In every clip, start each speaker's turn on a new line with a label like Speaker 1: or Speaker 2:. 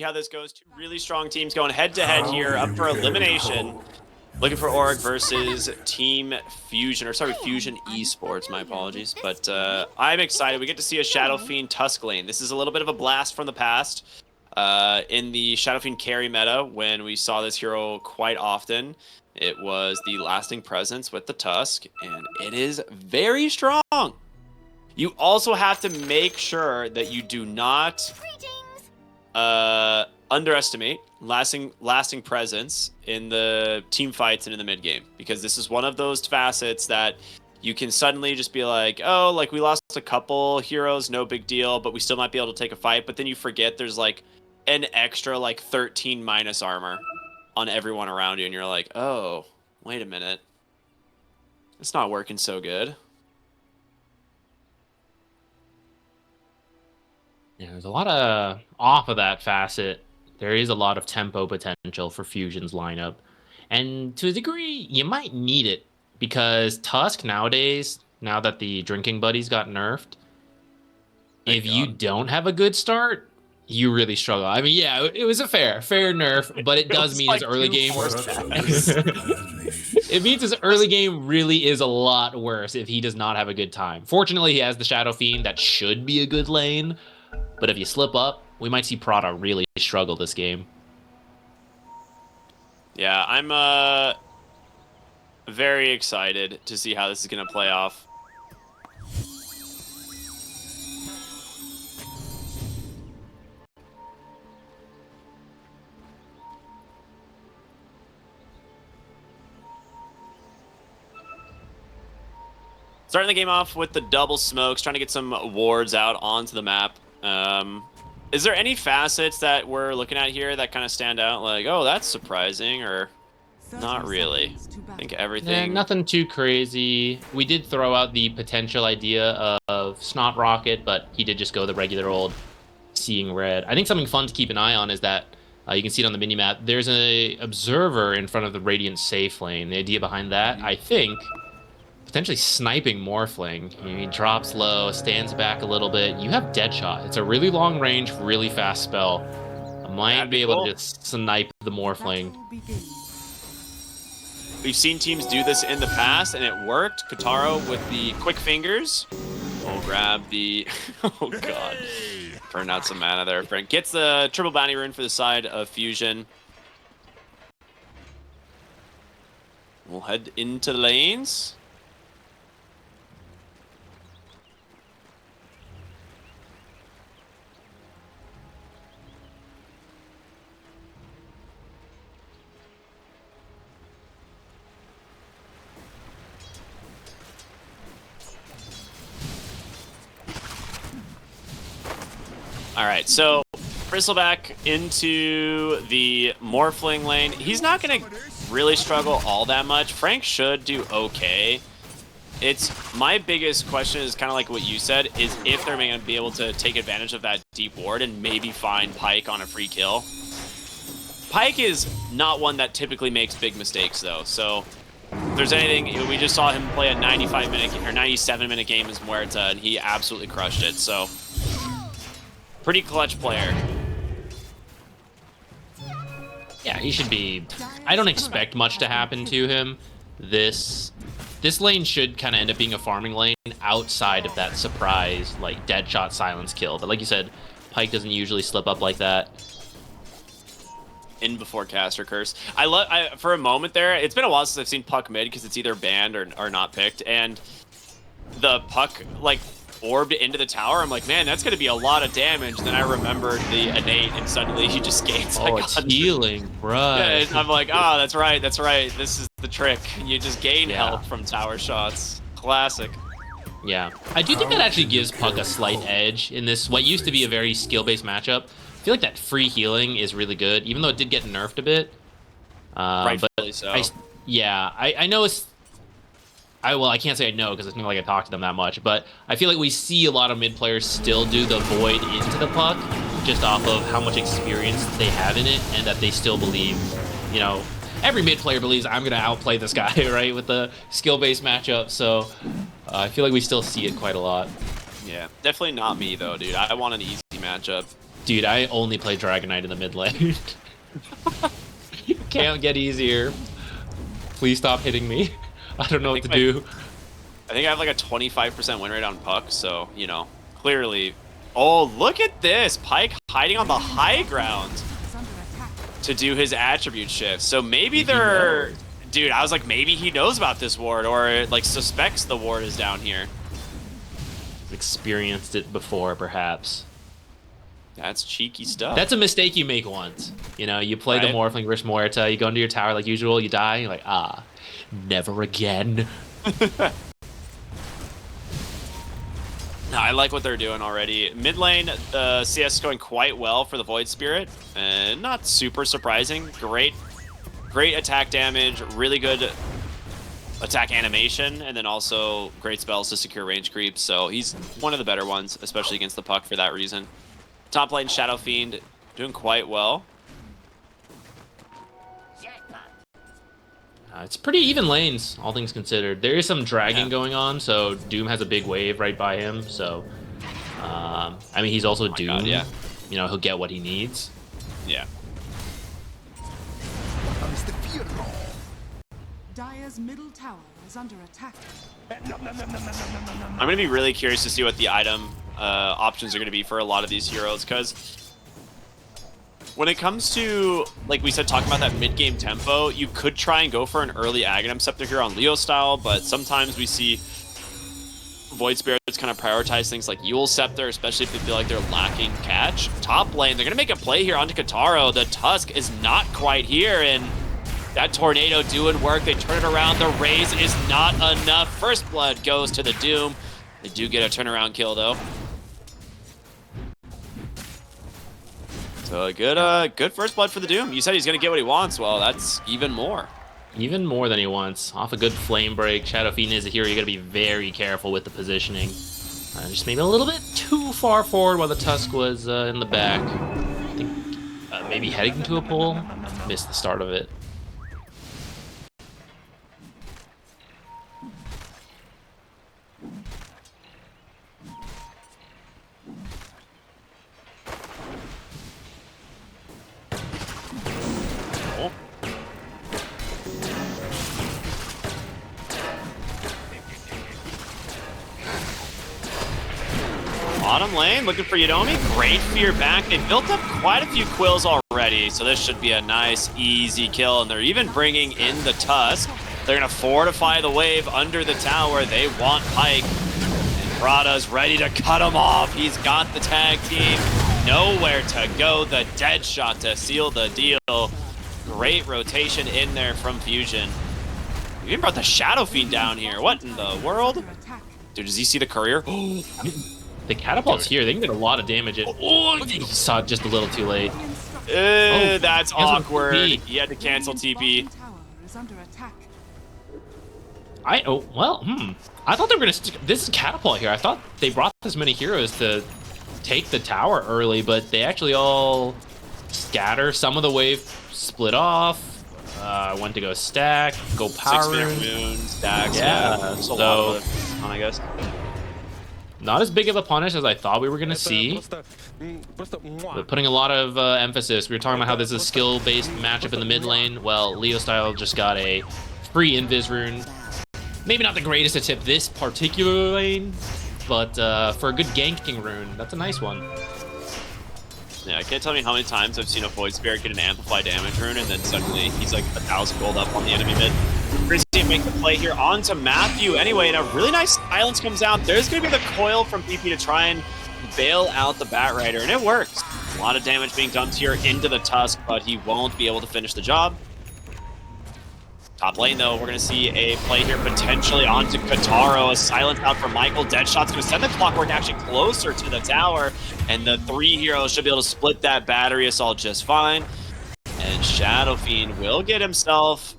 Speaker 1: How this goes. Two really strong teams going head to head here, up for elimination. Looking for Org versus Team Fusion, or sorry, Fusion Esports. My apologies, but I'm excited. We get to see a Shadow Fiend Tusk lane. This is a little bit of a blast from the past. In the Shadow Fiend carry meta, when we saw this hero quite often, it was the lasting presence with the Tusk, and it is very strong. You also have to make sure that you do not underestimate lasting presence in the team fights and in the mid game, because this is one of those facets that you can suddenly just be like, oh, like we lost a couple heroes, no big deal, but we still might be able to take a fight. But then you forget there's like an extra like 13 minus armor on everyone around you, and you're like, oh, wait a minute, it's not working so good.
Speaker 2: Yeah, there's a lot of off of that facet. There is a lot of tempo potential for Fusion's lineup. And to a degree, you might need it, because Tusk nowadays, now that the drinking buddies got nerfed, if you don't have a good start, you really struggle. I mean, yeah, it was a fair nerf, but it does mean his early game. It means his early game really is a lot worse if he does not have a good time. Fortunately, he has the Shadow Fiend that should be a good lane. But if you slip up, we might see Prada really struggle this game.
Speaker 1: Yeah, I'm very excited to see how this is going to play off. Starting the game off with the double smokes, trying to get some wards out onto the map. Is there any facets that we're looking at here that kind of stand out? Like, oh, that's surprising, or not really? I think everything...
Speaker 2: Yeah, nothing too crazy. We did throw out the potential idea of Snot Rocket, but he did just go the regular old Seeing Red. I think something fun to keep an eye on is that, you can see it on the minimap, there's an observer in front of the Radiant safe lane. The idea behind that, I think, potentially sniping Morphling. He drops low, stands back a little bit. You have Deadshot. It's a really long range, really fast spell. I might be able to just snipe the Morphling.
Speaker 1: We've seen teams do this in the past, and it worked. Kataro with the quick fingers. We'll grab the... oh, God. Burn out some mana there. Frank gets the triple bounty rune for the side of Fusion. We'll head into the lanes. All right, so Bristleback into the Morphling lane. He's not going to really struggle all that much. Frank should do okay. It's my biggest question is kind of like what you said, is if they're going to be able to take advantage of that deep ward and maybe find Pyke on a free kill. Pyke is not one that typically makes big mistakes, though. So if there's anything, we just saw him play a 95-minute or 97-minute game is where it's and he absolutely crushed it. So pretty clutch player.
Speaker 2: Yeah, he should be... I don't expect much to happen to him. This lane should kind of end up being a farming lane outside of that surprise, like, Deadshot silence kill. But like you said, Pyke doesn't usually slip up like that.
Speaker 1: In before caster curse. For a moment there, it's been a while since I've seen Puck mid, because it's either banned or not picked, and the Puck, like, orbed into the tower. I'm like, man, that's going to be a lot of damage. Then I remembered the innate, and suddenly he just gains like
Speaker 2: it's healing, right?
Speaker 1: Yeah, I'm like, oh, that's right. This is the trick. You just gain health from tower shots. Classic.
Speaker 2: Yeah, I do think that actually gives Puck a slight edge in this, what used to be a very skill-based matchup. I feel like that free healing is really good, even though it did get nerfed a bit.
Speaker 1: Rightfully so.
Speaker 2: I know it's... Well, I can't say I know, because it's not like I talk to them that much, but I feel like we see a lot of mid players still do the void into the Puck, just off of how much experience they have in it, and that they still believe, you know, every mid player believes I'm going to outplay this guy, right, with the skill-based matchup, so I feel like we still see it quite a lot.
Speaker 1: Yeah, definitely not me, though, dude. I want an easy matchup.
Speaker 2: Dude, I only play Dragon Knight in the mid lane. Can't get easier. Please stop hitting me. I don't know what to do.
Speaker 1: I think I have like a 25% win rate on Puck, so, you know, clearly. Oh, look at this. Pyke hiding on the high ground to do his attribute shift. So maybe they're... Dude, I was like, maybe he knows about this ward or, like, suspects the ward is down here.
Speaker 2: Experienced it before, perhaps.
Speaker 1: That's cheeky stuff.
Speaker 2: That's a mistake you make once. You know, you play the Morphling versus Muerta, you go into your tower like usual, you die, you're like, ah, never again.
Speaker 1: No, I like what they're doing already. Mid lane, CS is going quite well for the Void Spirit. Not super surprising. Great attack damage, really good attack animation, and then also great spells to secure range creeps. So he's one of the better ones, especially against the Puck for that reason. Top lane, Shadow Fiend, doing quite well.
Speaker 2: It's pretty even lanes, all things considered. There is some dragging going on, so Doom has a big wave right by him. So, I mean, he's also Doom. God, yeah. You know, he'll get what he needs.
Speaker 1: Yeah.
Speaker 3: Dire's middle tower is under attack.
Speaker 1: I'm gonna be really curious to see what the item options are gonna be for a lot of these heroes, because when it comes to, like we said, talking about that mid-game tempo, you could try and go for an early Aghanim Scepter here on Leo style, but sometimes we see Void Spirits kind of prioritize things like Yule Scepter, especially if they feel like they're lacking catch. Top lane, they're gonna make a play here onto Kataro. The Tusk is not quite here, and that Tornado doing work. They turn it around. The raise is not enough. First blood goes to the Doom. They do get a turnaround kill, though. So a good first blood for the Doom. You said he's gonna get what he wants. Well, that's even more.
Speaker 2: Even more than he wants. Off a good flame break. Shadow Fiend is a hero. You gotta be very careful with the positioning. Just maybe a little bit too far forward while the Tusk was in the back. I think maybe heading into a pull. Missed the start of it.
Speaker 1: Bottom lane, looking for Yodomi. Great fear back. They built up quite a few quills already, so this should be a nice, easy kill. And they're even bringing in the Tusk. They're going to fortify the wave under the tower. They want Pyke. And Prada's ready to cut him off. He's got the tag team. Nowhere to go. The dead shot to seal the deal. Great rotation in there from Fusion. You even brought the Shadow Fiend down here. What in the world? Dude, does he see the courier?
Speaker 2: The catapult's here. They can get a lot of damage. He saw it just a little too late.
Speaker 1: That's awkward. He had to cancel TP.
Speaker 2: I thought they were gonna stick. This is catapult here. I thought they brought this many heroes to take the tower early, but they actually all scatter. Some of the wave split off. Went to go stack, go power rune,
Speaker 1: stacks.
Speaker 2: Yeah, so
Speaker 1: I guess.
Speaker 2: Not as big of a punish as I thought we were going to see, but putting a lot of emphasis. We were talking about how this is a skill-based matchup in the mid lane. Well, Leo Style just got a free Invis rune. Maybe not the greatest to tip this particular lane, but for a good ganking rune, that's a nice one.
Speaker 1: Yeah, I can't tell me how many times I've seen a Void Spirit get an Amplify damage rune, and then suddenly he's like 1,000 gold up on the enemy mid. Christy make the play here onto Matthew anyway, and a really nice silence comes out. There's going to be the coil from PP to try and bail out the Batrider, and it works. A lot of damage being dumped here into the Tusk, but he won't be able to finish the job. Top lane, though, we're going to see a play here potentially onto Kataro. A silence out from Michael. Deadshot's going to send the Clockwork actually closer to the tower, and the three heroes should be able to split that battery assault just fine. And Shadow Fiend will get himself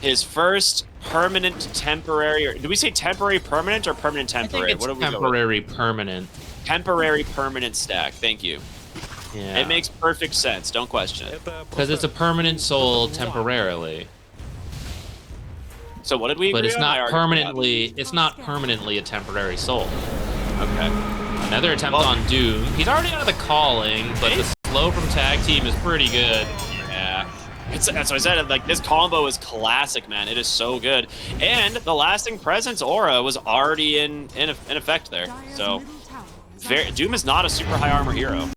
Speaker 1: his first permanent temporary, or did we say temporary permanent or permanent temporary?
Speaker 2: I think it's temporary permanent.
Speaker 1: Temporary permanent stack, thank you.
Speaker 2: Yeah.
Speaker 1: It makes perfect sense, don't question it.
Speaker 2: Because it's a permanent soul temporarily.
Speaker 1: So what did we agree
Speaker 2: But it's
Speaker 1: on?
Speaker 2: not permanently a temporary soul.
Speaker 1: Okay.
Speaker 2: Another attempt on Doom. He's already out of the calling, but the slow from tag team is pretty good.
Speaker 1: Yeah. That's what I said. Like, this combo is classic, man. It is so good. And the lasting presence aura was already in effect there. So Doom is not a super high armor hero.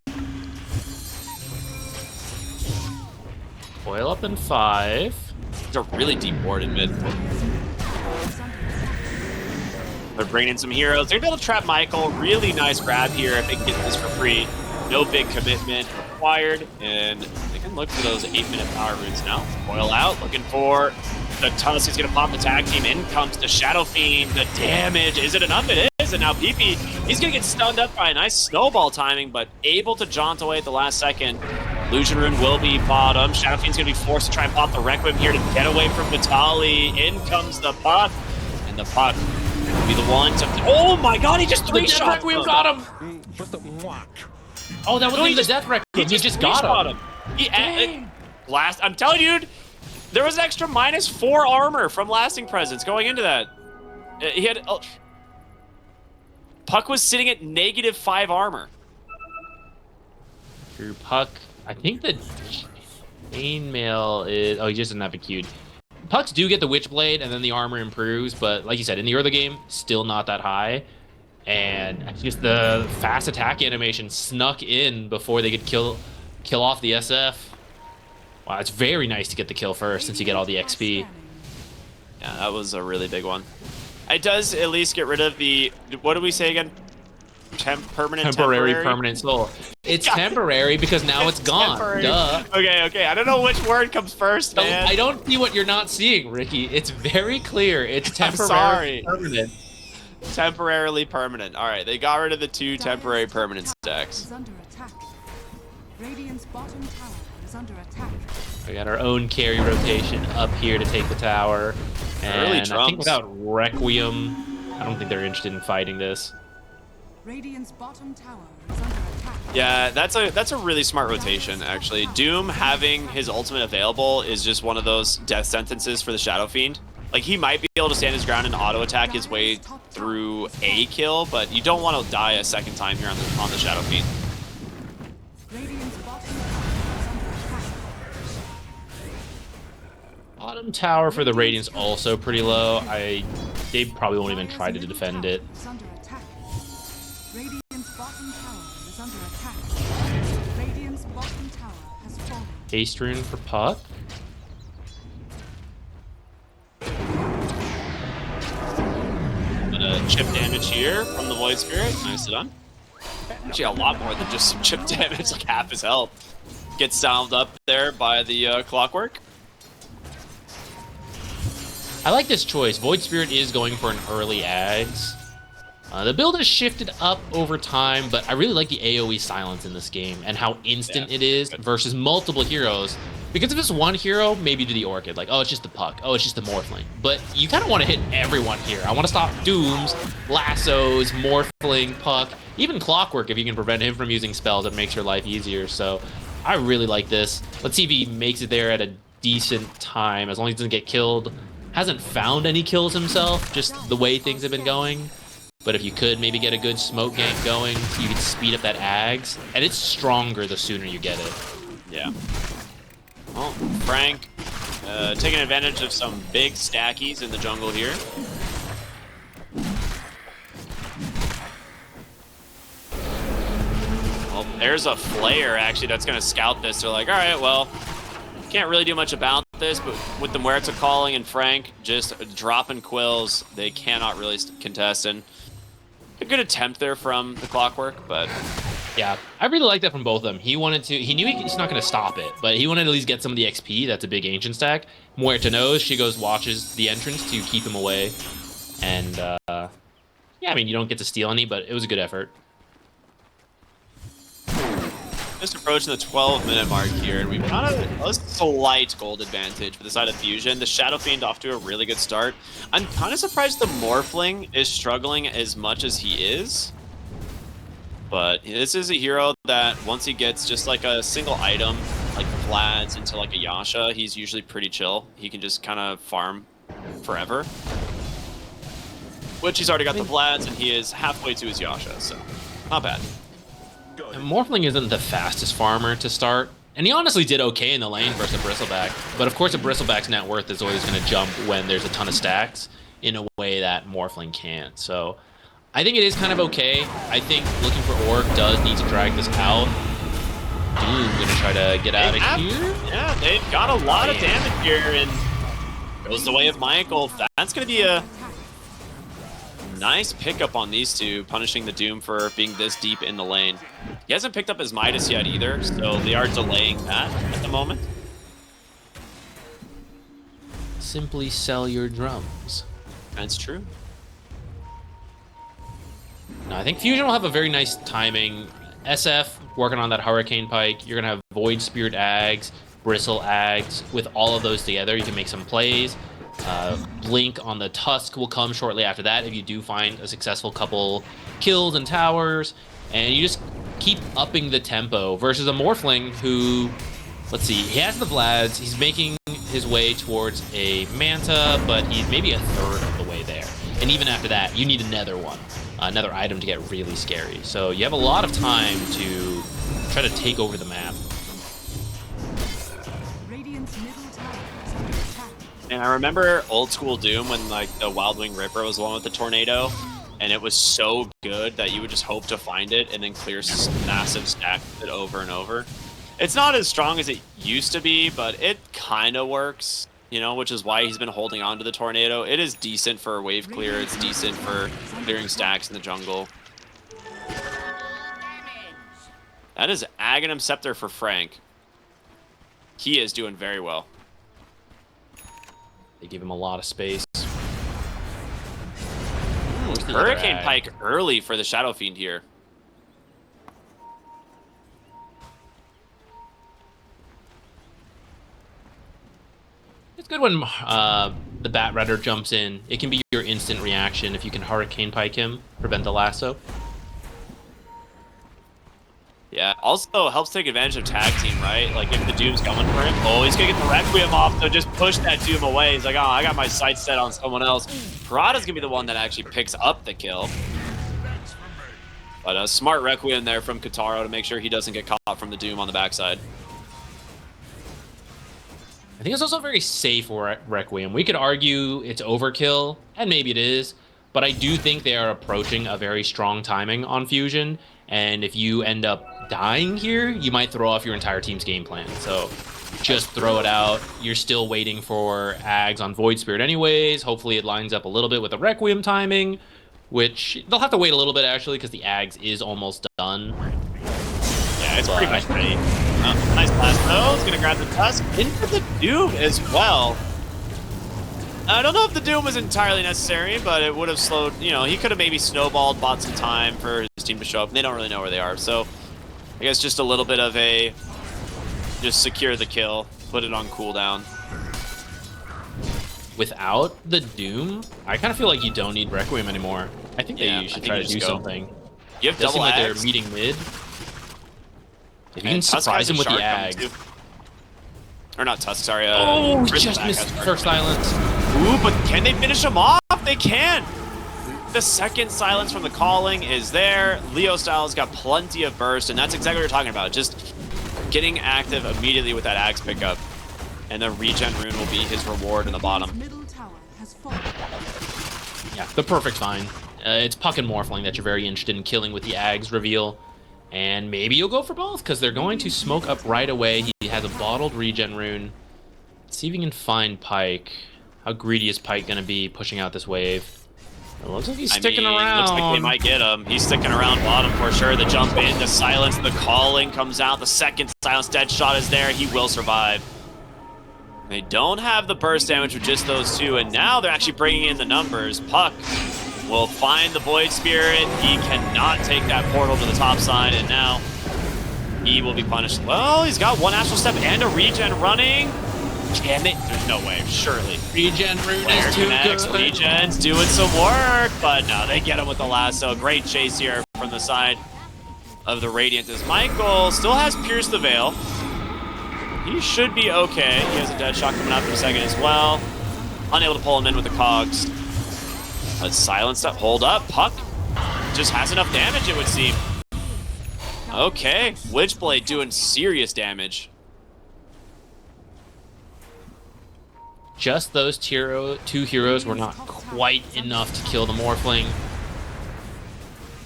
Speaker 2: Foil up in 5.
Speaker 1: It's a really deep ward in mid. They're bringing in some heroes. They're able to trap Michael. Really nice grab here if they can get this for free. No big commitment required. And they can look for those 8-minute power runes now. Foil out, looking for the Tusk. He's going to pop the tag team. In comes the Shadow Fiend. The damage. Is it enough? It is. And now PP, he's going to get stunned up by a nice snowball timing, but able to jaunt away at the last second. Illusion Rune will be bottom. Shadow Fiend's going to be forced to try and pop the Requiem here to get away from Vitaly. In comes the Puck. And the Puck will be the one to... Oh my god, he just three-shot
Speaker 2: Requiem got him! Oh, that wasn't even the Death Requiem. He just got him.
Speaker 1: I'm telling you, there was an extra -4 armor from Lasting Presence going into that. He had... Puck was sitting at -5 armor.
Speaker 2: Drew Puck... I think the chainmail is... Oh, he just doesn't have it queued. Pucks do get the Witchblade, and then the armor improves, but like you said, in the early game, still not that high. And just the fast attack animation snuck in before they could kill off the SF. Wow, it's very nice to get the kill first since you get all the XP.
Speaker 1: Yeah, that was a really big one. It does at least get rid of the... What did we say again? Temporary
Speaker 2: permanent soul. It's temporary because now it's gone.
Speaker 1: Temporary.
Speaker 2: Duh.
Speaker 1: Okay. I don't know which word comes first, man.
Speaker 2: I don't see what you're not seeing, Ricky. It's very clear. It's temporary. Permanent.
Speaker 1: Temporarily permanent. All right, they got rid of the 2 temporary permanent stacks.
Speaker 3: Radiant's bottom tower is under attack.
Speaker 2: We got our own carry rotation up here to take the tower. And I think without Requiem, I don't think they're interested in fighting this.
Speaker 3: Radiant's bottom tower is under attack.
Speaker 1: Yeah, that's a really smart rotation, actually. Doom having his ultimate available is just one of those death sentences for the Shadow Fiend. Like, he might be able to stand his ground and auto-attack his way through a kill, but you don't want to die a second time here on the Shadow Fiend.
Speaker 3: Radiant's bottom tower is under attack.
Speaker 2: Bottom tower for the Radiant's also pretty low. They probably won't even try to defend it.
Speaker 3: Radiant's bottom tower is under attack. Radiant's bottom tower has fallen.
Speaker 2: Haste rune for Puck.
Speaker 1: Chip damage here from the Void Spirit. Nicely done. Actually, a lot more than just some chip damage, like half his health. Gets salved up there by the Clockwork.
Speaker 2: I like this choice. Void Spirit is going for an early Ags. The build has shifted up over time, but I really like the AoE silence in this game and how instant it is versus multiple heroes. Because if it's one hero, maybe do the Orchid. Like, oh, it's just the Puck. Oh, it's just the Morphling. But you kind of want to hit everyone here. I want to stop Dooms, Lassos, Morphling, Puck, even Clockwork if you can prevent him from using spells. It makes your life easier. So I really like this. Let's see if he makes it there at a decent time. As long as he doesn't get killed. Hasn't found any kills himself, just the way things have been going. But if you could maybe get a good smoke gank going, you could speed up that Ags. And it's stronger the sooner you get it.
Speaker 1: Yeah. Well, Frank taking advantage of some big stackies in the jungle here. Well, there's a Flare, actually, that's going to scout this. They're like, all right, well, can't really do much about this, but with the Muerta calling and Frank just dropping quills, they cannot really contest. And a good attempt there from the Clockwork, but...
Speaker 2: Yeah, I really like that from both of them. He knew he's not going to stop it, but he wanted to at least get some of the XP. That's a big ancient stack. Muerta knows. She watches the entrance to keep him away. And, yeah, I mean, you don't get to steal any, but it was a good effort.
Speaker 1: Just approaching the 12-minute mark here, and we've got a slight gold advantage for the side of Fusion. The Shadow Fiend off to a really good start. I'm kind of surprised the Morphling is struggling as much as he is. But this is a hero that once he gets just like a single item, like Vlad's into like a Yasha, he's usually pretty chill. He can just kind of farm forever. Which he's already got the Vlad's, and he is halfway to his Yasha, so. Not bad.
Speaker 2: And Morphling isn't the fastest farmer to start, and he honestly did okay in the lane versus a Bristleback. But of course, a Bristleback's net worth is always going to jump when there's a ton of stacks in a way that Morphling can't. So I think it is kind of okay. I think looking for Orc does need to drag this out. Doom going to try to get out of here.
Speaker 1: Yeah, they've got a lot of damage here, and goes the way of Michael. That's going to be a nice pickup on these two, punishing the Doom for being this deep in the lane. He hasn't picked up his Midas yet either, so they are delaying that at the moment.
Speaker 2: Simply sell your drums.
Speaker 1: That's true.
Speaker 2: No, I think Fusion will have a very nice timing. SF working on that Hurricane Pike. You're going to have Void Spirit Ags, Bristle Ags. With all of those together, you can make some plays. Blink on the Tusk will come shortly after that if you do find a successful couple kills and towers. And you just keep upping the tempo versus a Morphling who, let's see, he has the Vlads. He's making his way towards a Manta, but he's maybe a third of the way there. And even after that, you need another one, another item to get really scary. So you have a lot of time to try to take over the map.
Speaker 3: Radiant's middle tower is under attack.
Speaker 1: And I remember old school Doom when like the Wildwing Ripper was the one with the tornado, and it was so good that you would just hope to find it and then clear massive stacks of it over and over. It's not as strong as it used to be, but it kind of works, you know, which is why he's been holding on to the tornado. It is decent for wave clear. It's decent for clearing stacks in the jungle. That is Aghanim Scepter for Frank. He is doing very well.
Speaker 2: They give him a lot of space.
Speaker 1: Hurricane Pike early for the Shadow Fiend here.
Speaker 2: It's good when the Bat Redder jumps in. It can be your instant reaction if you can Hurricane Pike him, prevent the lasso.
Speaker 1: Yeah, also helps take advantage of tag team, right? Like if the Doom's coming for him, oh, he's gonna get the Requiem off, so just push that Doom away. He's like, oh, I got my sights set on someone else. Parada's gonna be the one that actually picks up the kill. But a smart Requiem there from Kataro to make sure he doesn't get caught from the Doom on the backside.
Speaker 2: I think it's also very safe for Requiem. We could argue it's overkill, and maybe it is, but I do think they are approaching a very strong timing on Fusion, and if you end up dying here, you might throw off your entire team's game plan. So just throw it out. You're still waiting for Ags on Void Spirit anyways. Hopefully it lines up a little bit with the Requiem timing, which they'll have to wait a little bit actually because the Ags is almost done.
Speaker 1: Yeah, it's pretty much ready. Nice blast though. He's gonna grab the Tusk into the Doom as well. I don't know if the Doom was entirely necessary, but it would have slowed, you know, he could have maybe snowballed, bought some time for his team to show up. They don't really know where they are, so I guess just a little bit of a, just secure the kill, put it on cooldown.
Speaker 2: Without the Doom, I kind of feel like you don't need Requiem anymore. I think they should try to do something.
Speaker 1: You have
Speaker 2: double
Speaker 1: double
Speaker 2: like
Speaker 1: Ags.
Speaker 2: they're meeting mid. If you can surprise him with the Ags.
Speaker 1: Or not Tusk, sorry.
Speaker 2: Oh, just missed first silence.
Speaker 1: Ooh, but can they finish him off? They can. The second silence from the calling is there. Leo Styles got plenty of burst, and that's exactly what we're talking about. Just getting active immediately with that Axe pickup. And the regen rune will be his reward in the bottom.
Speaker 3: Middle tower has fallen.
Speaker 2: Yeah, the perfect find. It's Puck and Morphling that you're very interested in killing with the Ags reveal. And maybe you'll go for both, because they're going to smoke up right away. He has a bottled regen rune. Let's see if he can find Pike. How greedy is Pike going to be pushing out this wave? It looks like he's sticking around.
Speaker 1: Looks like they might get him. He's sticking around bottom for sure. The jump in, the silence, the calling comes out. The second silence dead shot is there. He will survive. They don't have the burst damage with just those two, and now they're actually bringing in the numbers. Puck will find the Void Spirit. He cannot take that portal to the top side, and now he will be punished. Well, he's got one Astral Step and a regen running. Can they? There's no way, surely.
Speaker 2: Regen rune is too good.
Speaker 1: Regen's doing some work, but no, they get him with the lasso. Great chase here from the side of the Radiant as Michael still has pierced the veil. He should be okay. He has a dead shot coming up in a second as well. Unable to pull him in with the cogs. But silence up, hold up. Puck just has enough damage, it would seem. Okay, Witchblade doing serious damage.
Speaker 2: Just those two heroes were not quite enough to kill the Morphling.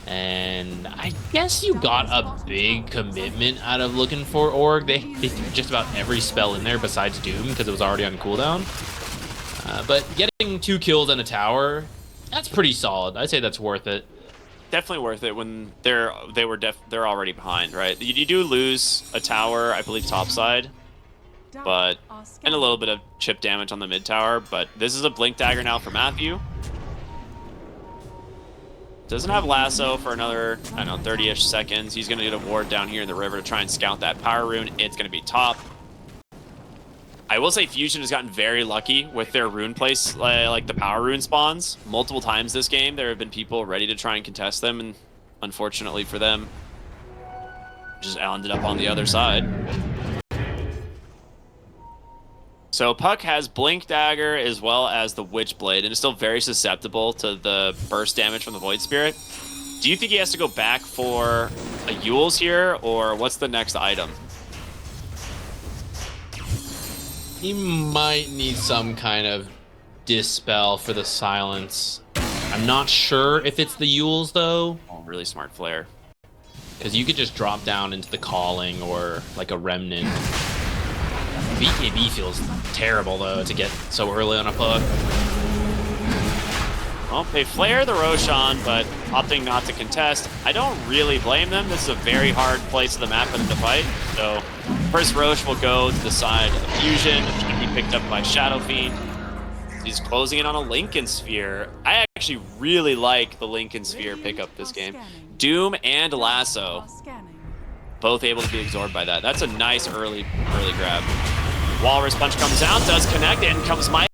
Speaker 2: And I guess you got a big commitment out of looking for Org. They threw just about every spell in there besides Doom because it was already on cooldown. But getting 2 kills and a tower, that's pretty solid. I'd say that's worth it.
Speaker 1: Definitely worth it when they're already behind, right? You do lose a tower, I believe, topside, but and a little bit of chip damage on the mid tower. But this is a blink dagger now for Matthew. Doesn't have lasso for another, I don't know, 30-ish seconds. He's gonna get a ward down here in the river to try and scout that power rune. It's gonna be top. I will say Fusion has gotten very lucky with their rune place, like the power rune spawns. Multiple times this game, there have been people ready to try and contest them, and unfortunately for them, just ended up on the other side. So Puck has Blink Dagger as well as the Witchblade, and is still very susceptible to the burst damage from the Void Spirit. Do you think he has to go back for a Yule's here, or what's the next item?
Speaker 2: He might need some kind of dispel for the silence. I'm not sure if it's the Yules, though.
Speaker 1: Oh, really smart flare.
Speaker 2: Because you could just drop down into the Calling or like a Remnant. BKB feels terrible, though, to get so early on a Puck.
Speaker 1: Well, they flare the Roshan, but opting not to contest. I don't really blame them. This is a very hard place of the map for them to fight. So first Roche will go to the side of Fusion. Should be picked up by Shadow Fiend. He's closing in on a Lincoln Sphere. I actually really like the Lincoln Sphere pickup this game. Doom and Lasso, both able to be absorbed by that. That's a nice early grab. Walrus Punch comes out, does connect, and comes Michael.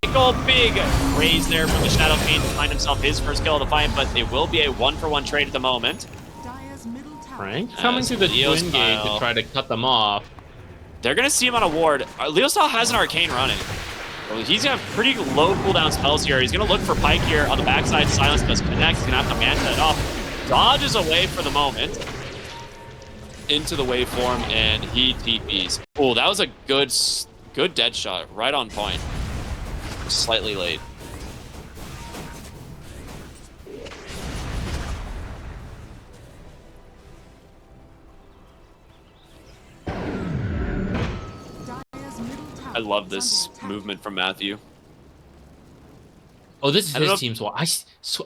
Speaker 1: Big raise there from the Shadow Fiend to find himself his first kill of the fight, but it will be a 1-for-1 trade at the moment.
Speaker 2: Frank coming through the Twin Gate to try to cut them off.
Speaker 1: They're going to see him on a ward. Leo Style has an Arcane running. Well, he's got pretty low cooldown spells here. He's going to look for Pike here on the backside. Silence does connect. He's going to have to manta it off. Dodges away for the moment into the waveform, and he TPs. Oh, that was a good dead shot. Right on point. Slightly late. I love this movement from Matthew.
Speaker 2: Oh, this is his team's wall.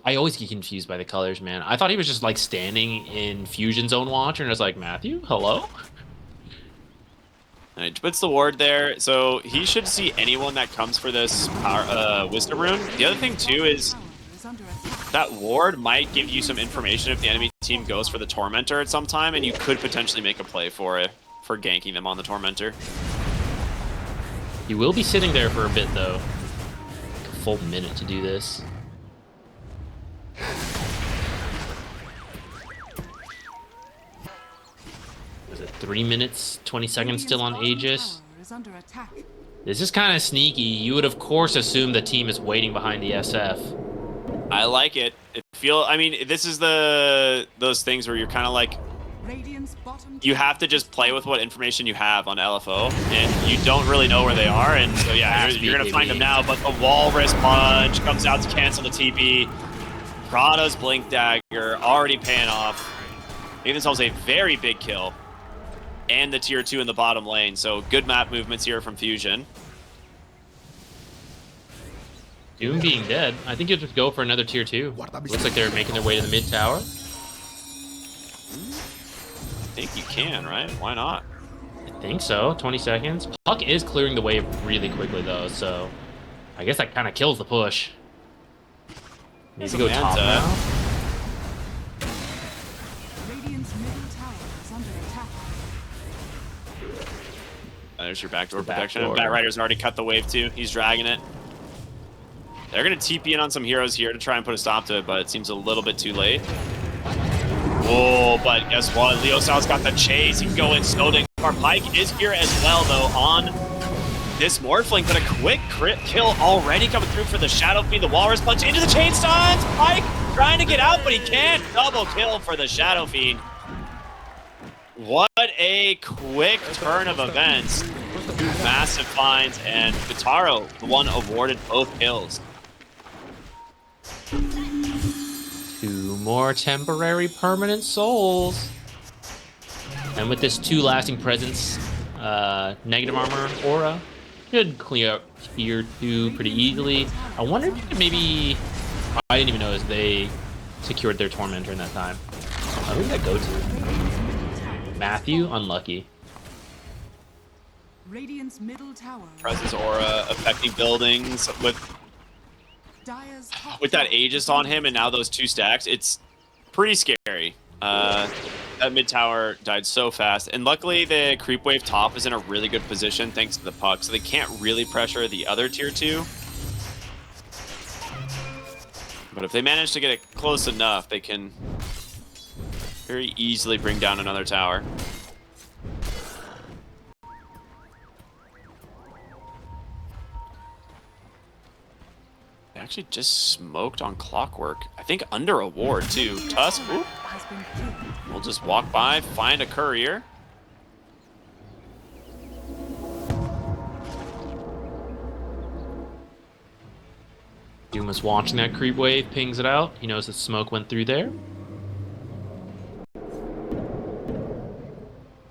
Speaker 2: I always get confused by the colors, man. I thought he was just like standing in Fusion Zone Watcher, and I was like, Matthew, hello?
Speaker 1: And he puts the ward there, so he should see anyone that comes for this power, Wisdom Rune. The other thing, too, is that ward might give you some information if the enemy team goes for the Tormentor at some time, and you could potentially make a play for it, for ganking them on the Tormentor.
Speaker 2: He will be sitting there for a bit, though. Like a full minute to do this. Was it 3 minutes, 20 seconds still on Aegis? This is kind of sneaky. You would, of course, assume the team is waiting behind the SF.
Speaker 1: I like it. I mean, this is those things where you're kind of like, you have to just play with what information you have on LFO, and you don't really know where they are, and so yeah, you're going to find them now, but the Walrus Punch comes out to cancel the TP. Prada's Blink Dagger already paying off. Making themselves a very big kill. And the tier 2 in the bottom lane, so good map movements here from Fusion.
Speaker 2: Doom being dead, I think you'll just go for another tier 2. Looks like they're making their way to the mid tower.
Speaker 1: I think you can, right? Why not?
Speaker 2: I think so. 20 seconds. Puck is clearing the wave really quickly, though, so I guess that kind of kills the push. Needs to go top now.
Speaker 1: There's your backdoor protection. Batrider's already cut the wave, too. He's dragging it. They're going to TP in on some heroes here to try and put a stop to it, but it seems a little bit too late. Oh, but guess what? Leo Styles got the chase. He can go in Snowding. Our Pike is here as well, though, on this Morphling, but a quick crit kill already coming through for the Shadow Fiend. The Walrus Punch into the chain stuns. Pike trying to get out, but he can't. Double kill for the Shadow Fiend. What a quick turn of events. Massive finds, and Vitaro, the one awarded both kills.
Speaker 2: 2 more temporary permanent souls. And with this 2 lasting presence, negative armor aura should clear up tier 2 pretty easily. I wonder if you could maybe... I didn't even notice they secured their Tormentor in that time. Who did that go to? Matthew? Unlucky.
Speaker 3: Radiant's middle tower.
Speaker 1: Presence aura affecting buildings with that Aegis on him, and now those 2 stacks. It's pretty scary. That mid tower died so fast, and luckily the creep wave top is in a really good position thanks to the puck, so they can't really pressure the other tier 2. But if they manage to get it close enough, they can very easily bring down another tower. They actually just smoked on Clockwork. I think under a ward too. Tusk, ooh. We'll just walk by, find a courier.
Speaker 2: Doom is watching that creep wave, pings it out. He knows that smoke went through there.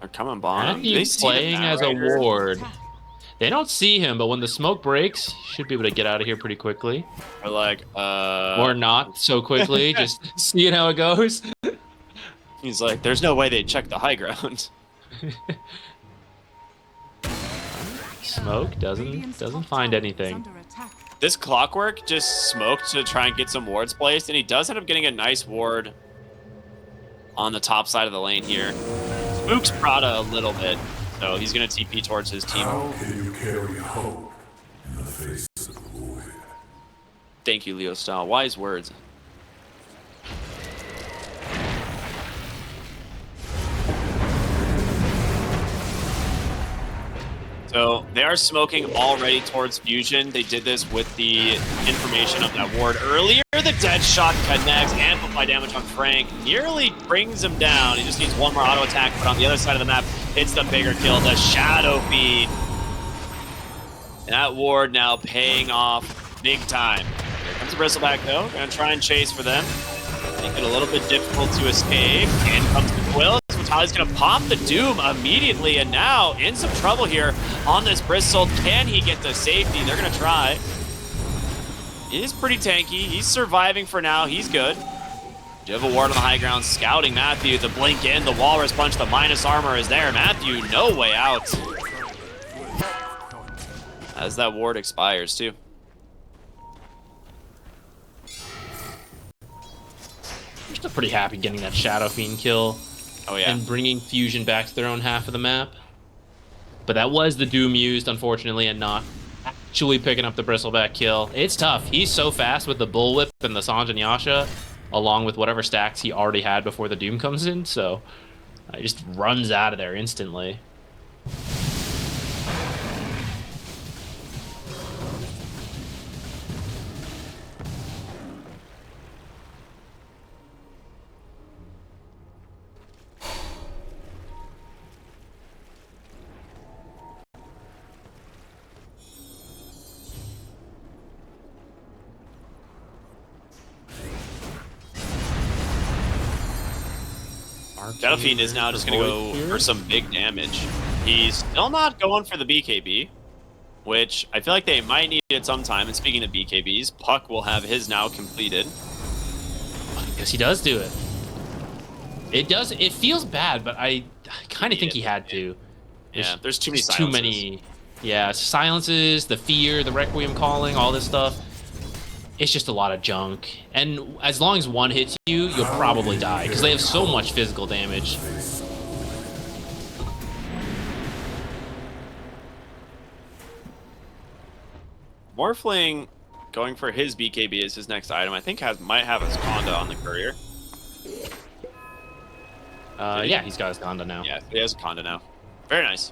Speaker 1: They're coming by.
Speaker 2: He's playing as a ward. They don't see him, but when the smoke breaks, he should be able to get out of here pretty quickly.
Speaker 1: Or like,
Speaker 2: or not so quickly, just seeing how it goes.
Speaker 1: He's like, there's no way they'd check the high ground.
Speaker 2: Smoke doesn't find anything.
Speaker 1: This Clockwork just smoked to try and get some wards placed, and he does end up getting a nice ward on the top side of the lane here. Spooks Prada a little bit, so he's going to TP towards his team.
Speaker 4: How can you carry hope in the face of the void?
Speaker 1: Thank you, Leo Style. Wise words. So they are smoking already towards Fusion. They did this with the information of that ward earlier. The dead shot connects, amplify damage on Frank, nearly brings him down. He just needs one more auto attack, but on the other side of the map, it's the bigger kill, the Shadow Feed. And that ward now paying off big time. Here comes the Bristleback though, gonna try and chase for them. Make it a little bit difficult to escape. In comes the Quill. He's gonna pop the Doom immediately, and now in some trouble here on this Bristle. Can he get the safety? They're gonna try. He is pretty tanky. He's surviving for now. He's good. You have a ward on the high ground, scouting Matthew. The blink in, the Walrus Punch, the minus armor is there. Matthew, no way out. As that ward expires too.
Speaker 2: I'm still pretty happy getting that Shadow Fiend kill.
Speaker 1: Oh yeah.
Speaker 2: And bringing Fusion back to their own half of the map. But that was the Doom used, unfortunately, and not actually picking up the Bristleback kill. It's tough. He's so fast with the Bullwhip and the Sanj and Yasha, along with whatever stacks he already had before the Doom comes in, so he just runs out of there instantly.
Speaker 1: Delphine is now just going to go for some big damage. He's still not going for the BKB, which I feel like they might need at some time. And speaking of BKBs, Puck will have his now completed.
Speaker 2: I guess he does do it. It does. It feels bad, but I kind of think he had to.
Speaker 1: Yeah, there's too many silences.
Speaker 2: Too many. Yeah, silences, the fear, the Requiem calling, all this stuff. It's just a lot of junk. And as long as one hits you, you'll probably die, because they have so much physical damage.
Speaker 1: Morphling going for his BKB as his next item. I think might have his Conda on the courier.
Speaker 2: Yeah, he's got his Conda now.
Speaker 1: Yeah, he has a Conda now. Very nice.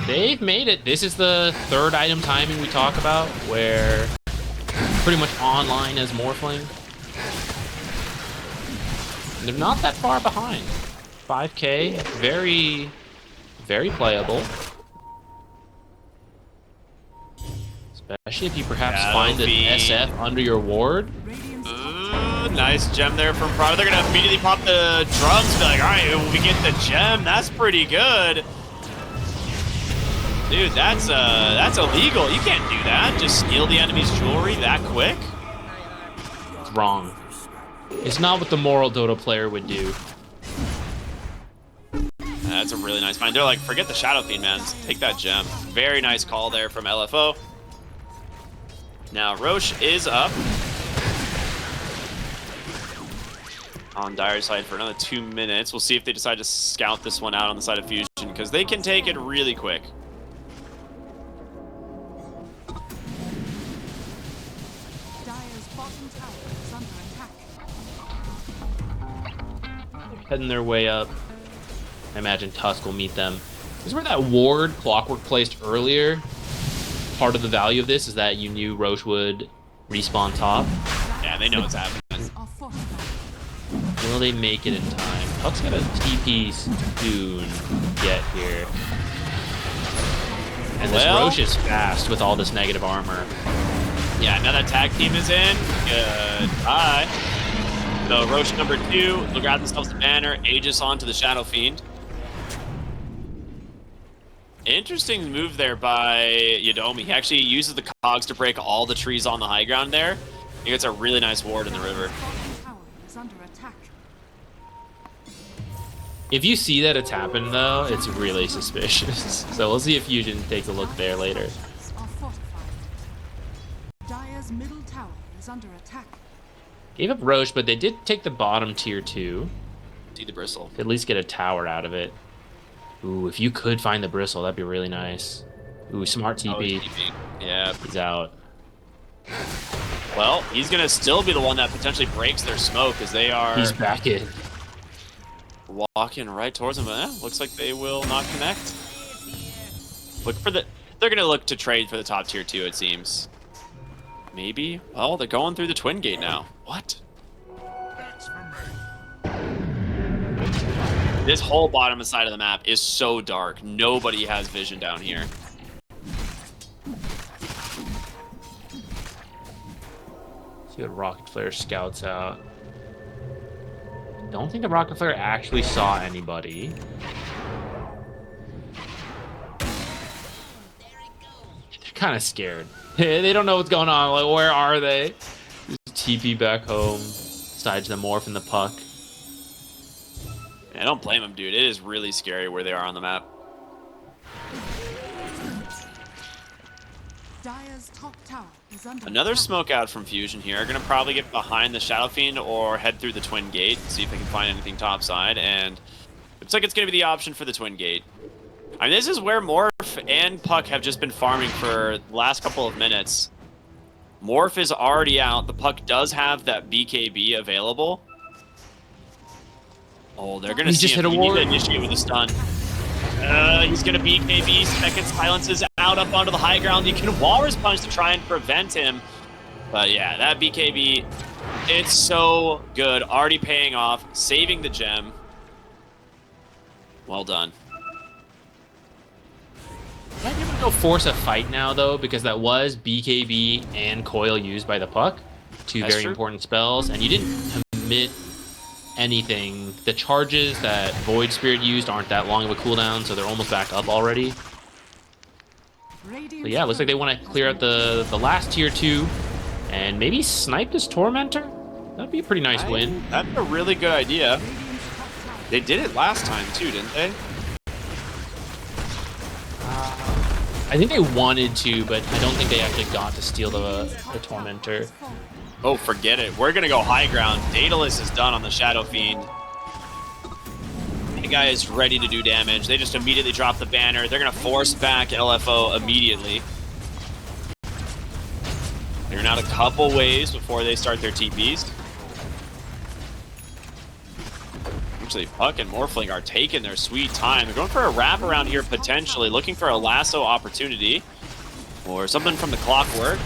Speaker 2: They've made it. This is the third item timing we talk about, where pretty much online as Morphling. And they're not that far behind. 5K, very, very playable. Especially if you perhaps find an SF under your ward.
Speaker 1: Nice gem there from Prada. They're gonna immediately pop the drums. Be like, all right, we get the gem. That's pretty good, dude. That's illegal. You can't do that. Just steal the enemy's jewelry that quick.
Speaker 2: It's wrong. It's not what the moral Dota player would do.
Speaker 1: That's a really nice find. They're like, forget the Shadow Fiend, man. Take that gem. Very nice call there from LFO. Now Roche is up on Dire's side for another 2 minutes. We'll see if they decide to scout this one out on the side of Fusion, because they can take it really quick.
Speaker 3: Dire's bottom tower is under attack.
Speaker 2: Heading their way up. I imagine Tusk will meet them. This is where that ward Clockwork placed earlier. Part of the value of this is that you knew Roche would respawn top.
Speaker 1: Yeah, they know what's happening.
Speaker 3: Are fortified.
Speaker 2: Will they make it in time? Tuck's got a TP soon get here. And this Roche is fast with all this negative armor.
Speaker 1: Yeah, now that tag team is in. Goodbye. So Roche number 2, they'll grab themselves the banner, Aegis onto the Shadow Fiend. Interesting move there by Yadomi. He actually uses the cogs to break all the trees on the high ground there. He gets a really nice ward in the river.
Speaker 3: Bottom tower is under attack.
Speaker 2: If you see that it's happened though, it's really suspicious. So we'll see if Fusion takes a look there later.
Speaker 3: Are fortified. Dire's middle tower is under attack.
Speaker 2: Gave up Roche, but they did take the bottom tier 2.
Speaker 1: See the bristle.
Speaker 2: Could at least get a tower out of it. Ooh, if you could find the bristle, that'd be really nice. Ooh, smart TP.
Speaker 1: Yeah.
Speaker 2: He's out.
Speaker 1: Well, he's going to still be the one that potentially breaks their smoke, as they are
Speaker 2: He's back in.
Speaker 1: walking right towards him. Looks like they will not connect. Look for the... They're going to look to trade for the top tier 2, it seems. Maybe? Oh, they're going through the Twin Gate now. What? This whole bottom side of the map is so dark. Nobody has vision down here.
Speaker 2: See what Rocket Flare scouts out. Don't think the Rocket Flare actually saw anybody. They're kind of scared. They don't know what's going on. Like, where are they? Just TP back home. Decides to morph in the puck.
Speaker 1: I don't blame him, dude. It is really scary where they are on the map.
Speaker 3: Dire's top tower is under
Speaker 1: Another
Speaker 3: attack.
Speaker 1: smoke out from Fusion here. Gonna probably get behind the Shadow Fiend or head through the Twin Gate, see if they can find anything topside. And looks like it's gonna be the option for the Twin Gate. I mean, this is where Morph and Puck have just been farming for the last couple of minutes. Morph is already out. The Puck does have that BKB available. Oh, they're gonna see
Speaker 2: just
Speaker 1: him.
Speaker 2: hit a
Speaker 1: He needs
Speaker 2: ward.
Speaker 1: to initiate with a stun. He's gonna BKB. Second silences out up onto the high ground. You can Walrus Punch to try and prevent him. But yeah, that BKB, it's so good. Already paying off, saving the gem. Well done.
Speaker 2: Might be able to go force a fight now though, because that was BKB and Coil used by the Puck. Two
Speaker 1: That's
Speaker 2: very
Speaker 1: true.
Speaker 2: important spells, and you didn't commit anything. The charges that Void Spirit used aren't that long of a cooldown, so they're almost back up already.
Speaker 3: Radiant's
Speaker 2: But yeah, it looks like they want to clear out the last tier 2 and maybe snipe this Tormentor. That'd be a pretty nice win.
Speaker 1: That's a really good idea.
Speaker 3: Radiant's top tower.
Speaker 1: They did it last time too, didn't they?
Speaker 2: I think they wanted to, but I don't think they actually got to steal the Tormentor.
Speaker 1: Oh, forget it. We're gonna go high ground. Daedalus is done on the Shadow Fiend. The guy is ready to do damage. They just immediately drop the banner. They're gonna force back LFO immediately. They're out a couple waves before they start their TPs. Actually, Puck and Morphling are taking their sweet time. They're going for a wrap around here potentially, looking for a lasso opportunity or something from the Clockwork.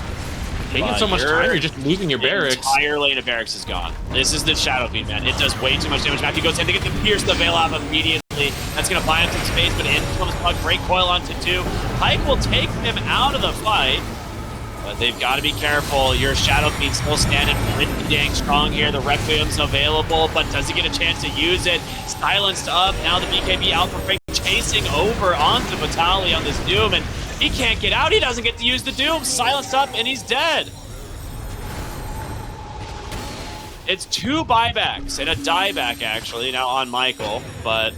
Speaker 2: taking so much time, you're just losing your barracks.
Speaker 1: Entire lane of barracks is gone. This is the Shadow Fiend, man. It does way too much damage. Matthew goes in to get the Pierce the Veil off immediately. That's going to buy him some space, but in comes Puck. Great coil onto 2. Pike will take him out of the fight, but they've got to be careful. Your Shadow Fiend still standing pretty dang strong here. The Requiem's available, but does he get a chance to use it? Silenced up. Now the BKB out for Frank, chasing over onto Vitali on this Doom, and he can't get out. He doesn't get to use the Doom. Silenced up, and he's dead. It's 2 buybacks and a dieback, actually, now on Michael, but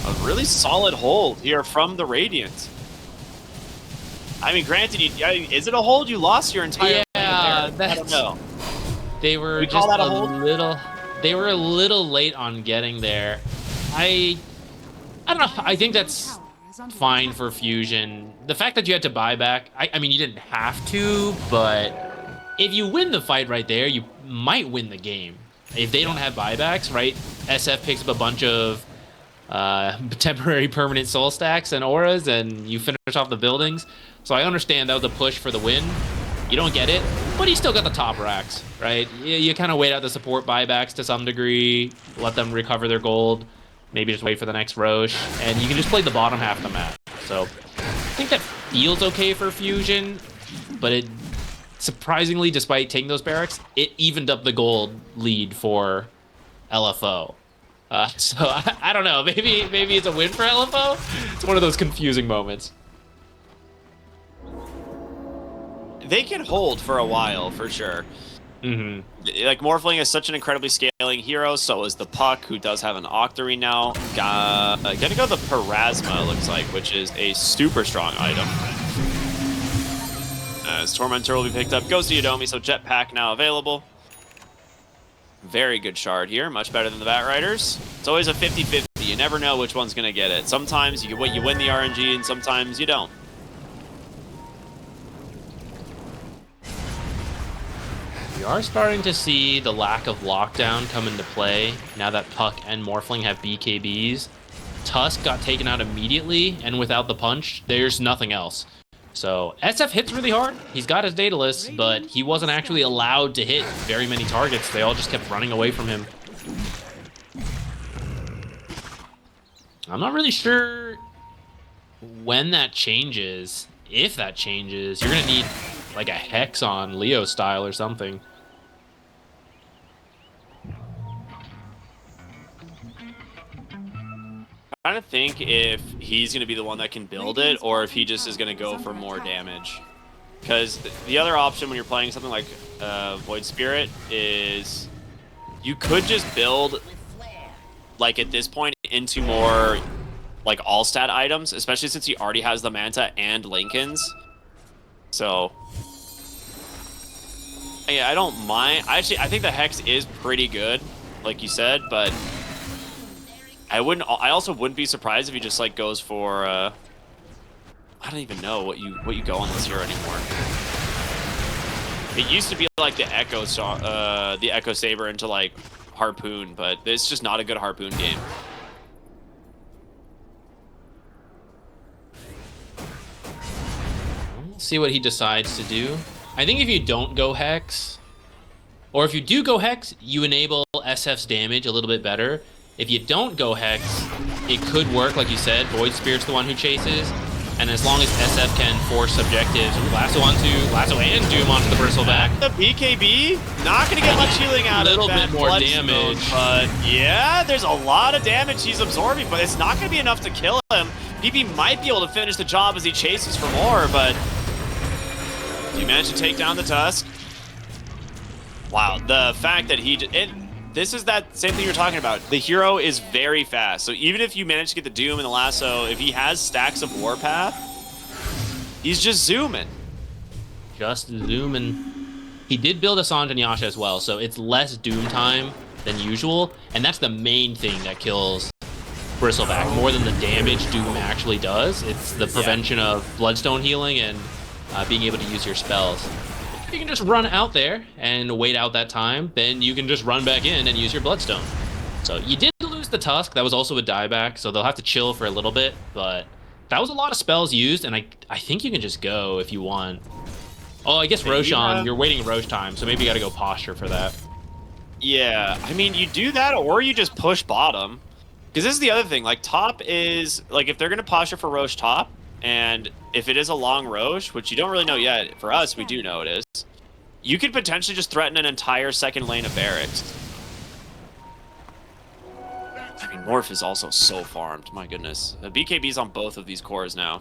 Speaker 1: a really solid hold here from the Radiant. I mean, granted, is it a hold? You lost your entire
Speaker 2: yeah,
Speaker 1: I don't know.
Speaker 2: They were
Speaker 1: We
Speaker 2: just
Speaker 1: call that a
Speaker 2: a
Speaker 1: hold?
Speaker 2: little. They were a little late on getting there. I don't know. I think that's fine for Fusion. The fact that you had to buy back, I mean, you didn't have to, but if you win the fight right there, you might win the game. If they don't have buybacks, right? SF picks up a bunch of temporary permanent soul stacks and auras, and you finish off the buildings. So I understand that was a push for the win. You don't get it, but you still got the top racks, right? You kind of wait out the support buybacks to some degree, let them recover their gold, maybe just wait for the next Roche, and you can just play the bottom half of the map. So I think that feels okay for Fusion, but it surprisingly, despite taking those barracks, it evened up the gold lead for LFO. So I don't know. Maybe it's a win for LFO. It's one of those confusing moments.
Speaker 1: They can hold for a while, for sure. Like, Morphling is such an incredibly scaling hero, so is the Puck, who does have an Octarine now. Gonna go the Parasma, it looks like, which is a super strong item. As Tormentor will be picked up, goes to Yodomi, so Jetpack now available. Very good shard here, much better than the Bat Riders. It's always a 50-50. You never know which one's going to get it. Sometimes you win the RNG, and sometimes you don't.
Speaker 2: We are starting to see the lack of lockdown come into play now that Puck and Morphling have BKBs. Tusk got taken out immediately, and without the punch, there's nothing else. So SF hits really hard. He's got his Daedalus, but he wasn't actually allowed to hit very many targets. They all just kept running away from him. I'm not really sure when that changes. If that changes, you're going to need like a Hex on Leo style or something.
Speaker 1: I'm trying to think if he's going to be the one that can build it, or if he just is going to go for more damage. Because the other option when you're playing something like Void Spirit is you could just build, like at this point, into more like all-stat items, especially since he already has the Manta and Lincolns. So, yeah, I don't mind. I think the Hex is pretty good, like you said, but I also wouldn't be surprised if he just like goes for I don't even know what you go on this hero anymore. It used to be like the Echo Saber into like Harpoon, but it's just not a good Harpoon game.
Speaker 2: We'll see what he decides to do. I think if you don't go Hex, or if you do go Hex, you enable SF's damage a little bit better. If you don't go Hex, it could work, like you said. Void Spirit's the one who chases, and as long as SF can force objectives, Lasso and Doom onto the Bristleback.
Speaker 1: The BKB, not going to get much healing out of that.
Speaker 2: A little bit more damage.
Speaker 1: But yeah, there's a lot of damage he's absorbing, but it's not going to be enough to kill him. PP might be able to finish the job as he chases for more, but do you manage to take down the Tusk? Wow, the fact that this is that same thing you're talking about. The hero is very fast. So even if you manage to get the Doom and the Lasso, if he has stacks of Warpath, he's just zooming.
Speaker 2: Just zooming. He did build a Sanj and Yasha as well, so it's less Doom time than usual, and that's the main thing that kills Bristleback. More than the damage Doom actually does, it's the prevention of Bloodstone healing and being able to use your spells. If you can just run out there and wait out that time, then you can just run back in and use your Bloodstone. So you did lose the Tusk. That was also a dieback, so they'll have to chill for a little bit, but That was a lot of spells used, and I think you can just go if you want. Oh, I guess Roshan, you're waiting Roche time, so maybe you gotta go posture for that.
Speaker 1: Yeah, I mean, you do that, or you just push bottom. Because this is the other thing, like, top is, like, if they're going to posture for Roche top, and if it is a long Roche, which you don't really know yet, for us, we do know it is, you could potentially just threaten an entire second lane of barracks. I mean, Morph is also so farmed, my goodness. BKB's on both of these cores now.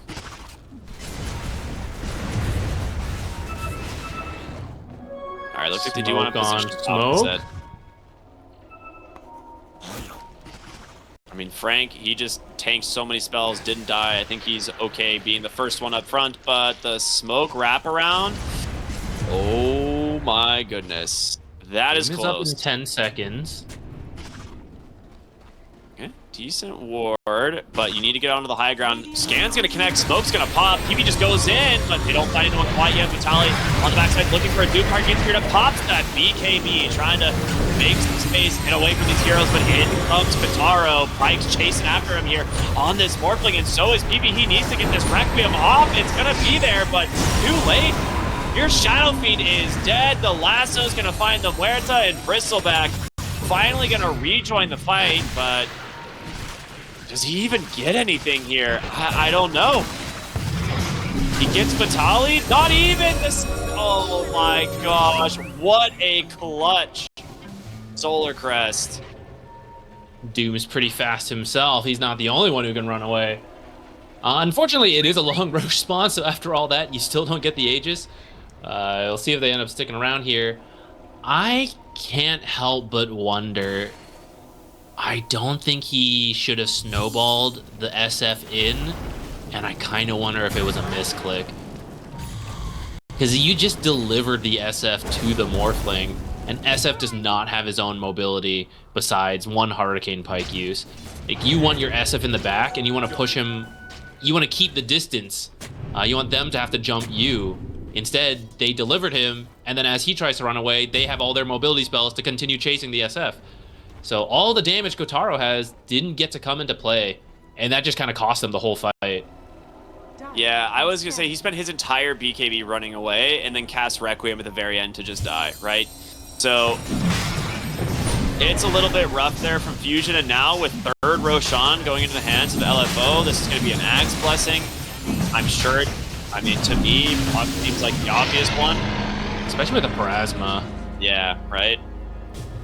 Speaker 1: Alright, looks like they do want to position top instead. I mean, Frank, he just tanked so many spells, didn't die. I think he's okay being the first one up front, but the smoke wraparound, oh my goodness. That is close.
Speaker 2: Up in 10 seconds.
Speaker 1: Okay, decent ward, but you need to get onto the high ground. Scan's gonna connect, smoke's gonna pop. PB just goes in, but they don't find anyone quite yet. Vitaly on the backside looking for a dupe card, gets here to pops that BKB, trying to make some space, get away from these heroes, but in comes Kataro. Pike's chasing after him here on this Morphling, and so is PB. He needs to get this Requiem off. It's gonna be there, but too late. Your Shadow Fiend is dead. The lasso's gonna find the Muerta, and Bristleback finally gonna rejoin the fight, but does he even get anything here? I don't know. He gets Vitaly? Not even this. Oh my gosh. What a clutch. Solar Crest.
Speaker 2: Doom is pretty fast himself. He's not the only one who can run away. Unfortunately, it is a long Roche spawn, so after all that, you still don't get the Aegis. We'll see if they end up sticking around here. I can't help but wonder. I don't think he should have snowballed the SF in, and I kind of wonder if it was a misclick. Because you just delivered the SF to the Morphling, and SF does not have his own mobility besides one Hurricane Pike use. Like, you want your SF in the back, and you want to push him, you want to keep the distance. You want them to have to jump you. Instead, they delivered him, and then as he tries to run away, they have all their mobility spells to continue chasing the SF. So all the damage Kotaro has didn't get to come into play, and that just kind of cost them the whole fight.
Speaker 1: Yeah, I was going to say, he spent his entire BKB running away, and then cast Requiem at the very end to just die, right? So it's a little bit rough there from Fusion, and now with third Roshan going into the hands of LFO, this is going to be an Axe Blessing. I'm sure, I mean, to me, Puck seems like the obvious one.
Speaker 2: Especially with the Parasma.
Speaker 1: Yeah, right?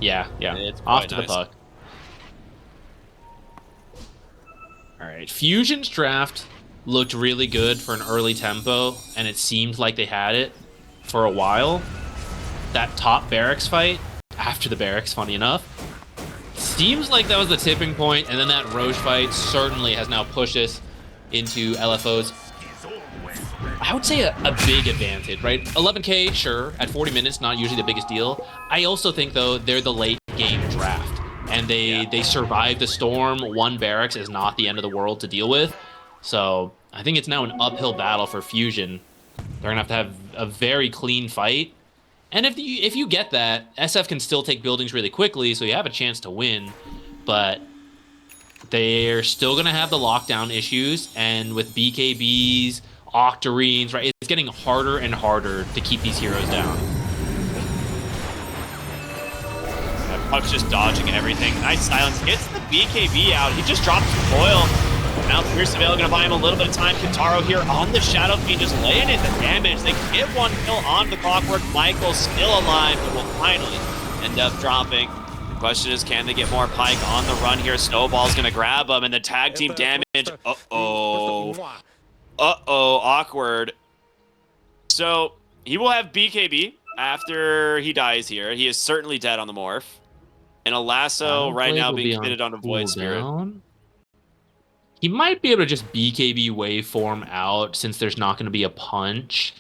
Speaker 2: Yeah.
Speaker 1: It's
Speaker 2: off to
Speaker 1: nice.
Speaker 2: the puck. All right, Fusion's draft looked really good for an early tempo, and it seemed like they had it for a while. That top barracks fight, after the barracks, funny enough, seems like that was the tipping point, and then that Roche fight certainly has now pushed us into LFO's, I would say, a big advantage, right? 11K, sure, at 40 minutes, not usually the biggest deal. I also think, though, they're the late game draft, and they survived the storm. One barracks is not the end of the world to deal with. So I think it's now an uphill battle for Fusion. They're going to have a very clean fight. And if you get that, SF can still take buildings really quickly, so you have a chance to win. But they're still going to have the lockdown issues, and with BKBs, Octarines, right, it's getting harder and harder to keep these heroes down.
Speaker 1: Puck's just dodging everything. Nice silence. Gets the BKB out. He just drops the foil. Now Fierce Veil gonna buy him a little bit of time. Kataro here on the Shadow Fiend, just laying in the damage. They get one kill on the Clockwork. Michael's still alive, but will finally end up dropping. The question is, can they get more Pike on the run here? Snowball's gonna grab him, and the tag team damage. Uh-oh, awkward. So he will have BKB after he dies here. He is certainly dead on the Morph. And a lasso right now being committed onto Void Spirit.
Speaker 2: He might be able to just BKB waveform out since there's not going to be a punch.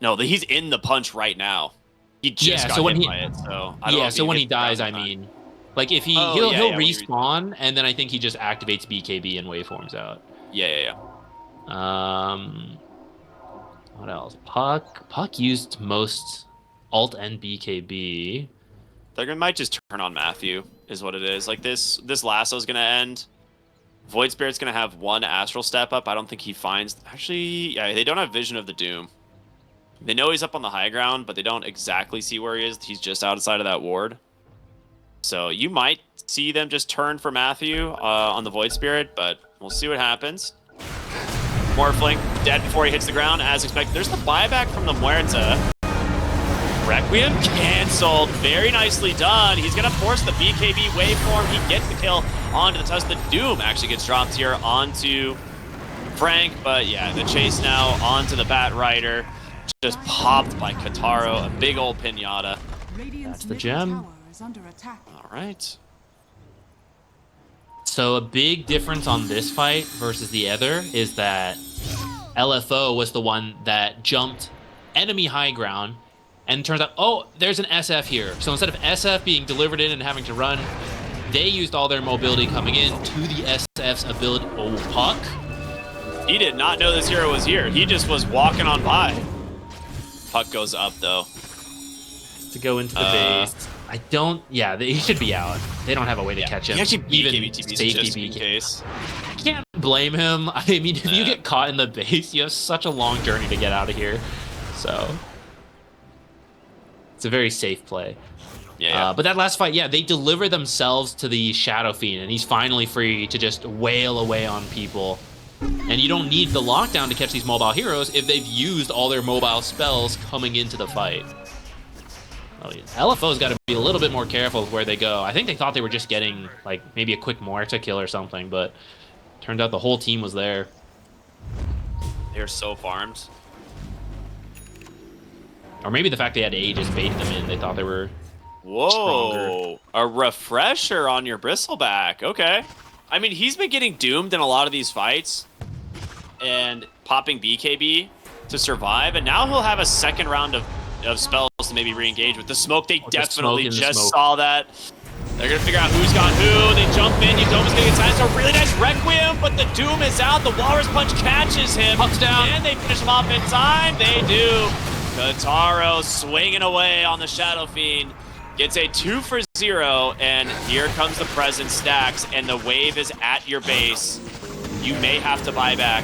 Speaker 1: No, he's in the punch right now. He just got hit by it, so I don't know if
Speaker 2: so when he dies, I mean, like if he'll respawn, and then I think he just activates BKB and waveforms out.
Speaker 1: Yeah.
Speaker 2: What else? Puck used most alt and BKB.
Speaker 1: They might just turn on Matthew, is what it is. Like this lasso's gonna end. Void Spirit's going to have one Astral Step up. I don't think he finds... Actually, yeah, they don't have Vision of the Doom. They know he's up on the high ground, but they don't exactly see where he is. He's just outside of that ward. So you might see them just turn for Matthew on the Void Spirit, but we'll see what happens. Morphling, dead before he hits the ground, as expected. There's the buyback from the Muerta. Requiem canceled. Very nicely done. He's going to force the BKB waveform. He gets the kill onto the Tusk. The Doom actually gets dropped here onto Frank. But yeah, the chase now onto the Bat Rider. Just popped by Kataro. A big old pinata.
Speaker 3: Radiant's
Speaker 2: the
Speaker 3: middle
Speaker 2: gem.
Speaker 3: tower is under attack.
Speaker 1: All right.
Speaker 2: So a big difference on this fight versus the other is that LFO was the one that jumped enemy high ground, and it turns out, oh, there's an SF here. So instead of SF being delivered in and having to run, they used all their mobility coming in to the SF's ability. Oh, Puck.
Speaker 1: He did not know this hero was here. He just was walking on by. Puck goes up, though.
Speaker 2: To go into the base. I don't... Yeah, he should be out. They don't have a way to catch him.
Speaker 1: He actually
Speaker 2: even
Speaker 1: BKB TPs
Speaker 2: safety
Speaker 1: just in
Speaker 2: BKB.
Speaker 1: case.
Speaker 2: Can't blame him. I mean, if you get caught in the base, you have such a long journey to get out of here. So... It's a very safe play.
Speaker 1: Yeah.
Speaker 2: But that last fight, yeah, they deliver themselves to the Shadow Fiend, and he's finally free to just wail away on people. And you don't need the lockdown to catch these mobile heroes if they've used all their mobile spells coming into the fight. Oh, yeah. LFO's got to be a little bit more careful of where they go. I think they thought they were just getting, like, maybe a quick Muerta kill or something, but turned out the whole team was there.
Speaker 1: They're so farmed.
Speaker 2: Or maybe the fact they had Aegis baited them in. They thought they were
Speaker 1: Whoa.
Speaker 2: stronger.
Speaker 1: A refresher on your Bristleback. Okay. I mean, he's been getting doomed in a lot of these fights and popping BKB to survive, and now he'll have a second round of spells to maybe re-engage with. The smoke, they definitely just saw that. They're going to figure out who's got who. They jump in. Yudoma's going to get time. So really nice Requiem, but the Doom is out. The Walrus Punch catches him.
Speaker 2: Puck's down.
Speaker 1: And they finish him off in time. They do. Kataro swinging away on the Shadow Fiend. Gets a 2 for 0, and here comes the present stacks, and the wave is at your base. You may have to buy back.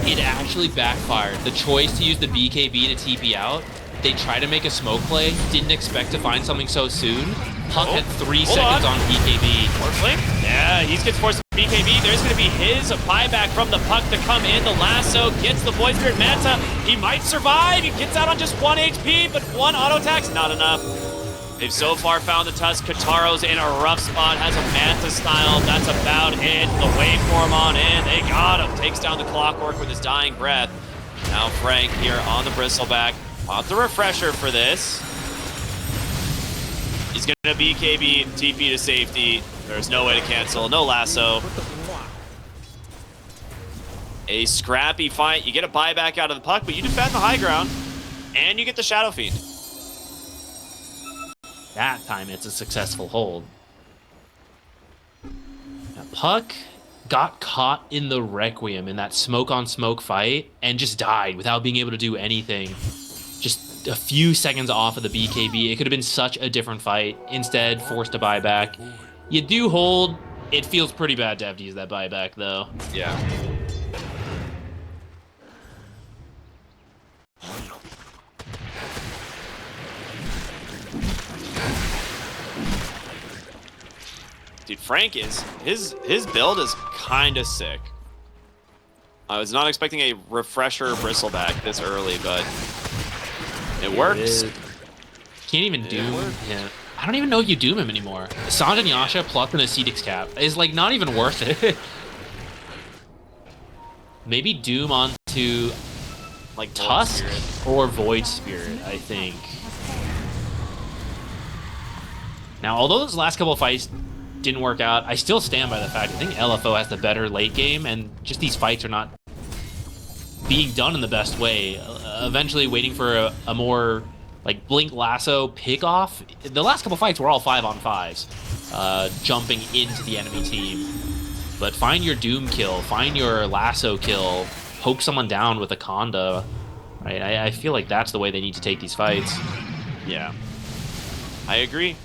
Speaker 2: It actually backfired. The choice to use the BKB to TP out, they tried to make a smoke play, didn't expect to find something so soon. Puck had 3 seconds on BKB.
Speaker 1: Morphling? Yeah, he gets forced to BKB. There's going to be his buyback from the Puck to come in. The lasso gets the Void Spirit Manta. He might survive. He gets out on just 1 HP, but 1 auto attack's not enough. They've so far found the Tusk. Kataro's in a rough spot, has a Manta style. That's about it. The waveform on in. They got him. Takes down the Clockwork with his dying breath. Now Frank here on the Bristleback. Want the refresher for this. He's going to BKB, TP to safety. There's no way to cancel. No lasso. A scrappy fight. You get a buyback out of the Puck, but you defend the high ground. And you get the Shadow Fiend.
Speaker 2: That time it's a successful hold. Now, Puck got caught in the Requiem in that smoke-on-smoke fight and just died without being able to do anything. Just a few seconds off of the BKB. It could have been such a different fight. Instead, forced to buyback. You do hold. It feels pretty bad to have to use that buyback, though.
Speaker 1: Yeah. Dude, Frank is his build is kind of sick. I was not expecting a refresher Bristleback this early, but it works.
Speaker 2: Can't even doom him. I don't even know if you doom him anymore. Sanj and Yasha plucked in a Cedix cap is like not even worth it. Maybe doom onto
Speaker 1: Like
Speaker 2: Tusk
Speaker 1: Spirit.
Speaker 2: or Void Spirit, I think. Now, although those last couple of fights didn't work out, I still stand by the fact I think LFO has the better late game, and just these fights are not being done in the best way. Eventually waiting for a more like Blink Lasso pick-off. The last couple fights were all 5-on-5s, jumping into the enemy team. But find your Doom kill, find your Lasso kill, poke someone down with a Conda. Right? I feel like that's the way they need to take these fights.
Speaker 1: Yeah, I agree.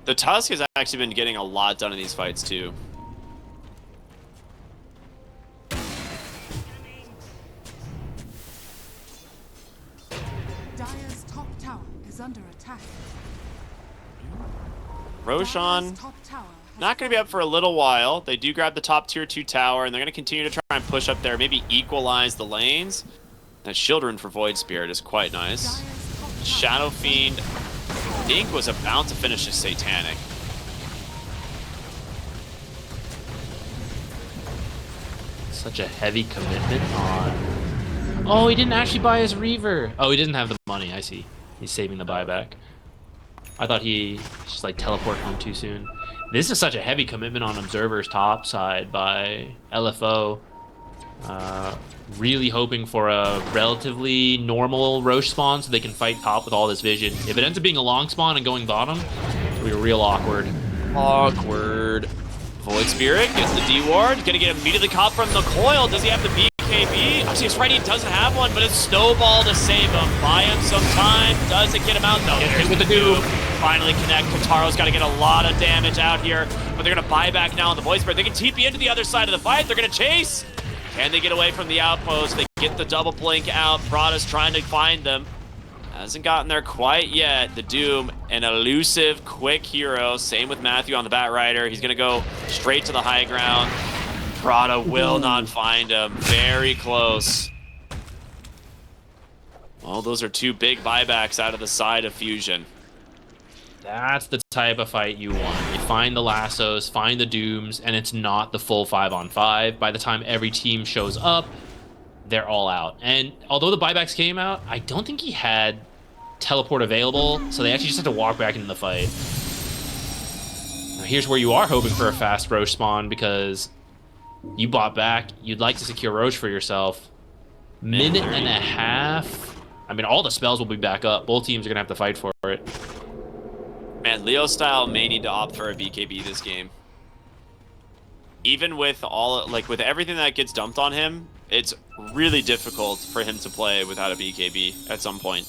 Speaker 1: The Tusk has actually been getting a lot done in these fights too.
Speaker 3: under attack.
Speaker 1: Roshan
Speaker 3: Dire's top tower has
Speaker 1: not going to be up for a little while. They do grab the top tier 2 tower, and they're going to continue to try and push up there, maybe equalize the lanes. That shield rune for Void Spirit is quite nice.
Speaker 3: Dire's top tower
Speaker 1: Shadow Fiend, I think, was about to finish his Satanic.
Speaker 2: Such a heavy commitment on... Oh, he didn't actually buy his Reaver. Oh, he didn't have the money. I see. He's saving the buyback. I thought he just like teleported home too soon. This is such a heavy commitment on Observer's top side by LFO. Really hoping for a relatively normal Roche spawn so they can fight top with all this vision. If it ends up being a long spawn and going bottom, it'll be real awkward.
Speaker 1: Awkward. Void Spirit gets the D-Ward. Gonna get immediately caught from the coil. Does he have the BKB? Actually, it's right, he doesn't have one, but it's Snowball to save him. Buy him some time. Does it get him out? No. Here's with the Doom. Finally connect. Kataro's got to get a lot of damage out here, but they're gonna buy back now on the Void Spirit. They can TP into the other side of the fight. They're gonna chase. Can they get away from the outpost? They get the double blink out. Prada's trying to find them. Hasn't gotten there quite yet. The Doom, an elusive, quick hero. Same with Matthew on the Bat Rider. He's gonna go straight to the high ground. Prada will not find him. Very close. Well, those are 2 big buybacks out of the side of Fusion.
Speaker 2: That's the type of fight you want. You find the lassos, find the Dooms, and it's not the full 5-on-5. By the time every team shows up, they're all out. And although the buybacks came out, I don't think he had teleport available, so they actually just had to walk back into the fight. Now here's where you are hoping for a fast Roche spawn, because you bought back, you'd like to secure Roche for yourself. Minute and a half. I mean, all the spells will be back up. Both teams are gonna have to fight for it.
Speaker 1: Man, Leo Style may need to opt for a BKB this game. Even with all, like, with everything that gets dumped on him, it's really difficult for him to play without a BKB at some point.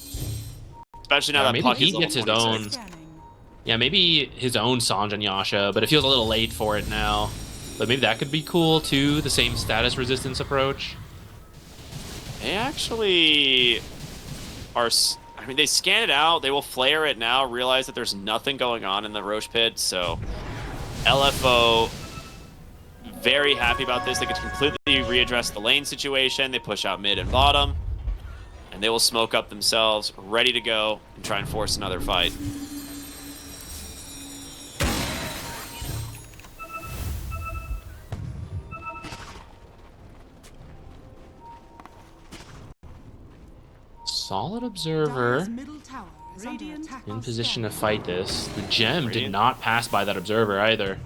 Speaker 1: Especially now that
Speaker 2: maybe
Speaker 1: Puck
Speaker 2: he
Speaker 1: is level
Speaker 2: gets his
Speaker 1: 26.
Speaker 2: own.
Speaker 3: scanning.
Speaker 2: Yeah, maybe his own Sanjan Yasha, but it feels a little late for it now. But maybe that could be cool too, the same status resistance approach.
Speaker 1: They actually are... I mean, they scan it out. They will flare it now, realize that there's nothing going on in the Roche pit, so... LFO... very happy about this. They could completely readdress the lane situation. They push out mid and bottom. And they will smoke up themselves, ready to go, and try and force another fight.
Speaker 2: Solid Observer
Speaker 3: Dire's middle tower is under attack.
Speaker 2: in position to fight this. The gem did not pass by that Observer either.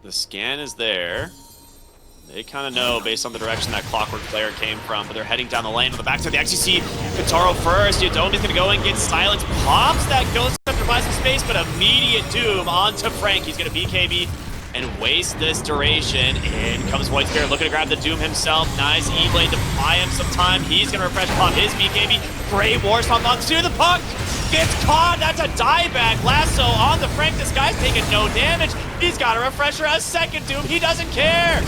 Speaker 1: The scan is there. They kind of know based on the direction that Clockwork player came from, but they're heading down the lane on the backside. They actually see Kataro first. Yadomi's going to go and get Silence. Pops that Ghost Scepter, buy some space, but immediate Doom onto Frank. He's going to BKB and waste this duration. In comes Void Spirit looking to grab the Doom himself. Nice E-Blade to buy him some time. He's going to refresh pop his BKB. Great War Stomp onto the Puck. Gets caught. That's a dieback. Lasso on the Frank. This guy's taking no damage. He's got a refresher. A second Doom. He doesn't care.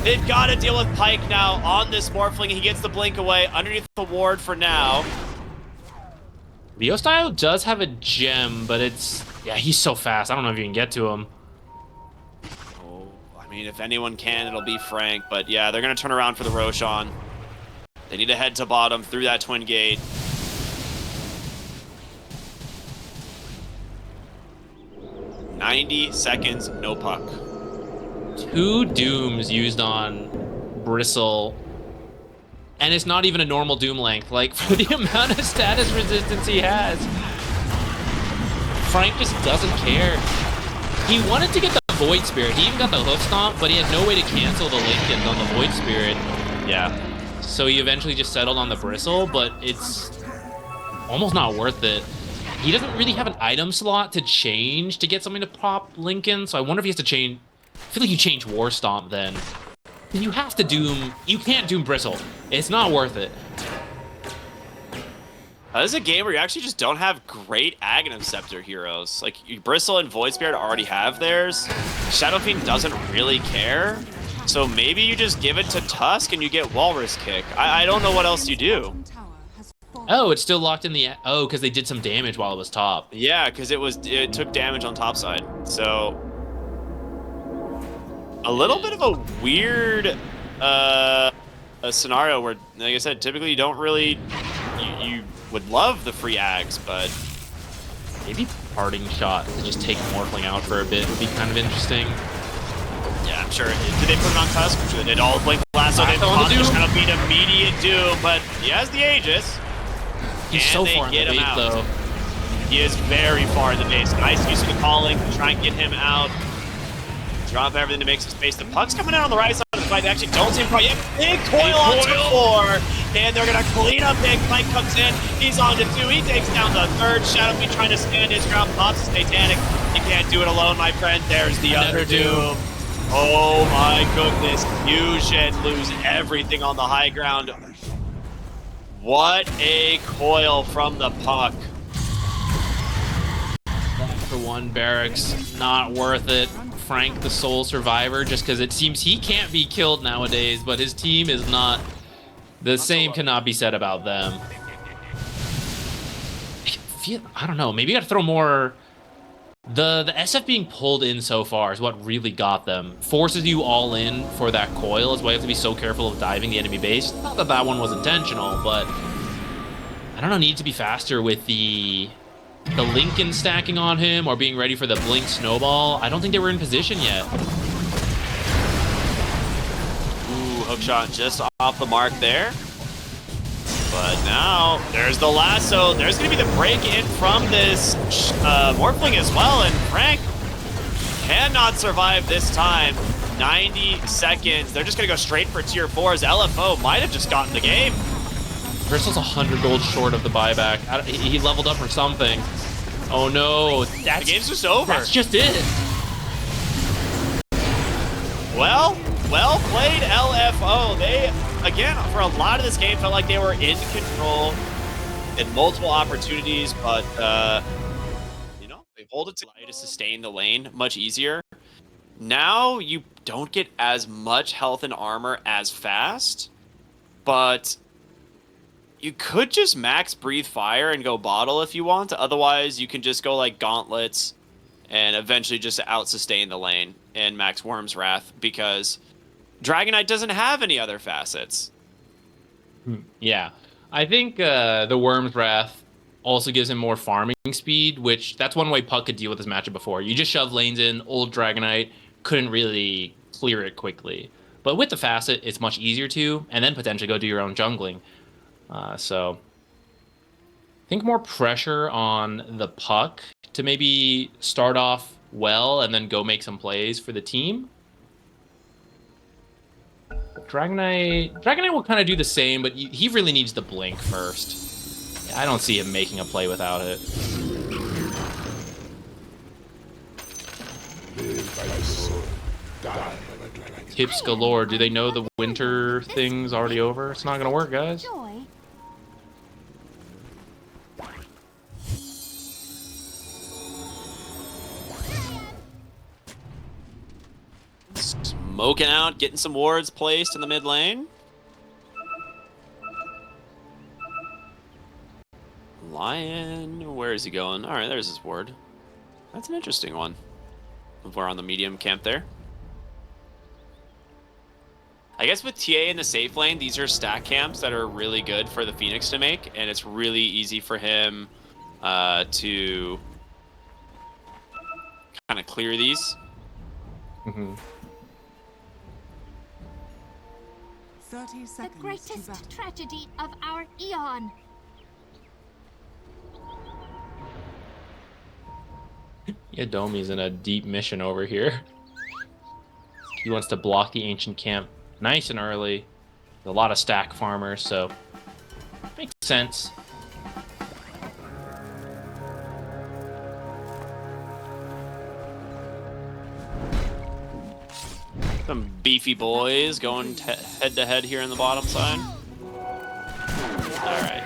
Speaker 1: They've got to deal with Pike now on this Morphling. He gets the blink away underneath the ward for now.
Speaker 2: Leo Style does have a gem, but it's... Yeah, he's so fast. I don't know if you can get to him.
Speaker 1: Oh, I mean, if anyone can, it'll be Frank. But yeah, they're going to turn around for the Roshan. They need to head to bottom through that twin gate. "90 seconds, no Puck."
Speaker 2: 2 Dooms used on Bristle, and it's not even a normal Doom length. Like, for the amount of status resistance he has, Frank just doesn't care. He wanted to get the Void Spirit. He even got the Hoof Stomp, but he had no way to cancel the Lincolns on the Void Spirit.
Speaker 1: Yeah.
Speaker 2: So he eventually just settled on the Bristle, but it's almost not worth it. He doesn't really have an item slot to change to get something to pop Lincoln, so I wonder if he has to change... I feel like you change War Stomp then. You have to Doom... You can't Doom Bristle. It's not worth it.
Speaker 1: This is a game where you actually just don't have great Aghanim Scepter heroes. Like, Bristle and Void Spirit already have theirs. Shadow Fiend doesn't really care. So maybe you just give it to Tusk and you get Walrus Kick. I don't know what else you do.
Speaker 3: Tower has fallen.
Speaker 2: Oh, it's still locked in the... Oh, because they did some damage while it was top.
Speaker 1: Yeah, because it took damage on top side. So a little bit of a weird a scenario where, like I said, typically you don't really you would love the free ags, but
Speaker 2: Maybe parting shot to just take Morphling out for a bit would be kind of interesting.
Speaker 1: yeah, I'm sure. Did they put it on Tusk? I'm sure they did. All Blink Lasso. They
Speaker 2: Lasso on
Speaker 1: thought
Speaker 2: the
Speaker 1: it was
Speaker 2: Doom.
Speaker 1: gonna beat immediate Doom, but he has the Aegis.
Speaker 2: He's
Speaker 1: Can
Speaker 2: so
Speaker 1: they
Speaker 2: far in
Speaker 1: get
Speaker 2: the
Speaker 1: him
Speaker 2: bait,
Speaker 1: out?
Speaker 2: though.
Speaker 1: He is very far in the base. Nice use of the calling to try and get him out. Drop everything to make some space. The puck's coming out on the right side of the fight. They actually don't see him quite yet. Big coil onto 4. And they're going to clean up. Big Mike comes in. He's on to 2. He takes down the third. Shadowbeat trying to stand his ground. Pops is Satanic. You can't do it alone, my friend. There's the
Speaker 2: Another
Speaker 1: other Doom. Oh my goodness. Fusion lose everything on the high ground. What a coil from the puck.
Speaker 2: For one, Barracks, not worth it. Frank, the sole survivor, just because it seems he can't be killed nowadays, but his team is not. The same cannot be said about them. I don't know. Maybe you got to throw more. The SF being pulled in so far is what really got them. Forces you all in for that coil. Is why you have to be so careful of diving the enemy base. Not that that one was intentional, but I don't know. Need to be faster with the Lincoln stacking on him or being ready for the Blink Snowball. I don't think they were in position yet.
Speaker 1: Ooh, hook shot just off the mark there. But now, there's the lasso. There's going to be the break in from this Morphling as well. And Frank cannot survive this time. 90 seconds. They're just going to go straight for tier 4's LFO might have just gotten the game.
Speaker 2: Bristol's 100 gold short of the buyback. He leveled up or something. Oh no,
Speaker 1: The game's just over.
Speaker 2: That's just it.
Speaker 1: Well played, LFO. They, again, for a lot of this game, felt like they were in control in multiple opportunities, but, you know, they hold it to sustain the lane much easier. Now, you don't get as much health and armor as fast, but you could just max breathe fire and go bottle if you want. Otherwise, you can just go like gauntlets and eventually just out-sustain the lane and max Worm's Wrath because Dragonite doesn't have any other facets.
Speaker 2: Yeah, I think the Worm's Wrath also gives him more farming speed, which that's one way Puck could deal with this matchup before. You just shove lanes in, old Dragonite couldn't really clear it quickly. But with the facet, it's much easier to, and then potentially go do your own jungling. So I think more pressure on the Puck to maybe start off well and then go make some plays for the team. Dragonite will kind of do the same, but he really needs the blink first. I don't see him making a play without it. Tips galore. Do they know the winter thing's already over? It's not gonna work, guys.
Speaker 5: Joy.
Speaker 1: Smoking out, getting some wards placed in the mid lane. Lion, where is he going? All right, there's his ward. That's an interesting one. We're on the medium camp there. I guess with TA in the safe lane, these are stack camps that are really good for the Phoenix to make, and it's really easy for him to kind of clear these.
Speaker 2: Mm-hmm.
Speaker 3: 30
Speaker 5: The
Speaker 3: seconds to
Speaker 5: greatest
Speaker 3: battle.
Speaker 5: tragedy of our eon.
Speaker 2: Yeah, Domi's in a deep mission over here. He wants to block the ancient camp nice and early. A lot of stack farmers, so makes sense.
Speaker 1: Some beefy boys going head to head here in the bottom side. All right.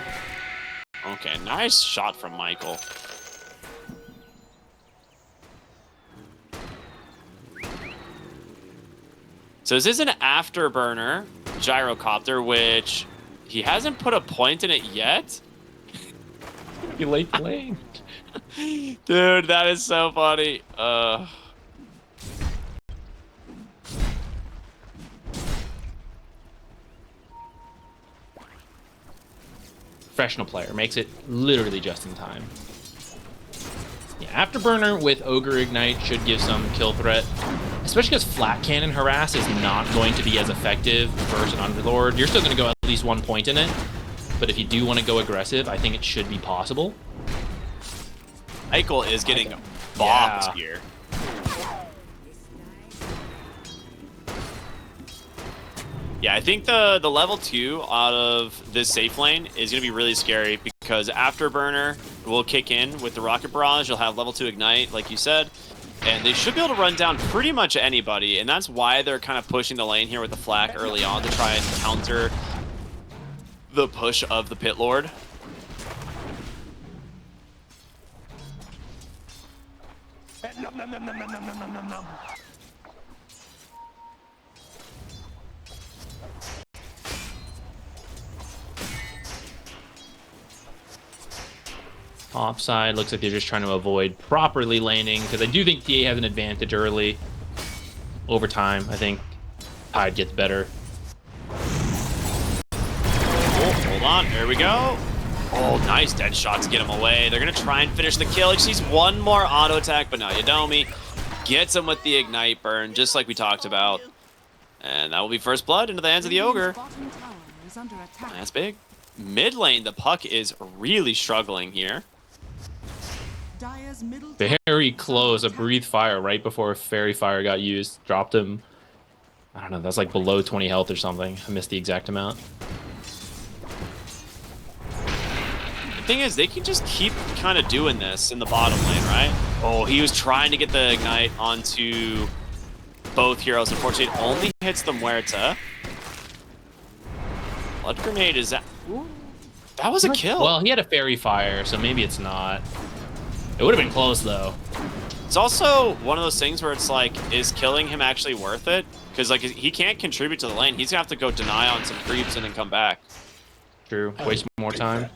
Speaker 1: Okay, nice shot from Michael. So this is an afterburner gyrocopter, which he hasn't put a point in it yet,
Speaker 2: manipulate the lane.
Speaker 1: Dude, that is so funny.
Speaker 2: Professional player makes it literally just in time. Yeah, Afterburner with Ogre Ignite should give some kill threat, especially because Flat Cannon Harass is not going to be as effective versus an Underlord. You're still going to go at least 1 point in it, but if you do want to go aggressive, I think it should be possible.
Speaker 1: Eichel is getting bombed here. Yeah, I think the level 2 out of this safe lane is going to be really scary because Afterburner will kick in with the Rocket Barrage. You'll have level 2 Ignite, like you said, and they should be able to run down pretty much anybody, and that's why they're kind of pushing the lane here with the Flak early on to try and counter the push of the Pit Lord.
Speaker 2: Top side looks like they're just trying to avoid properly laning, because I do think TA has an advantage early. Over time, I think Tide gets better.
Speaker 1: Oh, hold on, there we go. Oh, nice dead shot to get him away. They're gonna try and finish the kill. He just needs one more auto attack, but now Yadomi gets him with the Ignite burn, just like we talked about. And that will be first blood into the hands of the Ogre.
Speaker 3: Bottom tower is under attack.
Speaker 1: That's big. Mid lane, the puck is really struggling here.
Speaker 3: Dire's middle
Speaker 2: Very close. A Breathe Fire right before Fairy Fire got used. Dropped him. I don't know. That's like below 20 health or something. I missed the exact amount.
Speaker 1: The thing is, they can just keep kind of doing this in the bottom lane, right? Oh, he was trying to get the Ignite onto both heroes. Unfortunately, it only hits the Muerta. Blood Grenade is that... Ooh, that was a kill.
Speaker 2: Well, he had a Fairy Fire, so maybe it's not. It would have been close, though.
Speaker 1: It's also one of those things where it's like, is killing him actually worth it? Because like he can't contribute to the lane. He's gonna have to go deny on some creeps and then come back.
Speaker 2: True. Waste more time.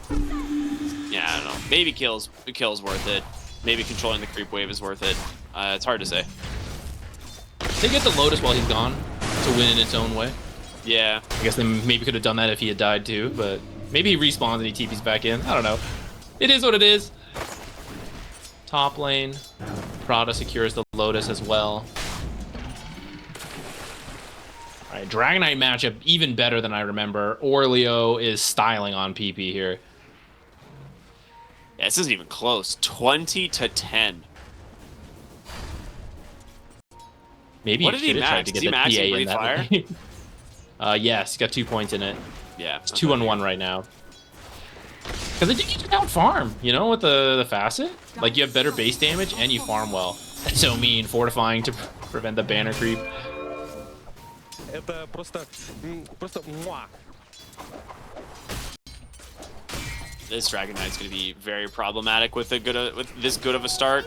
Speaker 1: Yeah, I don't know. Maybe the kill's worth it. Maybe controlling the creep wave is worth it. It's hard to say.
Speaker 2: They get the Lotus while he's gone to win in its own way.
Speaker 1: Yeah.
Speaker 2: I guess they maybe could have done that if he had died too, but maybe he respawns and he TPs back in. I don't know. It is what it is. Top lane. Prada secures the Lotus as well. Alright, Dragonite matchup even better than I remember. Orleo is styling on PP here.
Speaker 1: Yeah, this isn't even close. 20-10.
Speaker 2: Maybe
Speaker 1: What did he
Speaker 2: should have tried
Speaker 1: max?
Speaker 2: to
Speaker 1: Is
Speaker 2: get
Speaker 1: he
Speaker 2: the TA
Speaker 1: maxing
Speaker 2: in
Speaker 1: Breathe
Speaker 2: that
Speaker 1: Fire?
Speaker 2: lane. Yes, he's got 2 points in it.
Speaker 1: Yeah.
Speaker 2: It's 2-on-1 right now. Because I think you can out farm, you know, with the facet. Like, you have better base damage and you farm well. That's so mean, fortifying to prevent the banner creep.
Speaker 6: Это просто муа.
Speaker 1: This Dragon Knight's going to be very problematic with this good of a start.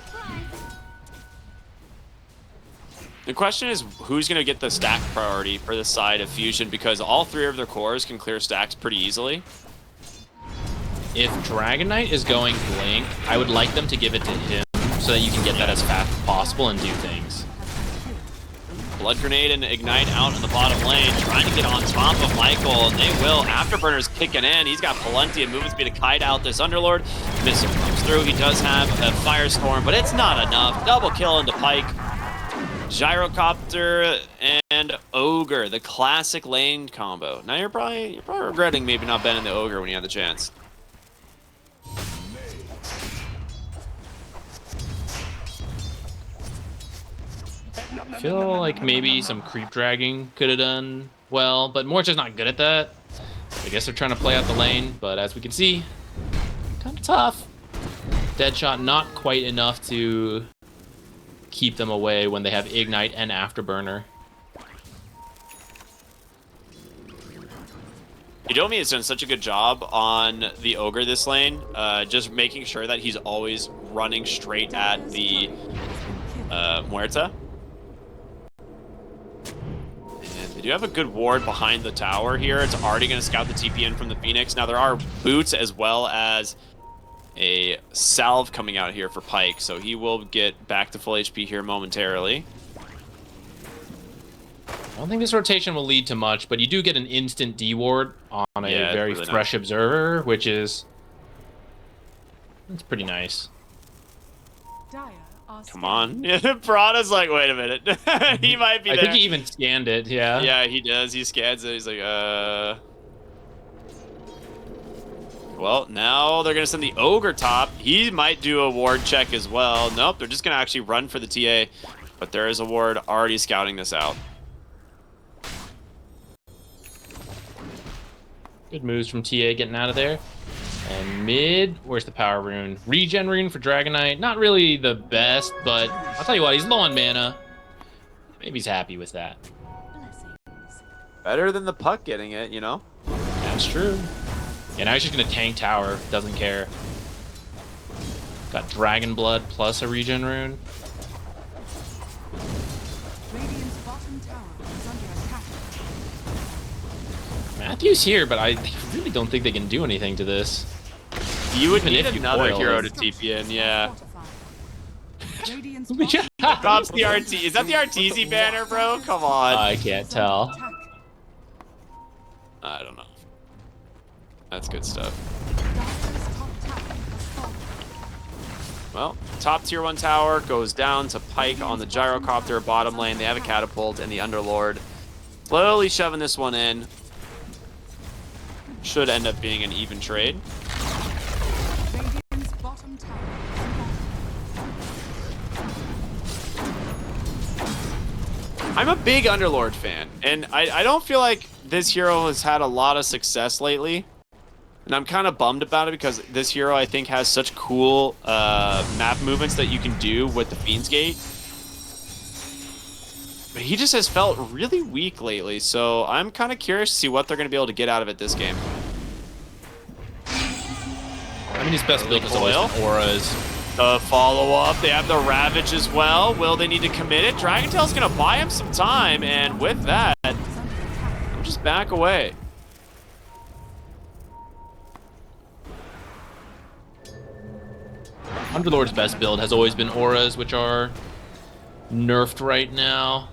Speaker 1: The question is, who's going to get the stack priority for this side of Fusion, because all 3 of their cores can clear stacks pretty easily.
Speaker 2: If Dragon Knight is going Blink, I would like them to give it to him so that you can get that as fast as possible and do things.
Speaker 1: Blood Grenade and Ignite out in the bottom lane, trying to get on top of Michael, and they will. Afterburner's kicking in. He's got plenty of movement speed to kite out this Underlord. Missile comes through. He does have a Firestorm, but it's not enough. Double kill into Pike. Gyrocopter and Ogre, the classic lane combo. Now you're probably regretting maybe not banning the Ogre when you had the chance.
Speaker 2: I feel like maybe some creep dragging could have done well, but Morcha's not good at that. I guess they're trying to play out the lane, but as we can see, kind of tough. Deadshot not quite enough to keep them away when they have Ignite and Afterburner.
Speaker 1: Idomi has done such a good job on the Ogre this lane, just making sure that he's always running straight at the Muerta. And they do have a good ward behind the tower here. It's already going to scout the TP in from the Phoenix. Now there are boots as well as a salve coming out here for Pyke, so he will get back to full HP here momentarily.
Speaker 2: I don't think this rotation will lead to much, but you do get an instant D ward on a very
Speaker 1: really
Speaker 2: fresh
Speaker 1: nice
Speaker 2: observer, which is that's pretty nice.
Speaker 3: Dire are
Speaker 1: Come on. Prada's like, wait a minute. He might be
Speaker 2: I
Speaker 1: there.
Speaker 2: think he even scanned it, yeah.
Speaker 1: Yeah, he does. He scans it. He's like, Well, now they're going to send the Ogre top. He might do a ward check as well. Nope, they're just going to actually run for the TA. But there is a ward already scouting this out.
Speaker 2: Good moves from TA getting out of there. And mid, where's the power rune? Regen rune for Dragonite. Not really the best, but I'll tell you what, he's low on mana. Maybe he's happy with that.
Speaker 3: blessings.
Speaker 1: Better than the Puck getting it, you know?
Speaker 2: That's true. Yeah, now he's just going to tank tower. Doesn't care. Got Dragon Blood plus a regen rune.
Speaker 3: Radiant's bottom tower is under attack.
Speaker 2: Matthew's here, but I really don't think they can do anything to this.
Speaker 1: You would
Speaker 2: Even
Speaker 1: need
Speaker 2: if you
Speaker 1: another
Speaker 2: foil
Speaker 1: hero
Speaker 2: it.
Speaker 1: to TP in, yeah.
Speaker 3: Fortified. Radiant's
Speaker 1: Drops the RT. Is that the Arteezy banner, bro? Come on.
Speaker 2: I can't tell.
Speaker 3: attack.
Speaker 1: I don't know. That's good stuff.
Speaker 3: Dire's top tower has fallen.
Speaker 1: Well, top tier 1 tower goes down to Pyke on the gyrocopter bottom lane. They have a catapult and the Underlord. Slowly shoving this one in. Should end up being an even trade.
Speaker 3: Radiant's bottom tower is fallen.
Speaker 1: I'm a big Underlord fan, and I don't feel like this hero has had a lot of success lately. And I'm kind of bummed about it because this hero, I think, has such cool map movements that you can do with the Fiend's Gate. But he just has felt really weak lately, so I'm kind of curious to see what they're going to be able to get out of it this game.
Speaker 2: I mean, his best build has always been auras.
Speaker 1: The follow-up, they have the Ravage as well. Will they need to commit it? Dragontail's going to buy him some time, and with that,
Speaker 3: Is under attack.
Speaker 1: they'll just back away.
Speaker 2: Underlord's best build has always been auras, which are nerfed right now.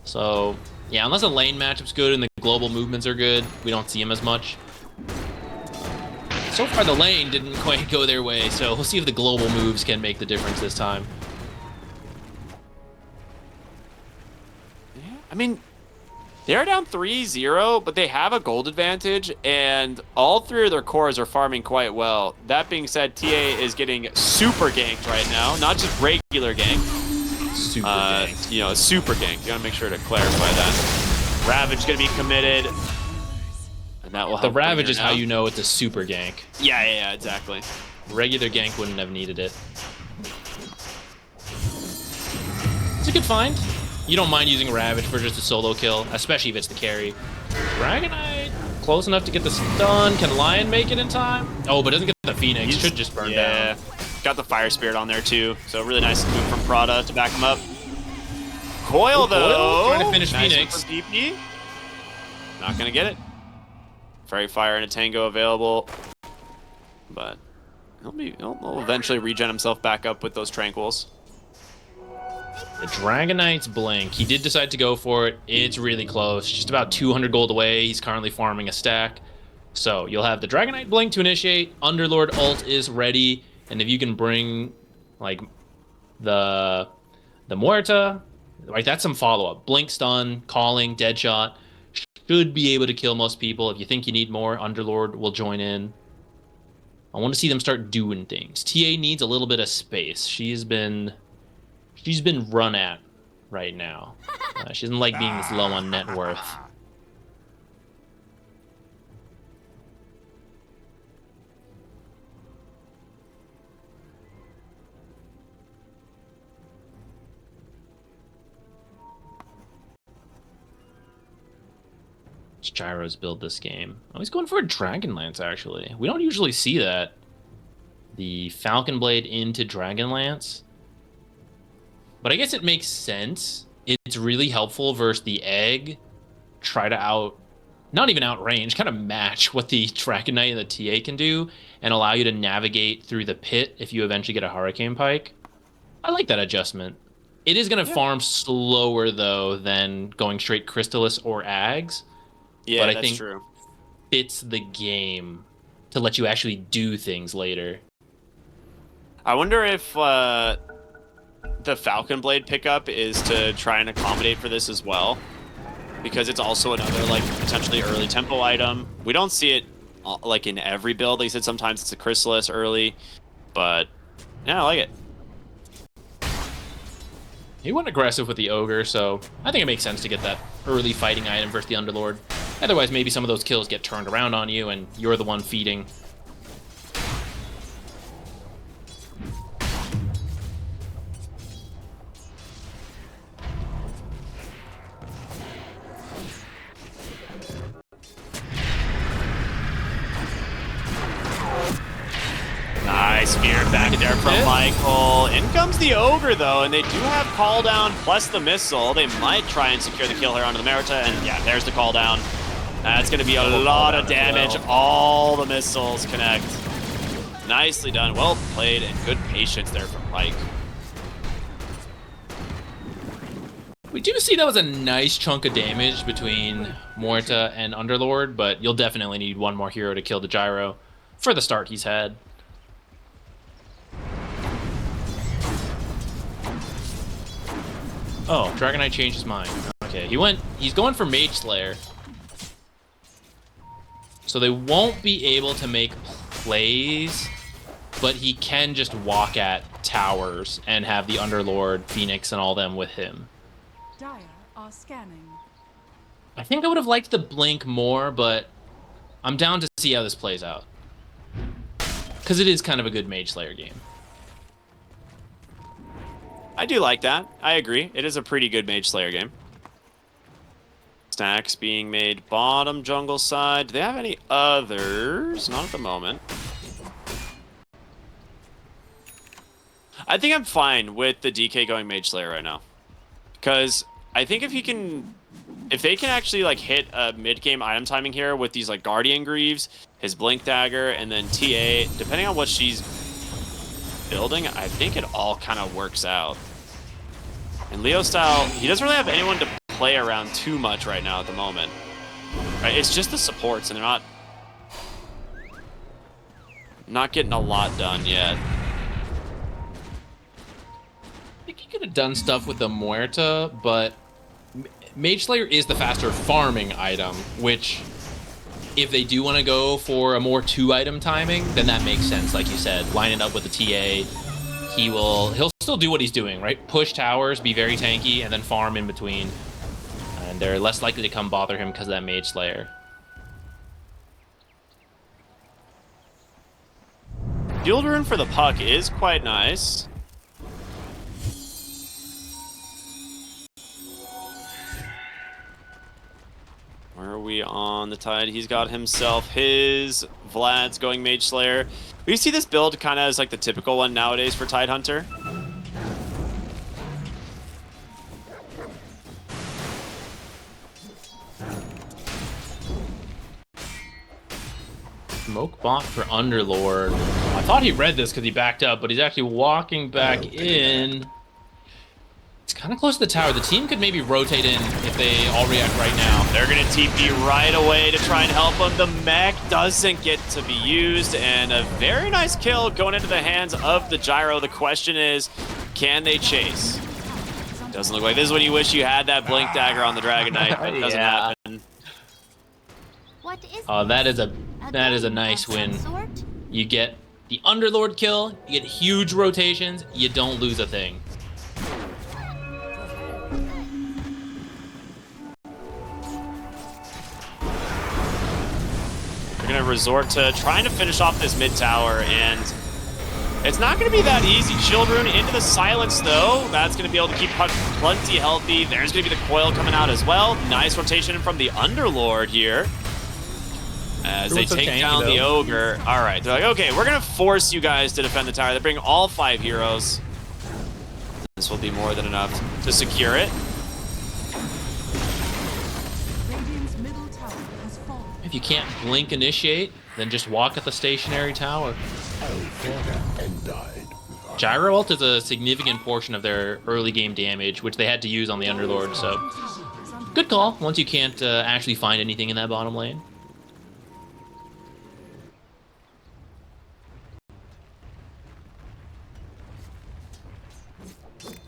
Speaker 2: So, yeah, unless a lane matchup's good and the global movements are good, we don't see him as much. So far, the lane didn't quite go their way, so we'll see if the global moves can make the difference this time.
Speaker 1: Yeah, I mean, they're down 3-0, but they have a gold advantage, and all three of their cores are farming quite well. That being said, TA is getting super ganked right now, not just regular gank.
Speaker 2: Super ganked.
Speaker 1: You know, super gank. You gotta make sure to clarify that. Ravage gonna be committed. And that will
Speaker 2: The
Speaker 1: help.
Speaker 2: Ravage is how you know it's a super gank.
Speaker 1: Yeah, exactly.
Speaker 2: Regular gank wouldn't have needed it. It's a good find. You don't mind using Ravage for just a solo kill, especially if it's the carry. Dragonite, close enough to get the stun. Can Lion make it in time? Oh, but doesn't get the Phoenix. Should just burn down.
Speaker 1: Got the Fire Spirit on there too, so really nice move from Prada to back him up. Coil though,
Speaker 2: trying to finish
Speaker 1: nice
Speaker 2: Phoenix.
Speaker 1: one from DP. Not gonna get it. Fairy Fire and a Tango available, but he'll eventually regen himself back up with those Tranquils.
Speaker 2: The Dragonite's Blink. He did decide to go for it. It's really close. Just about 200 gold away. He's currently farming a stack. So you'll have the Dragonite Blink to initiate. Underlord ult is ready. And if you can bring, like, the Muerta, like, that's some follow-up. Blink stun, calling, Deadshot. Should be able to kill most people. If you think you need more, Underlord will join in. I want to see them start doing things. TA needs a little bit of space. She's been run at right now. She doesn't like being this low on net worth. Gyro's build this game. Oh, he's going for a Dragonlance, actually. We don't usually see that. The Falcon Blade into Dragonlance. But I guess it makes sense. It's really helpful versus the egg. try to not even outrange, kind of match what the Dragon Knight and the TA can do and allow you to navigate through the pit if you eventually get a Hurricane Pike. I like that adjustment. It is going to farm slower, though, than going straight Crystallis or Ags.
Speaker 1: Yeah,
Speaker 2: but I
Speaker 1: that's
Speaker 2: think
Speaker 1: true.
Speaker 2: fits the game to let you actually do things later.
Speaker 1: I wonder if the Falcon Blade pickup is to try and accommodate for this as well, because it's also another like potentially early tempo item. We don't see it like in every build. Like I said, sometimes it's a Chrysalis early, but yeah, I like it.
Speaker 2: He went aggressive with the Ogre, so I think it makes sense to get that early fighting item versus the Underlord. Otherwise, maybe some of those kills get turned around on you, and you're the one feeding.
Speaker 1: Nice spear back there from Michael. In comes the Ogre, though, and they do have call down plus the missile. They might try and secure the kill here onto the Merita, and yeah, there's the call down. That's going to be a lot of damage. All the missiles connect. Nicely done. Well played and good patience there from Mike.
Speaker 2: We do see that was a nice chunk of damage between Morta and Underlord, but you'll definitely need one more hero to kill the Gyro for the start he's had. Oh, Dragon Knight changed his mind. Okay, he's going for Mage Slayer. So they won't be able to make plays, but he can just walk at towers and have the Underlord, Phoenix, and all them with him.
Speaker 3: Dire are scanning.
Speaker 2: I think I would have liked the Blink more, but I'm down to see how this plays out. Because it is kind of a good Mage Slayer game.
Speaker 1: I do like that. I agree. It is a pretty good Mage Slayer game. Stacks being made bottom jungle side. Do they have any others? Not at the moment. I think I'm fine with the DK going Mage Slayer right now. Because I think if they can actually like hit a mid-game item timing here with these like Guardian Greaves, his Blink Dagger, and then TA, depending on what she's building, I think it all kind of works out. And Leo style, he doesn't really have anyone to play around too much right now at the moment. Right? It's just the supports, and they're not getting a lot done yet.
Speaker 2: I think he could have done stuff with the Muerta, but Mage Slayer is the faster farming item, which if they do want to go for a more 2-item timing, then that makes sense. Like you said, line it up with the TA. He'll still do what he's doing, right? Push towers, be very tanky, and then farm in between. And they're less likely to come bother him because of that Mage Slayer.
Speaker 1: Field rune for the puck is quite nice. Where are we on the Tide? He's got himself his Vlad's going Mage Slayer. We see this build kind of as like the typical one nowadays for Tide Hunter.
Speaker 2: Smoke bot for Underlord. I thought he read this because he backed up, but he's actually walking back in. It's kind of close to the tower. The team could maybe rotate in if they all react right now.
Speaker 1: They're going to TP right away to try and help him. The mech doesn't get to be used, and a very nice kill going into the hands of the Gyro. The question is, can they chase? Doesn't look like this is when you wish you had that Blink Dagger on the Dragon Knight, but it doesn't happen.
Speaker 5: What is
Speaker 2: That is a nice win. You get the Underlord kill, you get huge rotations, you don't lose a thing.
Speaker 1: They're going to resort to trying to finish off this mid tower, and it's not going to be that easy. Shield Rune into the silence, though. That's going to be able to keep Puck plenty healthy. There's going to be the coil coming out as well. Nice rotation from the Underlord here as they take down the Ogre. All right, they're like, okay, we're going to force you guys to defend the tower. They bring all 5 heroes. This will be more than enough to secure it.
Speaker 3: tower has fallen.
Speaker 2: If you can't blink initiate, then just walk at the stationary tower.
Speaker 4: And died.
Speaker 2: Gyro ult is a significant portion of their early game damage, which they had to use on the Underlord, so good call once you can't actually find anything in that bottom lane.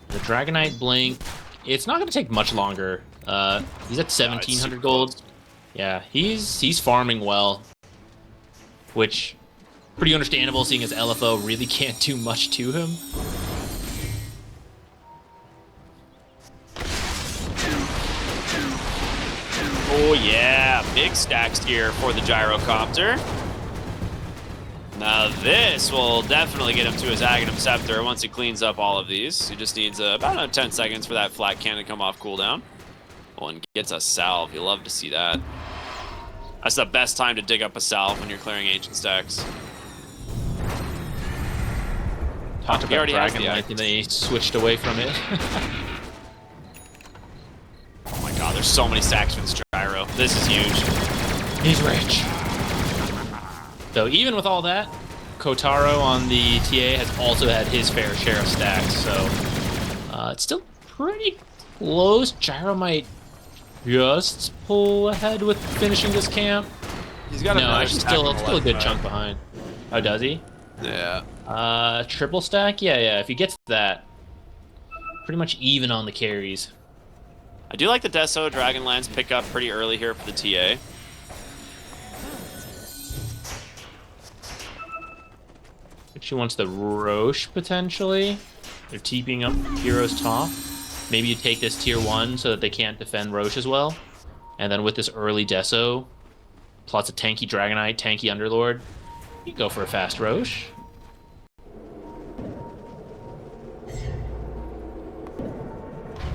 Speaker 2: The Dragonite blink, it's not going to take much longer. He's at 1,700 gold. Yeah, he's farming well, which pretty understandable seeing as LFO really can't do much to him.
Speaker 1: Oh yeah, big stacks here for the Gyrocopter. Now this will definitely get him to his Aghanim Scepter once he cleans up all of these. He just needs about 10 seconds for that flat cannon to come off cooldown. Oh, and gets a salve. You love to see that. That's the best time to dig up a salve when you're clearing ancient stacks.
Speaker 2: Talked
Speaker 1: He
Speaker 2: about
Speaker 1: already has the
Speaker 2: Dragonite and they switched away from it.
Speaker 1: Oh my god, there's so many stacks for this Gyro. This is huge.
Speaker 2: He's rich. So even with all that, Kotaro on the TA has also had his fair share of stacks, so it's still pretty close. Gyro might just pull ahead with finishing this camp.
Speaker 1: He's got
Speaker 2: No, actually still a good chunk behind. Oh, does he?
Speaker 1: Yeah.
Speaker 2: Triple stack? Yeah, if he gets that, pretty much even on the carries.
Speaker 1: I do like the Deso Dragonlance pick up pretty early here for the TA.
Speaker 2: She wants the Roche, potentially. They're TPing up Heroes top. Maybe you take this tier 1 so that they can't defend Roche as well. And then with this early Deso, plus a tanky Dragonite, tanky Underlord, you go for a fast Roche.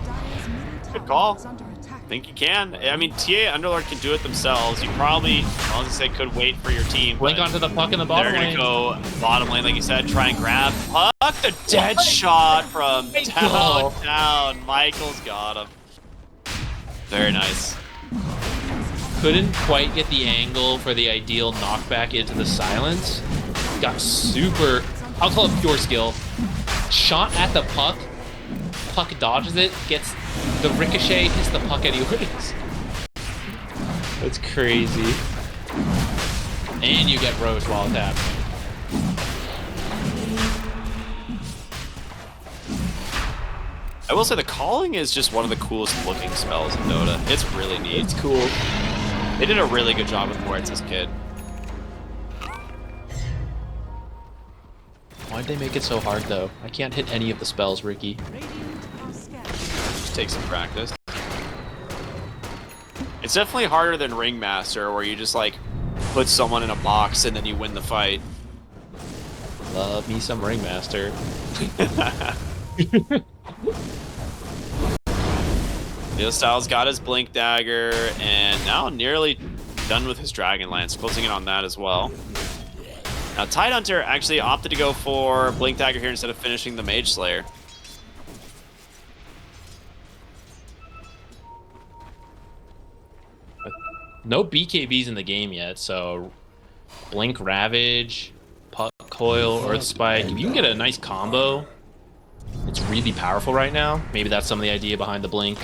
Speaker 3: Dire's middle
Speaker 1: Good
Speaker 3: tower
Speaker 1: call.
Speaker 3: is under attack.
Speaker 1: I think you can. I mean, TA Underlord can do it themselves. You probably, well, as I say, could wait for your team.
Speaker 2: Blink
Speaker 1: but
Speaker 2: onto the puck in the bottom
Speaker 1: they're
Speaker 2: lane.
Speaker 1: going to go bottom lane, like you said, try and grab puck. The dead shot from down. Michael's got him. Very nice.
Speaker 2: Couldn't quite get the angle for the ideal knockback into the silence. Got super, I'll call it pure skill. Shot at the puck. Puck dodges it, gets the ricochet, hits the puck anyways. That's crazy. And you get Roche while it's happening.
Speaker 1: I will say the calling is just one of the coolest looking spells in Dota. It's really neat.
Speaker 2: It's cool.
Speaker 1: They did a really good job with Moritz as a kid.
Speaker 2: Why'd they make it so hard though? I can't hit any of the spells, Ricky.
Speaker 3: Radiant are scared.
Speaker 1: Just take some practice. It's definitely harder than Ringmaster, where you just like put someone in a box and then you win the fight.
Speaker 2: Love me some Ringmaster.
Speaker 1: Leo Styles got his Blink Dagger, and now nearly done with his Dragonlance, closing in on that as well. Now, Tidehunter actually opted to go for Blink Dagger here instead of finishing the Mage Slayer.
Speaker 2: No BKBs in the game yet, so Blink Ravage, Puck Coil, Earth Spike. If you can get a nice combo, it's really powerful right now. Maybe that's some of the idea behind the Blink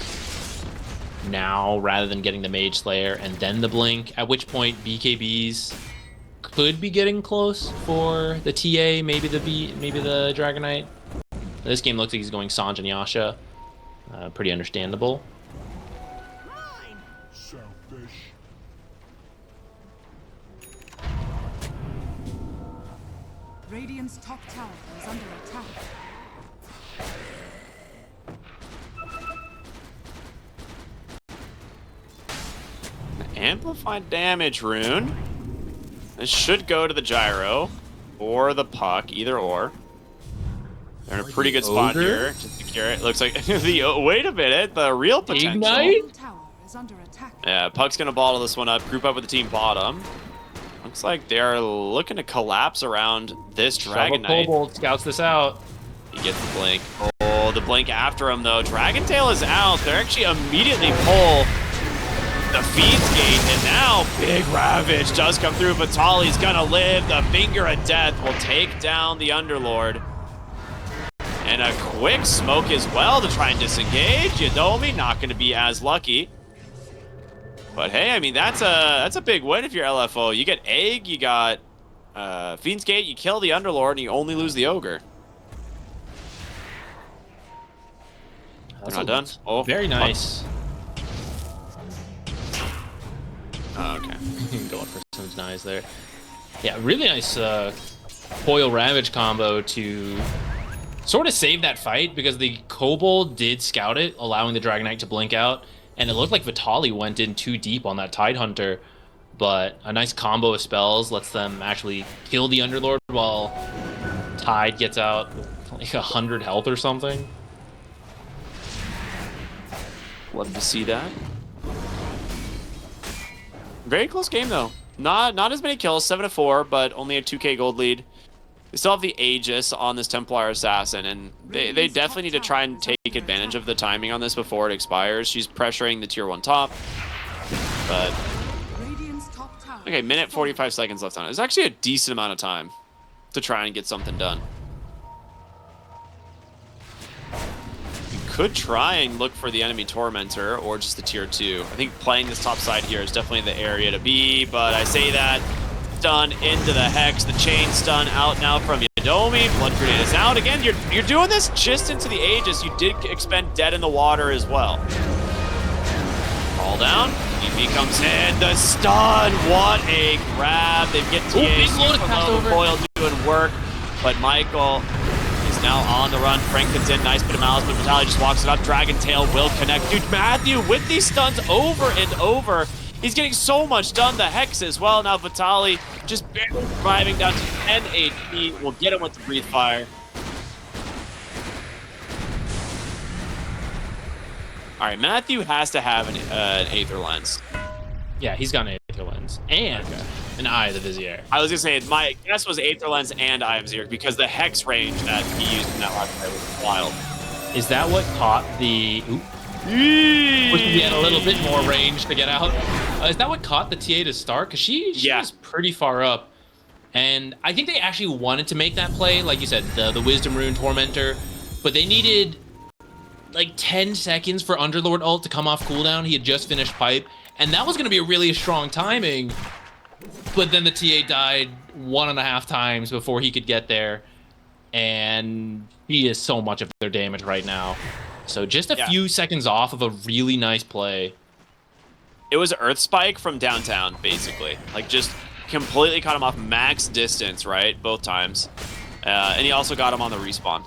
Speaker 2: now, rather than getting the Mage Slayer and then the Blink, at which point BKBs could be getting close for the TA, maybe the Dragonite. This game looks like he's going Sanj and Yasha. Pretty understandable.
Speaker 4: Selfish.
Speaker 3: Radiant's top tower is under attack.
Speaker 1: Amplified damage rune. This should go to the Gyro or the Puck, either or. They're in a pretty good spot here to secure it. Looks like the wait a minute, the real potential.
Speaker 2: Ignite?
Speaker 3: Middle tower is under attack.
Speaker 1: Yeah, Puck's gonna bottle this one up, group up with the team bottom. Looks like they're looking to collapse around this
Speaker 2: Shovel
Speaker 1: Dragonite.
Speaker 2: Kobold scouts this out.
Speaker 1: He gets the blink. Oh, the blink after him though. Dragon Tail is out. They're actually immediately pull the Fiend's Gate, and now big Ravage does come through. Vitali's gonna live. The Finger of Death will take down the Underlord. And a quick smoke as well to try and disengage. Yadomi not gonna be as lucky. But hey, I mean, that's a big win if you're LFO. You get Egg, you got Fiend's Gate, you kill the Underlord, and you only lose the Ogre. We're not done? Oh,
Speaker 2: Very nice.
Speaker 1: Oh, okay.
Speaker 2: Going for some knives there. Yeah, really nice Coil Ravage combo to sort of save that fight because the Kobold did scout it, allowing the Dragon Knight to blink out. And it looked like Vitali went in too deep on that Tidehunter. But a nice combo of spells lets them actually kill the Underlord while Tide gets out like 100 health or something.
Speaker 1: Love to see that. Very close game though. Not as many kills, 7-4, but only a 2k gold lead. They still have the Aegis on this Templar Assassin, and they definitely need to try and take advantage of the timing on this before it expires. She's pressuring the tier 1 top, but okay, minute 45 seconds left on it. It's actually a decent amount of time to try and get something done. You could try and look for the enemy Tormentor or just the tier 2. I think playing this top side here is definitely the area to be, but I say that. Stun into the Hex, the chain stun out now from Yadomi. Blood Grenade is out again. You're doing this just into the Aegis. You did expend Dead in the Water as well. Fall down. EP comes in. The stun. What a grab. They get TA. Coil doing work, but Michael is now on the run. Frank comes in. Nice bit of malice, but Vitali just walks it up. Dragon Tail will connect. Dude, Matthew with these stuns over and over. He's getting so much done. The Hex as well. Now Vitali just barely surviving down to 10 HP. We'll get him with the Breathe Fire. All right, Matthew has to have an Aether Lens.
Speaker 2: Yeah, he's got an Aether Lens. And an Eye of the Vizier.
Speaker 1: I was going to say, my guess was Aether Lens and Eye of Vizier because the Hex range that he used in that last fight was wild.
Speaker 2: Is that what caught the... Oop. Wish he had a little bit more range to get out. Is that what caught the TA to start? Because she was pretty far up. And I think they actually wanted to make that play, like you said, the Wisdom Rune Tormentor. But they needed like 10 seconds for Underlord ult to come off cooldown. He had just finished Pipe. And that was going to be a really strong timing. But then the TA died 1.5 times before he could get there. And he is so much of their damage right now. So just a few seconds off of a really nice play.
Speaker 1: It was Earth Spike from downtown, basically. Like, just completely caught him off max distance, right? Both times. And he also got him on the respawn.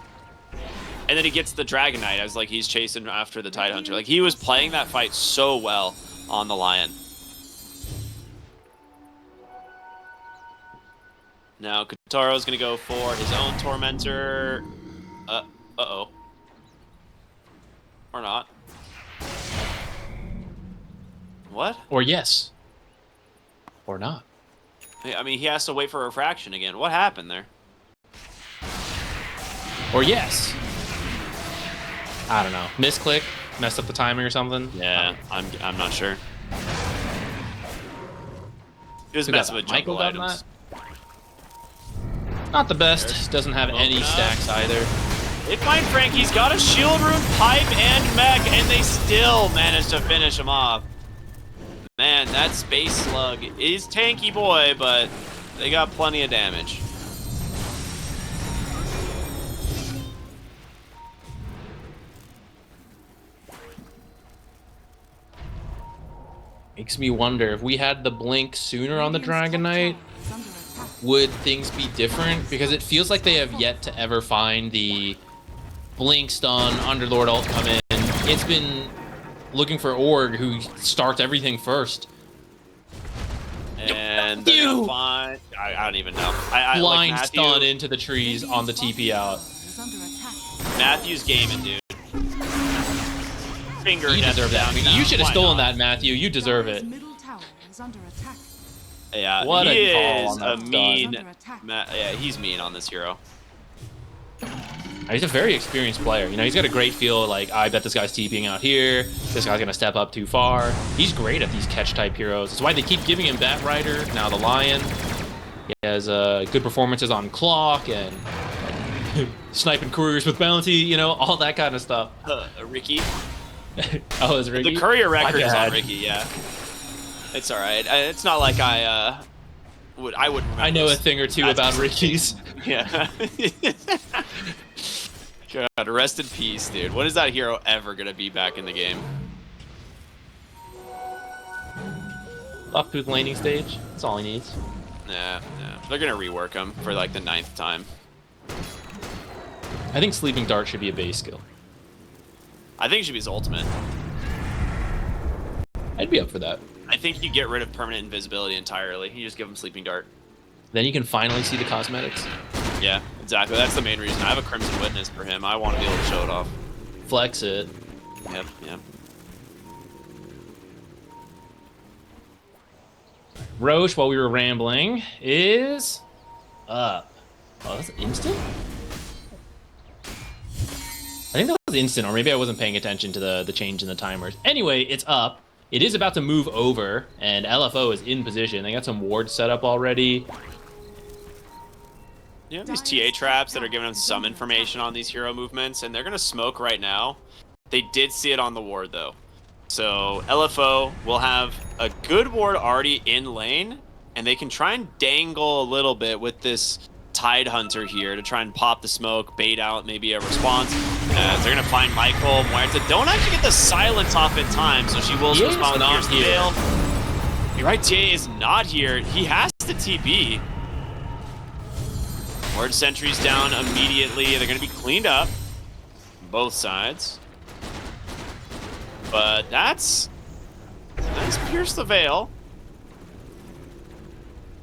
Speaker 1: And then he gets the Dragon Knight as, like, he's chasing after the Tidehunter. Like, he was playing that fight so well on the Lion. Now, Kataro's going to go for his own Tormentor. Uh-oh. Or not. What?
Speaker 2: Or yes. Or not.
Speaker 1: I mean, he has to wait for refraction again. What happened there?
Speaker 2: Or yes. I don't know. Misclick? Messed up the timing or something?
Speaker 1: Yeah, I'm not sure. He was messing with jungle items.
Speaker 2: Not the best. Doesn't have any stacks either.
Speaker 1: They find Frank. He's got a Shield Rune, Pipe, and Mech, and they still manage to finish him off. Man, that Space Slug is tanky boy, but they got plenty of damage.
Speaker 2: Makes me wonder, if we had the blink sooner on the Dragon Knight, would things be different? Because it feels like they have yet to ever find the blink stun, Underlord ult come in. It's been looking for Org, who starts everything first.
Speaker 1: And they're gonna find... I don't even know.
Speaker 2: Blind
Speaker 1: like
Speaker 2: stun into the trees on the TP out.
Speaker 1: Matthew's gaming, dude. Finger
Speaker 2: You deserve that. You should have stolen that, Matthew. You deserve it.
Speaker 1: Yeah,
Speaker 2: what
Speaker 1: he
Speaker 2: a call
Speaker 1: is
Speaker 2: on
Speaker 1: a
Speaker 2: that
Speaker 1: mean... yeah, he's mean on this hero.
Speaker 2: He's a very experienced player. You know, he's got a great feel. Like, I bet this guy's TPing out here. This guy's gonna step up too far. He's great at these catch-type heroes. That's why they keep giving him Bat Rider, now the Lion. He has good performances on Clock and sniping couriers with bounty, you know, all that kind of stuff.
Speaker 1: Ricky.
Speaker 2: Oh, is Ricky?
Speaker 1: The courier record is
Speaker 2: bad.
Speaker 1: on Ricky, yeah. It's alright. It's not like I wouldn't remember.
Speaker 2: I know a thing or two about Ricky's.
Speaker 1: Yeah. God, rest in peace, dude. When is that hero ever gonna be back in the game?
Speaker 2: Buckbooth laning stage. That's all he needs.
Speaker 1: Nah. They're gonna rework him for like the 9th time.
Speaker 2: I think Sleeping Dart should be a base skill.
Speaker 1: I think it should be his ultimate.
Speaker 2: I'd be up for that.
Speaker 1: I think you get rid of permanent invisibility entirely. You just give him Sleeping Dart.
Speaker 2: Then you can finally see the cosmetics.
Speaker 1: Yeah, exactly. That's the main reason. I have a Crimson Witness for him. I want to be able to show it off.
Speaker 2: Flex it.
Speaker 1: Yep.
Speaker 2: Roche, while we were rambling, is up. Oh, that's instant? I think that was instant, or maybe I wasn't paying attention to the change in the timers. Anyway, it's up. It is about to move over, and LFO is in position. They got some wards set up already.
Speaker 1: You have these TA traps that are giving them some information on these hero movements, and they're going to smoke right now. They did see it on the ward, though. So LFO will have a good ward already in lane, and they can try and dangle a little bit with this Tide Hunter here to try and pop the smoke, bait out maybe a response. They're going to find Michael. Muerta don't actually get the silence off in time, so she will respond with Pierce the Veil. You're right, TA is not here. He has to TP. Ward sentries down immediately. They're going to be cleaned up on both sides. But that's Pierce the Veil.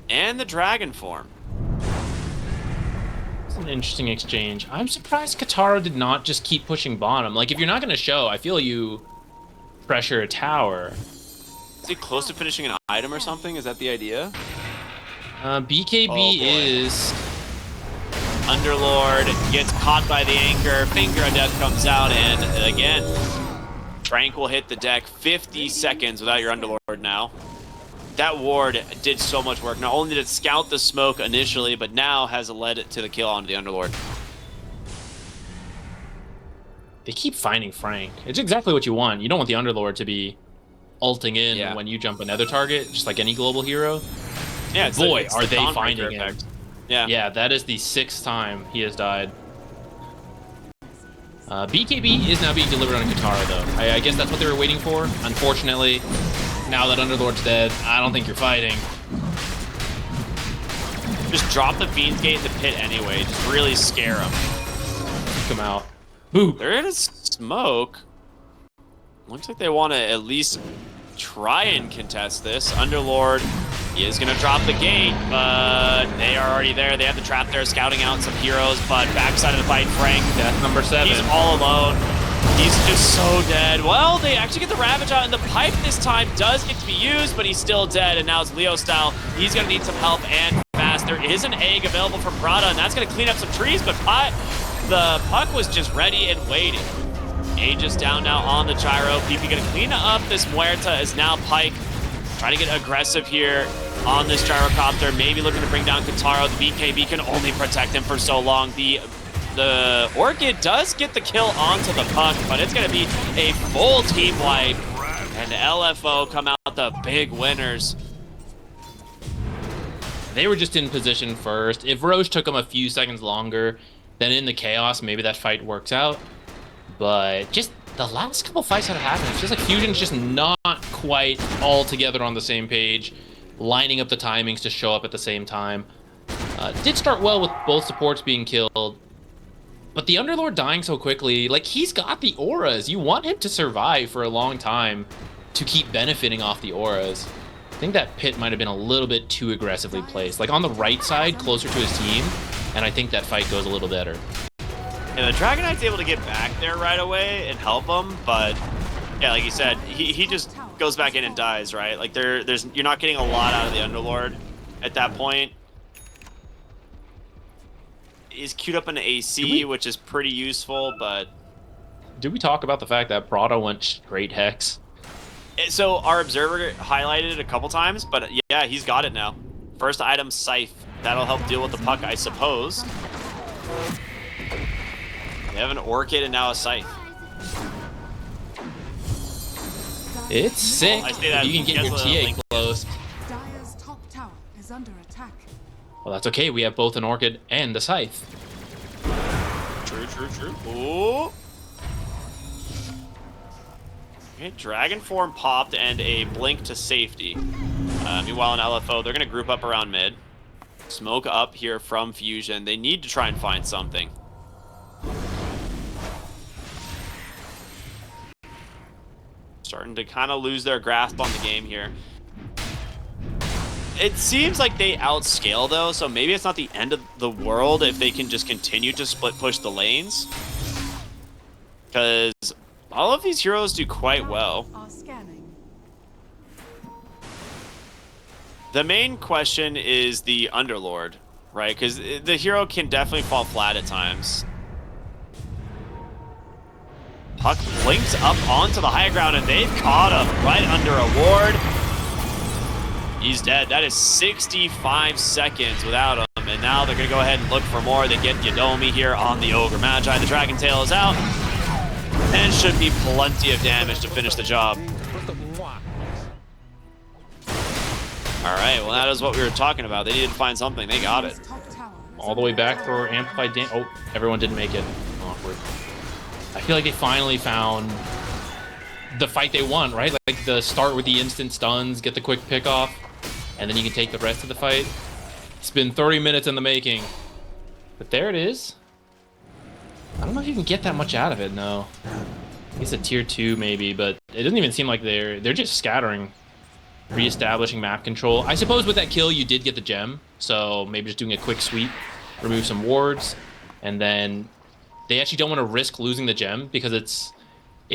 Speaker 1: And the Dragon form.
Speaker 2: It's an interesting exchange. I'm surprised Kataro did not just keep pushing bottom. Like, if you're not going to show, I feel you pressure a tower.
Speaker 1: Is he close to finishing an item or something? Is that the idea?
Speaker 2: BKB is...
Speaker 1: Underlord gets caught by the anchor. Finger of Death comes out, and again, Trank will hit the deck. 50 seconds without your Underlord now. That ward did so much work. Not only did it scout the smoke initially, but now has led it to the kill onto the Underlord.
Speaker 2: They keep finding Frank. It's exactly what you want. You don't want the Underlord to be ulting in when you jump another target, just like any global hero.
Speaker 1: Yeah,
Speaker 2: boy, are they
Speaker 1: Dawnbreaker
Speaker 2: finding him.
Speaker 1: effect. Yeah,
Speaker 2: that is the 6th time he has died. BKB is now being delivered on Katara, though. I guess that's what they were waiting for. Unfortunately, now that Underlord's dead, I don't think you're fighting.
Speaker 1: Just drop the Fiend's Gate in the pit anyway. Just really scare him.
Speaker 2: Come out. Boo!
Speaker 1: There is smoke. Looks like they want to at least try and contest this. Underlord is going to drop the gate, but they are already there. They have the trap there, scouting out some heroes, but backside of the fight, Frank.
Speaker 2: Death number 7.
Speaker 1: He's all alone. He's just so dead. Well, they actually get the Ravage out, and the pipe this time does get to be used, but he's still dead, and now it's Leo style. He's going to need some help and fast. There is an egg available from Prada, and that's going to clean up some trees, but the puck was just ready and waiting. Aegis down now on the gyro. PP going to clean up this Muerta as now Pike trying to get aggressive here on this gyrocopter. Maybe looking to bring down Kataro. The BKB can only protect him for so long. The Orchid does get the kill onto the puck, but it's going to be a full team wipe. And LFO come out the big winners.
Speaker 2: They were just in position first. If Roche took them a few seconds longer, then in the chaos, maybe that fight works out. But just the last couple fights that have happened, it's just like Fusion's just not quite all together on the same page, lining up the timings to show up at the same time. Did start well with both supports being killed, but the Underlord dying so quickly, like, he's got the auras. You want him to survive for a long time to keep benefiting off the auras. I think that pit might have been a little bit too aggressively placed, like on the right side, closer to his team, and I think that fight goes a little better.
Speaker 1: Yeah, the Dragon Knight's able to get back there right away and help him, but yeah, like you said, he just goes back in and dies, right? Like you're not getting a lot out of the Underlord at that point. is queued up in AC, which is pretty useful, but...
Speaker 2: Did we talk about the fact that Prado went straight Hex?
Speaker 1: So our observer highlighted it a couple times, but yeah, he's got it now. First item, Scythe. That'll help deal with the puck, I suppose. They have an Orchid and now a Scythe.
Speaker 2: It's sick.
Speaker 1: I say that
Speaker 2: You can get your TA close.
Speaker 3: Dire's top tower is under attack.
Speaker 2: Well, that's okay. We have both an Orchid and a Scythe.
Speaker 1: True. Ooh. Okay, Dragon Form popped and a Blink to safety. Meanwhile, in LFO, they're going to group up around mid. Smoke up here from Fusion. They need to try and find something. Starting to kind of lose their grasp on the game here. It seems like they outscale, though, so maybe it's not the end of the world if they can just continue to split push the lanes. Because all of these heroes do quite well.
Speaker 3: Are scanning.
Speaker 1: The main question is the Underlord, right? Because the hero can definitely fall flat at times. Puck blinks up onto the high ground, and they've caught him right under a ward. He's dead. That is 65 seconds without him, and now they're going to go ahead and look for more. They get Yadomi here on the Ogre Magi. The Dragon Tail is out. And should be plenty of damage to finish the job. Alright, well that is what we were talking about. They needed to find something. They got it.
Speaker 2: All the way back for amplified damage. Oh, everyone didn't make it. Awkward. I feel like they finally found the fight they want, right? Like the start with the instant stuns, get the quick pick off, and then you can take the rest of the fight. It's been 30 minutes in the making. But there it is. I don't know if you can get that much out of it, no. It's a tier 2 maybe, but it doesn't even seem like they're just scattering. Re-establishing map control. I suppose with that kill you did get the gem, so maybe just doing a quick sweep, remove some wards, and then they actually don't want to risk losing the gem because it's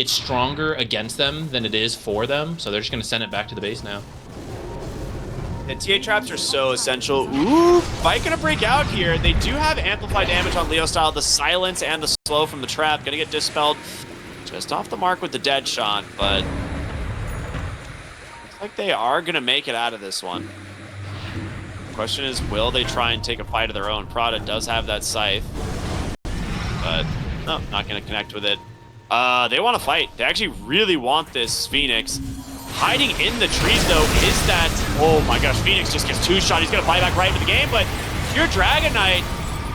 Speaker 2: stronger against them than it is for them, so they're just going to send it back to the base now.
Speaker 1: And TA traps are so essential. Ooh, fight gonna break out here. They do have amplified damage on Leo style. The silence and the slow from the trap gonna get dispelled just off the mark with the dead shot, but looks like they are gonna make it out of this one. Question is, will they try and take a fight of their own? Prada does have that scythe, but no, not gonna connect with it. They want to fight. They actually really want this Phoenix. Hiding in the trees, though, is that... Oh, my gosh. Phoenix just gets two-shot. He's going to buy back right into the game, but your Dragon Knight,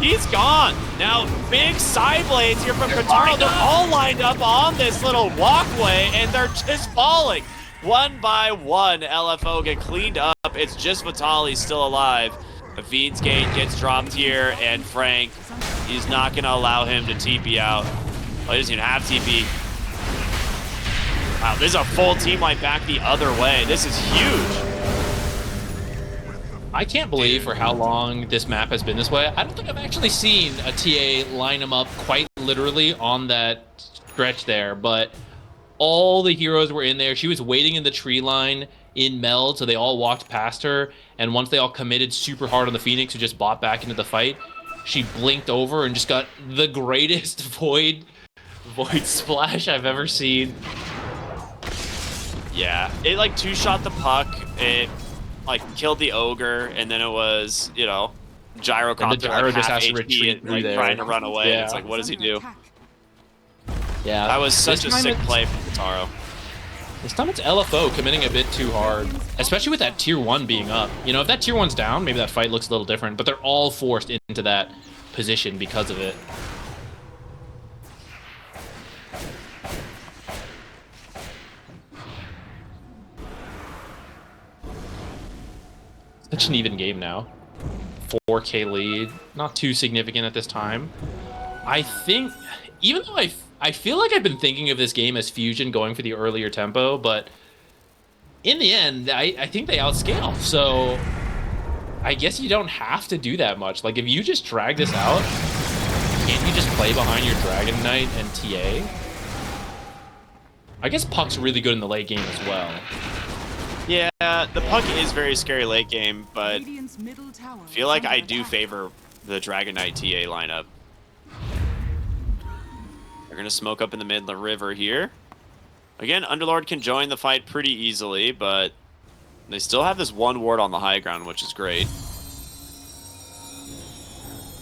Speaker 1: he's gone. Now, big side blades here from Kataro. They're all lined up on this little walkway, and they're just falling. One by one, LFO get cleaned up. It's just Vitali still alive. Avid's Gate gets dropped here, and Frank, he's not going to allow him to TP out. Oh, he doesn't even have TP. Wow, this is a full team wipe back the other way. This is huge.
Speaker 2: I can't believe for how long this map has been this way. I don't think I've actually seen a TA line them up quite literally on that stretch there, but all the heroes were in there. She was waiting in the tree line in meld, so they all walked past her, and once they all committed super hard on the Phoenix, who just bought back into the fight, she blinked over and just got the greatest void splash I've ever seen.
Speaker 1: Yeah, it like two-shot the puck, it like killed the ogre, and then it was, you know, Gyrocopter
Speaker 2: and the Gyro
Speaker 1: like
Speaker 2: just
Speaker 1: half
Speaker 2: has to
Speaker 1: HP
Speaker 2: retreat
Speaker 1: and,
Speaker 2: through
Speaker 1: like,
Speaker 2: there.
Speaker 1: trying to run away.
Speaker 2: Yeah.
Speaker 1: It's like, what does he do?
Speaker 2: Yeah,
Speaker 1: That was such
Speaker 2: this
Speaker 1: a
Speaker 2: time
Speaker 1: sick
Speaker 2: it's-
Speaker 1: play from Kataro.
Speaker 2: This time it's LFO committing a bit too hard, especially with that tier 1 being up. You know, if that tier 1's down, maybe that fight looks a little different, but they're all forced into that position because of it. Such an even game now. 4K lead, not too significant at this time. I think, even though I feel like I've been thinking of this game as Fusion going for the earlier tempo, but in the end, I think they outscale. So I guess you don't have to do that much. Like, if you just drag this out, can't you just play behind your Dragon Knight and TA? I guess Puck's really good in the late game as well.
Speaker 1: Yeah, the puck is very scary late game, but
Speaker 3: Radiant's middle tower
Speaker 1: I feel
Speaker 3: is
Speaker 1: like
Speaker 3: under
Speaker 1: I do
Speaker 3: attack.
Speaker 1: favor the Dragon Knight TA lineup. They're gonna smoke up in the mid river here. Again, Underlord can join the fight pretty easily, but they still have this one ward on the high ground, which is great.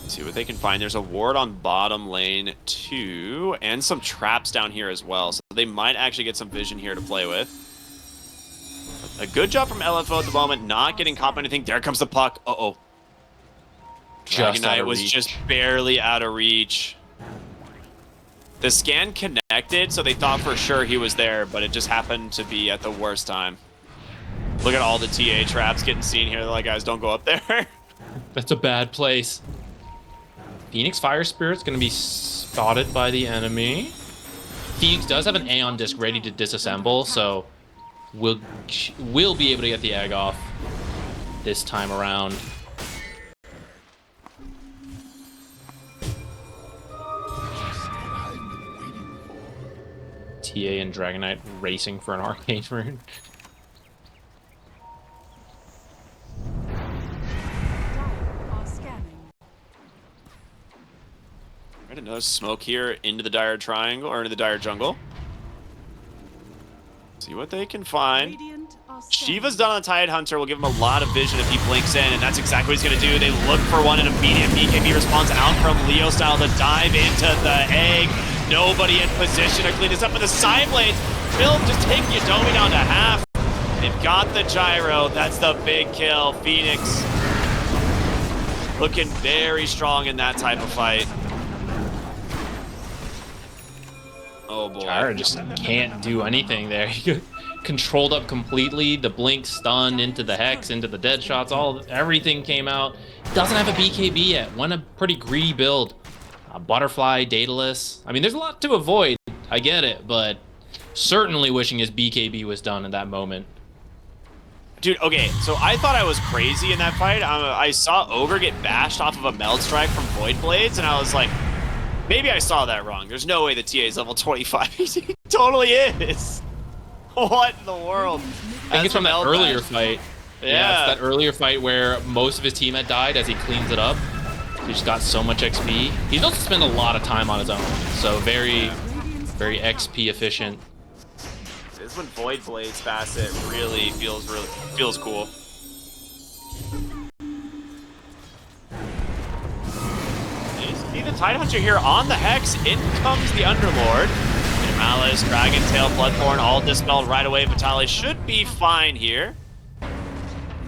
Speaker 1: Let's see what they can find. There's a ward on bottom lane too, and some traps down here as well. So they might actually get some vision here to play with. A good job from LFO at the moment, not getting caught by anything. There comes the puck. Uh-oh. Dragon Knight was just barely out of reach. The scan connected, so they thought for sure he was there, but it just happened to be at the worst time. Look at all the TA traps getting seen here. They're like, guys, don't go up there.
Speaker 2: That's a bad place. Phoenix Fire Spirit's going to be spotted by the enemy. Phoenix does have an Aeon disc ready to disassemble, so we'll be able to get the egg off this time around. TA and Dragon Knight racing for an arcane rune.
Speaker 3: Are scanning.
Speaker 1: Right, another smoke here into the Dire Triangle, or into the Dire Jungle. See what they can find.
Speaker 3: Radiant are scanning.
Speaker 1: Shiva's done on the Tide Hunter. Will give him a lot of vision if he blinks in, and that's exactly what he's going to do. They look for one, and immediate BKB response out from Leo style to dive into the egg. Nobody in position to clean this up with the side blades. Phil just taking Yodomi down to half. They've got the gyro. That's the big kill. Phoenix looking very strong in that type of fight. Oh boy.
Speaker 2: Gyro just can't do anything there. He controlled up completely. The blink stun into the hex, into the dead shots, everything came out. Doesn't have a BKB yet. Went a pretty greedy build. Butterfly, Daedalus. I mean, there's a lot to avoid. I get it, but certainly wishing his BKB was done in that moment.
Speaker 1: Dude, okay, so I thought I was crazy in that fight. I saw Ogre get bashed off of a Meld Strike from Void Blades, and I was like, maybe I saw that wrong. There's no way the TA is level 25. He totally is. What in the world?
Speaker 2: I think it's from that earlier fight. Yeah, it's that earlier fight where most of his team had died as he cleans it up. He just got so much XP. He's also spent a lot of time on his own, so very XP efficient.
Speaker 1: This is when Void Blades facet really feels cool. See the Tide Hunter here on the Hex. In comes the Underlord. Malice, Dragon Tail, Bloodborne, all dispelled right away. Vitali should be fine here.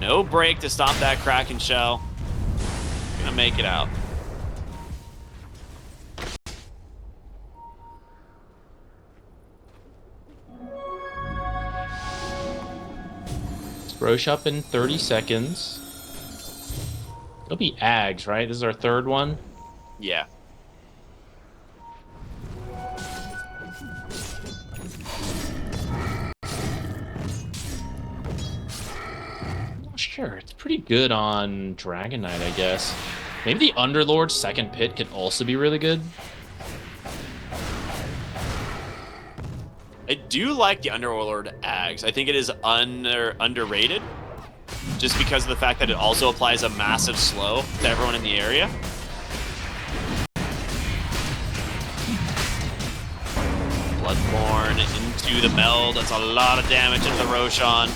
Speaker 1: No break to stop that Kraken Shell. Gonna make it out.
Speaker 2: Rosh up in 30 seconds. It'll be Ags, right? This is our third one.
Speaker 1: Yeah.
Speaker 2: Sure, it's pretty good on Dragon Knight, I guess. Maybe the Underlord's second pit could also be really good.
Speaker 1: I do like the Underlord Ags. I think it is underrated, just because of the fact that it also applies a massive slow to everyone in the area. Bloodborne into the Meld. That's a lot of damage into the Roshan.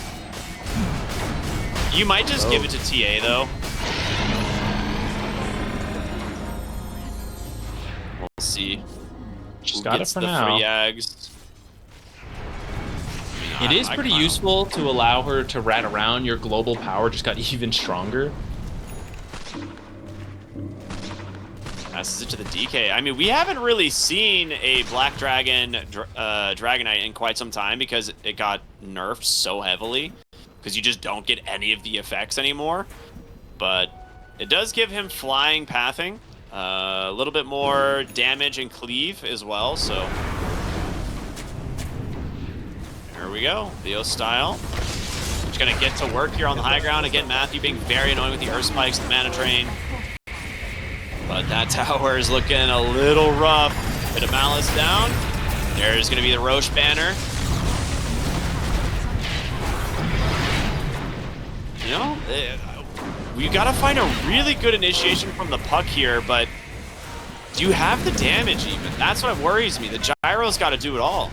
Speaker 1: You might just give it to TA, though. We'll see.
Speaker 2: Just
Speaker 1: Who
Speaker 2: got it
Speaker 1: gets
Speaker 2: for
Speaker 1: the
Speaker 2: now.
Speaker 1: 3 Ags.
Speaker 2: It is pretty useful to allow her to rat around. Your global power just got even stronger.
Speaker 1: Passes it to the DK. I mean, we haven't really seen a Black Dragon Dragon Knight in quite some time because it got nerfed so heavily. Because you just don't get any of the effects anymore. But it does give him flying pathing. A little bit more damage and cleave as well, so... Here we go, Theo style. Just gonna get to work here on the high ground. Again, Matthew being very annoying with the Earth Spikes, the Mana Drain. But that tower is looking a little rough. Bit of Malice down. There's gonna be the Roche banner. You know, We gotta find a really good initiation from the puck here, but do you have the damage even? That's what worries me. The gyro's gotta do it all.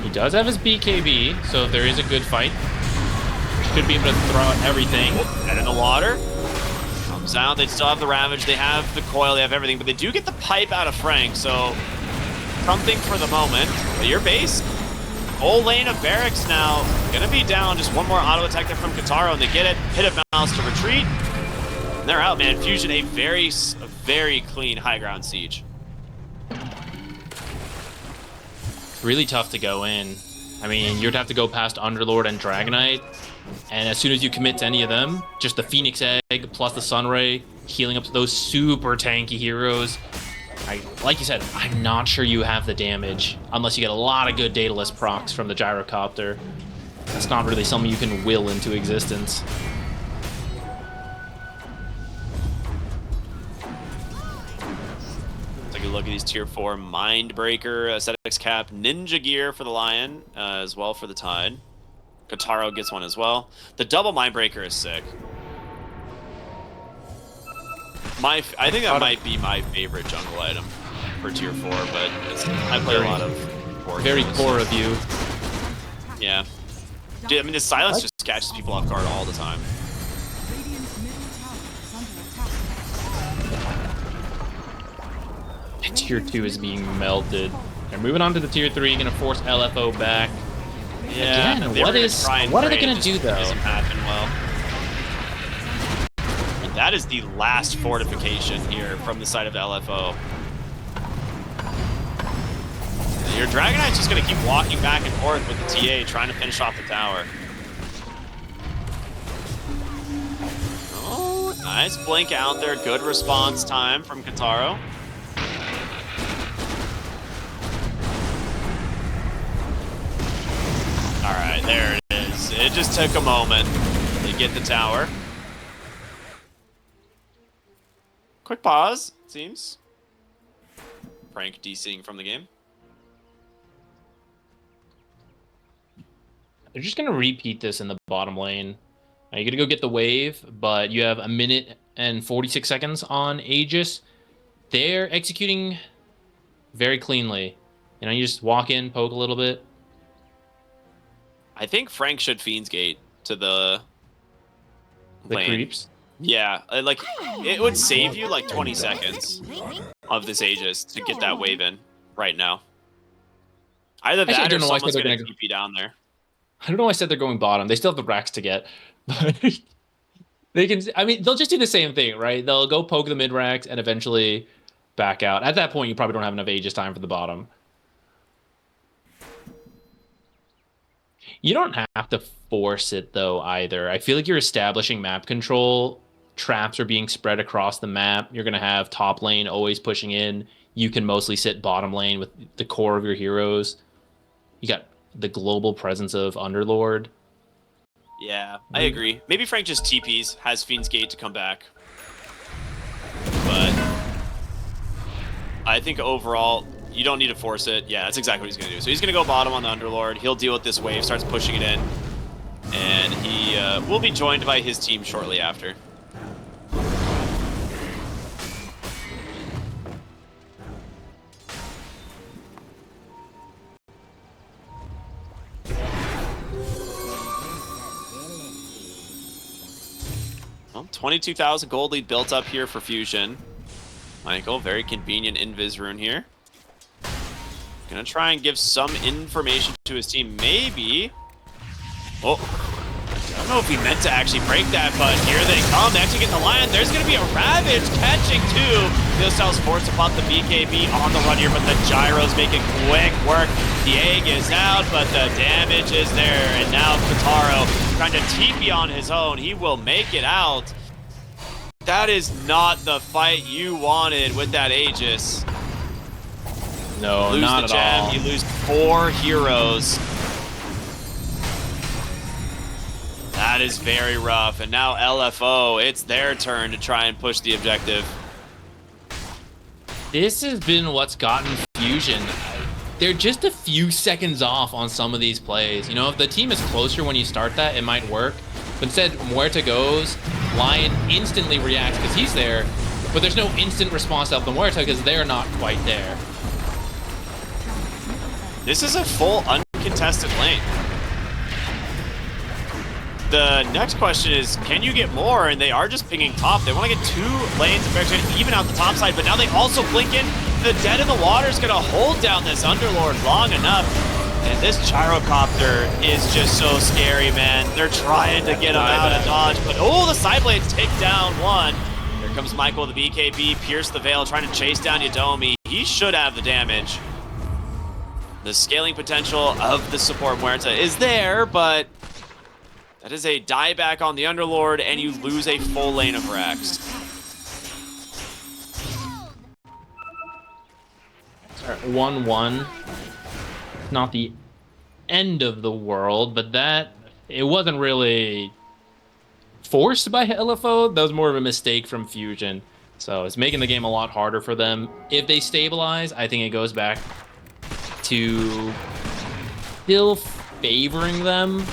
Speaker 2: He does have his BKB, so if there is a good fight, should be able to throw out everything.
Speaker 1: And in the water. Comes out, they still have the Ravage, they have the coil, they have everything, but they do get the pipe out of Frank, so something for the moment. But your base, whole lane of barracks now, gonna be down. Just one more auto attack there from Kataro, and they get it. Hit of Mouse to retreat. And they're out, man. Fusion, a very clean high ground siege.
Speaker 2: Really tough to go in. I mean, you'd have to go past Underlord and Dragonite, and as soon as you commit to any of them, just the Phoenix Egg plus the Sunray, healing up to those super tanky heroes. Like you said, I'm not sure you have the damage unless you get a lot of good Daedalus procs from the Gyrocopter. That's not really something you can will into existence.
Speaker 1: Take a look at these tier 4 Mindbreaker, Ascetics Cap, Ninja Gear for the Lion, as well for the Tide. Kataro gets one as well. The double Mindbreaker is sick. I think that might be my favorite jungle item for tier 4, but I play a lot of
Speaker 2: very poor of you.
Speaker 1: Yeah. Dude, I mean, the silence just catches people off guard all the time.
Speaker 3: Radiant's middle tower is under attack.
Speaker 2: Tier 2 is being melted. They're moving on to the tier 3, gonna force LFO back.
Speaker 1: Yeah.
Speaker 2: Again, what are they gonna do though?
Speaker 1: Doesn't happen well. And that is the last fortification here from the side of the LFO. Your Dragonite's just gonna keep walking back and forth with the TA, trying to finish off the tower. Oh, nice blink out there. Good response time from Kataro. All right, there it is. It just took a moment to get the tower. Quick pause, it seems. Frank DCing from the game.
Speaker 2: They're just going to repeat this in the bottom lane. Now, you're going to go get the wave, but you have 1 minute and 46 seconds on Aegis. They're executing very cleanly. You know, you just walk in, poke a little bit.
Speaker 1: I think Frank should Fiend's Gate to the lane.
Speaker 2: Creeps.
Speaker 1: Yeah, like, it would save you like 20 seconds of this Aegis to get that wave in right now. Either that or someone's going to TP down there.
Speaker 2: I don't know why I said they're going bottom. They still have the racks to get. But they can. I mean, they'll just do the same thing, right? They'll go poke the mid racks and eventually back out. At that point, you probably don't have enough Aegis time for the bottom. You don't have to force it, though, either. I feel like you're establishing map control. Traps are being spread across the map. You're going to have top lane always pushing in. You can mostly sit bottom lane with the core of your heroes. You got the global presence of Underlord.
Speaker 1: Yeah, I agree. Maybe Frank just TPs, has Fiend's Gate to come back. But I think overall, you don't need to force it. Yeah, that's exactly what he's going to do. So he's going to go bottom on the Underlord. He'll deal with this wave, starts pushing it in. And he will be joined by his team shortly after. Well, 22,000 gold lead built up here for Fusion. Michael, very convenient invis rune here. Gonna try and give some information to his team. Maybe. Oh, I don't know if he meant to actually break that, but here they come. They actually get the Lion. There's gonna be a Ravage catching two. Philstyle's forced to pop the BKB on the run here, but the Gyro's making quick work. The egg is out, but the damage is there. And now Kataro trying to TP on his own. He will make it out. That is not the fight you wanted with that Aegis.
Speaker 2: No,
Speaker 1: You lose
Speaker 2: not
Speaker 1: the
Speaker 2: at
Speaker 1: gem,
Speaker 2: all.
Speaker 1: you lose 4 heroes. That is very rough. And now LFO, it's their turn to try and push the objective.
Speaker 2: This has been what's gotten Fusion. They're just a few seconds off on some of these plays. You know, if the team is closer when you start that, it might work. But instead, Muerta goes, Lion instantly reacts because he's there, but there's no instant response to the Muerta because they're not quite there.
Speaker 1: This is a full uncontested lane. The next question is, can you get more? And they are just pinging top. They want to get 2 lanes of Barracks to even out the top side, but now they also blink in. The Dead in the Water is going to hold down this Underlord long enough. And this Gyrocopter is just so scary, man. They're trying to get him out of dodge, but oh, the side blades take down one. Here comes Michael with the BKB, pierce the veil, trying to chase down Yadomi. He should have the damage. The scaling potential of the support Muerta is there, but that is a dieback on the Underlord, and you lose a full lane of Rex.
Speaker 2: 1-1. Not the end of the world, but it wasn't really forced by LFO. That was more of a mistake from Fusion. So it's making the game a lot harder for them. If they stabilize, I think it goes back to still favoring them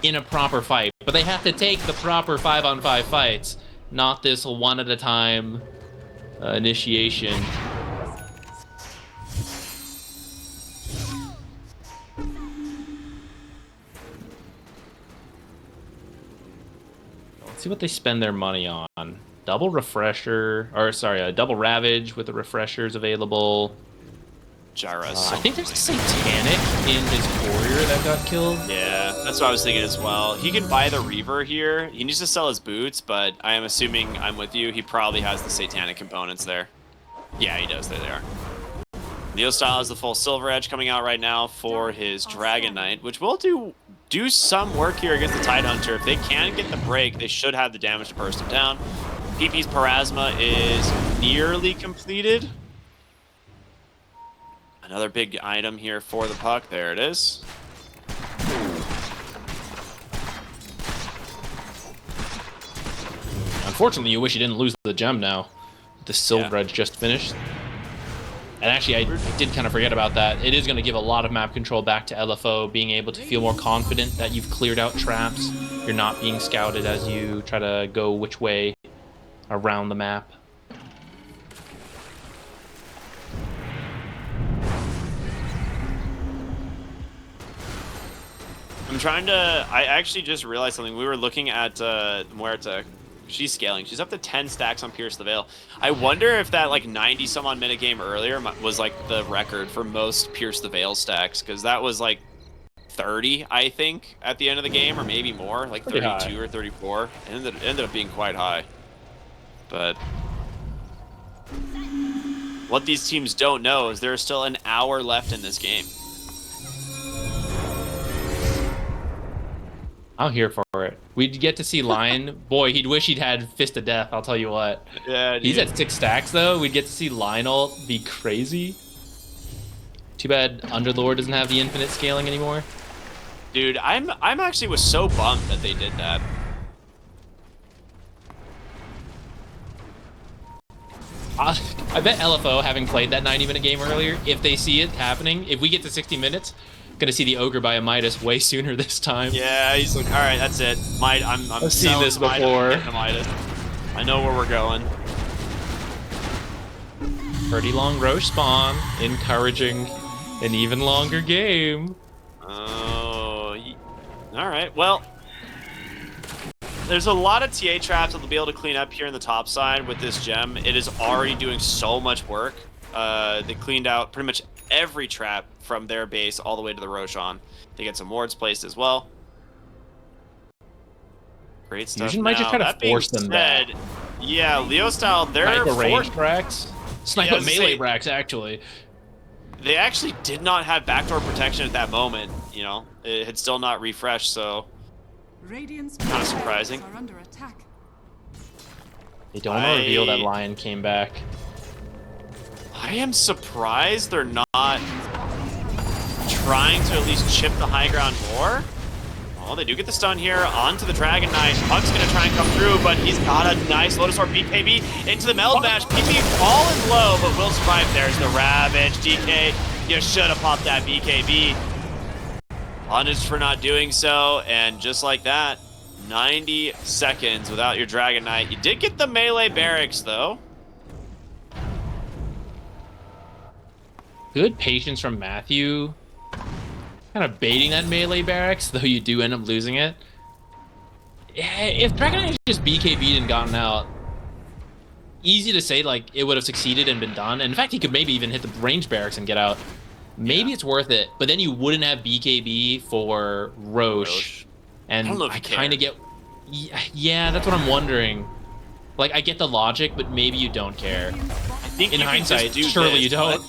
Speaker 2: in a proper fight. But they have to take the proper 5-on-5 fights, not this one at a time initiation. Let's see what they spend their money on. Double refresher, or sorry, a double ravage with the refreshers available.
Speaker 1: Gyra's
Speaker 2: I think there's a satanic in his warrior that got killed.
Speaker 1: Yeah, that's what I was thinking as well. He can buy the Reaver here. He needs to sell his boots, but I am assuming I'm with you. He probably has the satanic components there. Yeah, he does. There they are. Neo Style has the full Silver Edge coming out right now for his Dragon Knight, which will do some work here against the Tidehunter. If they can get the break, they should have the damage to burst him down. PP's Parasma is nearly completed. Another big item here for the puck. There it is.
Speaker 2: Unfortunately, you wish you didn't lose the gem now. The Silver Edge just finished. And actually, I did kind of forget about that. It is going to give a lot of map control back to LFO, being able to feel more confident that you've cleared out traps. You're not being scouted as you try to go which way around the map.
Speaker 1: I'm trying to... I actually just realized something. We were looking at Muerta. She's scaling. She's up to 10 stacks on Pierce the Veil. I wonder if that like 90-some-odd minute game earlier was like the record for most Pierce the Veil stacks, because that was like 30, I think, at the end of the game, or maybe more, like 32 or 34. It ended up being quite high. But what these teams don't know is there's still an hour left in this game.
Speaker 2: I'm here for it. We'd get to see Lion. Boy, he'd wish he'd had Fist of Death, I'll tell you what.
Speaker 1: Yeah, dude.
Speaker 2: He's at 6 stacks, though. We'd get to see Lionel be crazy. Too bad Underlord doesn't have the infinite scaling anymore.
Speaker 1: Dude, I'm actually was so bummed that they did that.
Speaker 2: I bet LFO, having played that 90-minute game earlier, if they see it happening, if we get to 60 minutes, gonna see the Ogre buy a Midas way sooner this time.
Speaker 1: Yeah, he's like, all right, that's it.
Speaker 2: I've seen this before.
Speaker 1: I know where we're going.
Speaker 2: Pretty long Roche spawn, encouraging an even longer game.
Speaker 1: Oh, all right. Well, there's a lot of TA traps that they'll be able to clean up here in the top side with this gem. It is already doing so much work. They cleaned out pretty much every trap from their base all the way to the Roshan. They get some wards placed as well. Great stuff.
Speaker 2: Fusion might just try to force them back.
Speaker 1: Yeah, Leo style, they're
Speaker 2: Sniper range Brax. Sniper melee Brax, actually.
Speaker 1: They actually did not have backdoor protection at that moment. You know, it had still not refreshed, so kind of surprising.
Speaker 3: Are under attack.
Speaker 2: They don't want to reveal that Lion came back.
Speaker 1: I am surprised they're not trying to at least chip the high ground more. Oh, they do get the stun here onto the Dragon Knight. Puck's gonna try and come through, but he's got a nice Lotus Orb BKB into the meld match. PP falling low, but will survive. There's the Ravage. DK, you should have popped that BKB. Punished for not doing so, and just like that, 90 seconds without your Dragon Knight. You did get the melee barracks, though.
Speaker 2: Good patience from Matthew. Kind of baiting that melee barracks, though you do end up losing it. If Dragon Knight just BKB'd and gotten out, easy to say, like, it would have succeeded and been done. And in fact, he could maybe even hit the range barracks and get out. Maybe it's worth it, but then you wouldn't have BKB for Roche. And
Speaker 1: I don't know if
Speaker 2: I
Speaker 1: you
Speaker 2: kind of
Speaker 1: care.
Speaker 2: get... Yeah, that's what I'm wondering. Like, I get the logic, but maybe you don't care.
Speaker 1: I think
Speaker 2: In
Speaker 1: you can
Speaker 2: hindsight,
Speaker 1: just do
Speaker 2: surely
Speaker 1: this,
Speaker 2: you don't.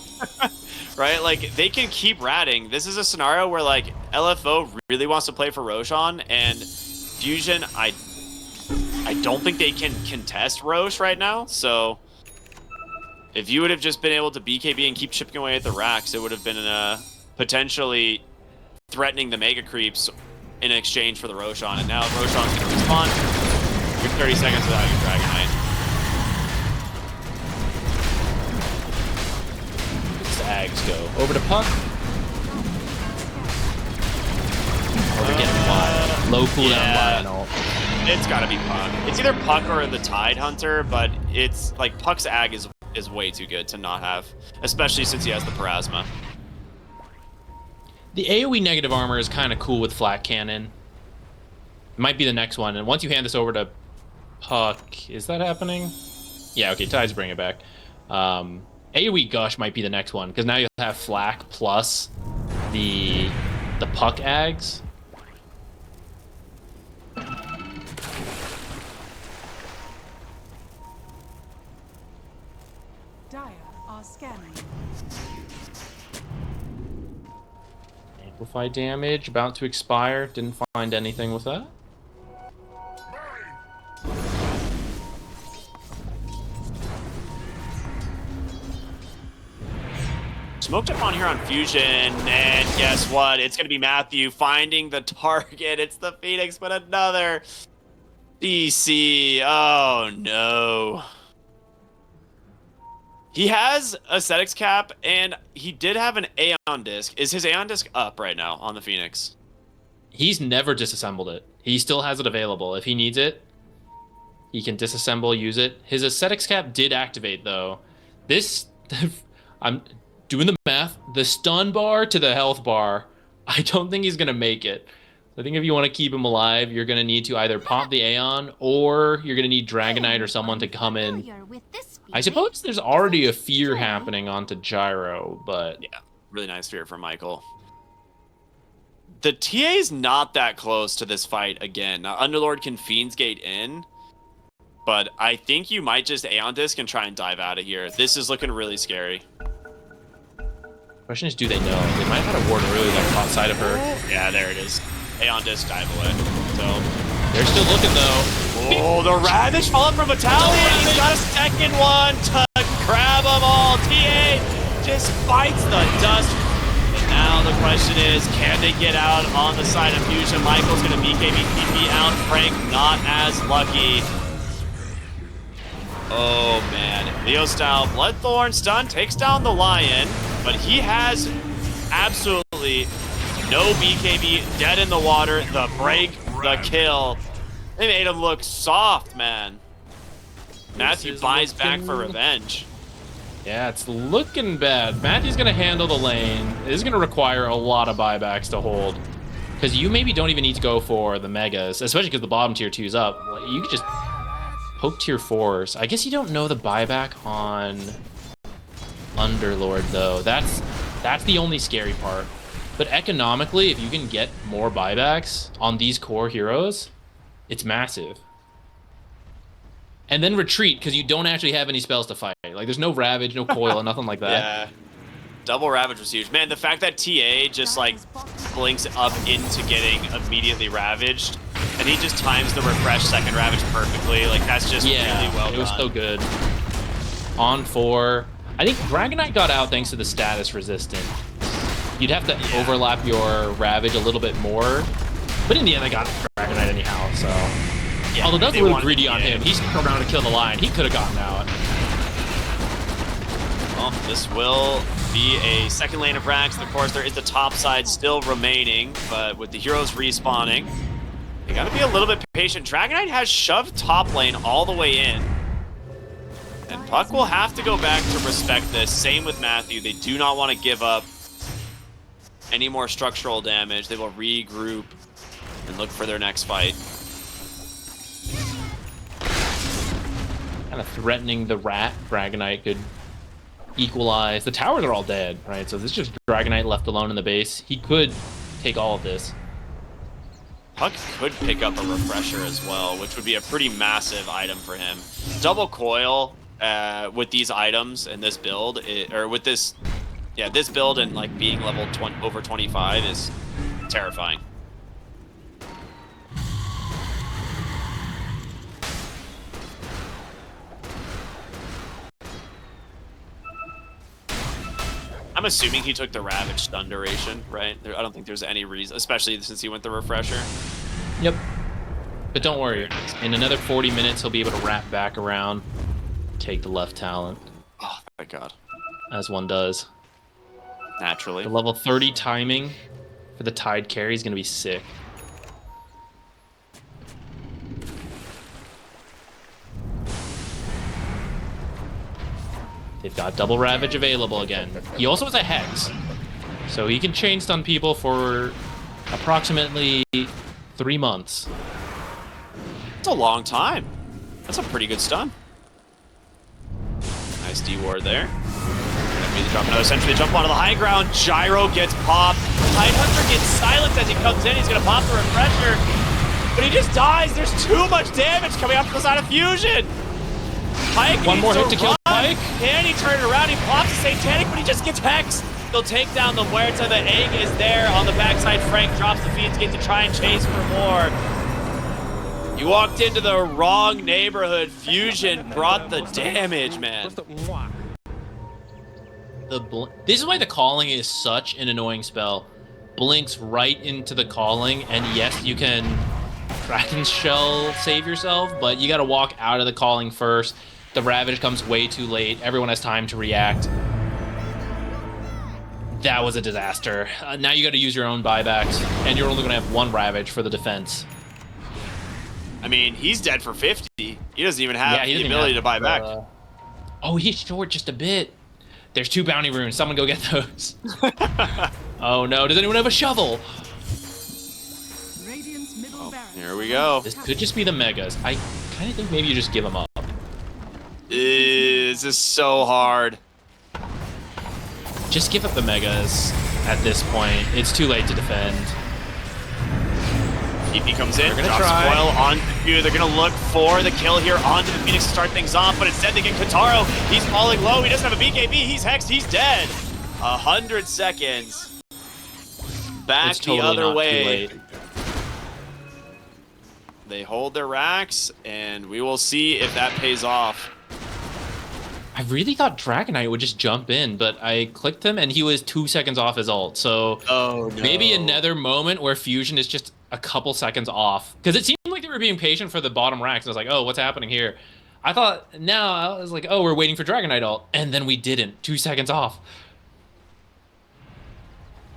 Speaker 1: Right? Like, they can keep ratting. This is a scenario where, like, LFO really wants to play for Roshan, and Fusion, I don't think they can contest Roche right now, so if you would have just been able to BKB and keep chipping away at the racks, it would have been potentially threatening the Mega Creeps in exchange for the Roshan, and now Roshan's going to respawn. You're 30 seconds without your Dragon Knight.
Speaker 2: Ags go over to Puck. Or we're getting wide. Low cooldown wide. No.
Speaker 1: It's gotta be Puck. It's either Puck or the Tide Hunter, but it's like Puck's Ag is way too good to not have, especially since he has the Parasma.
Speaker 2: The AoE negative armor is kind of cool with Flat Cannon. Might be the next one. And once you hand this over to Puck, is that happening? Yeah, okay, Tides bring it back. AoE Gush might be the next one, because now you'll have Flak plus the Puck Ags.
Speaker 3: Dire are scanning.
Speaker 2: Amplify damage, about to expire. Didn't find anything with that.
Speaker 1: Smoked up on here on Fusion, and guess what? It's going to be Matthew finding the target. It's the Phoenix, but another DC. Oh, no. He has Aesthetics Cap, and he did have an Aeon Disc. Is his Aeon Disc up right now on the Phoenix?
Speaker 2: He's never disassembled it. He still has it available. If he needs it, he can disassemble, use it. His Aesthetics Cap did activate, though. This... I'm doing the math. The stun bar to the health bar, I don't think he's going to make it. I think if you want to keep him alive, you're going to need to either pop the Aeon, or you're going to need Dragonite or someone to come in. I suppose there's already a fear happening onto Gyro, but...
Speaker 1: Yeah, really nice fear from Michael. The TA's not that close to this fight again. Now, Underlord can Fiend's Gate in, but I think you might just Aeon Disc and try and dive out of here. This is looking really scary.
Speaker 2: Question is, do they know? They might have had a ward early that caught sight of her.
Speaker 1: Yeah, there it is. Aeon Disc dive away. So
Speaker 2: they're still looking, though.
Speaker 1: oh, the Ravage falling from Battalion. He's got a second one to grab them all. TA just bites the dust. And now the question is, can they get out on the side of Fusion? Michael's going to BKB TP out. Frank not as lucky. Oh, man. Leo style Bloodthorn stun takes down the Lion, but he has absolutely no BKB, dead in the water, the break, the kill. They made him look soft, man. Matthew buys back for revenge.
Speaker 2: Yeah, it's looking bad. Matthew's going to handle the lane. It is going to require a lot of buybacks to hold. Because you maybe don't even need to go for the Megas, especially because the bottom tier 2's up. You could just poke tier 4s. I guess you don't know the buyback on Underlord, though. That's the only scary part. But economically, if you can get more buybacks on these core heroes, it's massive. And then retreat, because you don't actually have any spells to fight. Like, there's no Ravage, no Coil, nothing like that.
Speaker 1: Yeah. Double Ravage was huge. Man, the fact that TA just, like, blinks up into getting immediately Ravaged, and he just times the refresh second Ravage perfectly, like, that's just really well done.
Speaker 2: It was so good. On 4. I think Dragonite got out thanks to the status resistance. You'd have to overlap your Ravage a little bit more, but in the end, they got Dragonite anyhow, so... Yeah, although that's a little greedy on him. He stuck around to kill the Lion. He could have gotten out.
Speaker 1: Well, this will be a second lane of racks. Of course, there is the top side still remaining, but with the heroes respawning, You gotta be a little bit patient. Dragonite has shoved top lane all the way in. And Puck will have to go back to respect this. Same with Matthew. They do not want to give up any more structural damage. They will regroup and look for their next fight.
Speaker 2: Kind of threatening the rat. Dragonite could equalize. The towers are all dead, right? So this is just Dragonite left alone in the base. He could take all of this.
Speaker 1: Puck could pick up a refresher as well, which would be a pretty massive item for him. Double coil with these items and this build, or with this, yeah, this build and like being level over 25 is terrifying. I'm assuming he took the Ravage stun duration, right? I don't think there's any reason, especially since he went the refresher.
Speaker 2: Yep. But don't worry, in another 40 minutes, he'll be able to wrap back around, take the left talent.
Speaker 1: Oh, thank God.
Speaker 2: As one does.
Speaker 1: Naturally.
Speaker 2: The level 30 timing for the Tide carry is going to be sick. They've got double Ravage available again. He also has a Hex, so he can chain stun people for approximately 3 months.
Speaker 1: That's a long time. That's a pretty good stun. Nice D-ward there. Another Sentry jump onto the high ground. Gyro gets popped. Tidehunter gets silenced as he comes in. He's going to pop the refresher, but he just dies. There's too much damage coming up from the side of Fusion. Pike
Speaker 2: One more hit to kill Pike.
Speaker 1: And he turned around, he pops the Satanic, but he just gets hexed. They'll take down the Huerta. The egg is there on the backside. Frank drops the Fiend's Gate to try and chase for more. You walked into the wrong neighborhood. Fusion brought the damage, man.
Speaker 2: This is why the calling is such an annoying spell. Blinks right into the calling, and yes, you can Kraken's Shell save yourself, but you gotta walk out of the calling first. The Ravage comes way too late. Everyone has time to react. That was a disaster. Now you gotta use your own buybacks, and you're only gonna have one Ravage for the defense.
Speaker 1: I mean, he's dead for 50. He doesn't even have
Speaker 2: he
Speaker 1: the
Speaker 2: doesn't
Speaker 1: ability
Speaker 2: have,
Speaker 1: to buy back.
Speaker 2: Oh, he's short just a bit. There's 2 bounty runes. Someone go get those. Oh no, does anyone have a shovel?
Speaker 3: Radiant's middle barracks.
Speaker 1: Here we go.
Speaker 2: This could just be the Megas. I kind of think maybe you just give them up.
Speaker 1: This is so hard.
Speaker 2: Just give up the Megas at this point. It's too late to defend.
Speaker 1: EP comes in,
Speaker 2: They're gonna
Speaker 1: drops
Speaker 2: try.
Speaker 1: Coil onto you. They're gonna look for the kill here onto the Phoenix to start things off, but instead they get Kataro. He's falling low. He doesn't have a BKB. He's hexed. He's dead. 100 seconds. Back
Speaker 2: It's totally
Speaker 1: the other
Speaker 2: not
Speaker 1: way.
Speaker 2: too late.
Speaker 1: They hold their racks, and we will see if that pays off.
Speaker 2: I really thought Dragonite would just jump in, but I clicked him and he was 2 seconds off his ult. So maybe another moment where Fusion is just a couple seconds off. Because it seemed like they were being patient for the bottom racks. I was like, oh, what's happening here? I was like, oh, we're waiting for Dragonite ult. And then we didn't. 2 seconds off.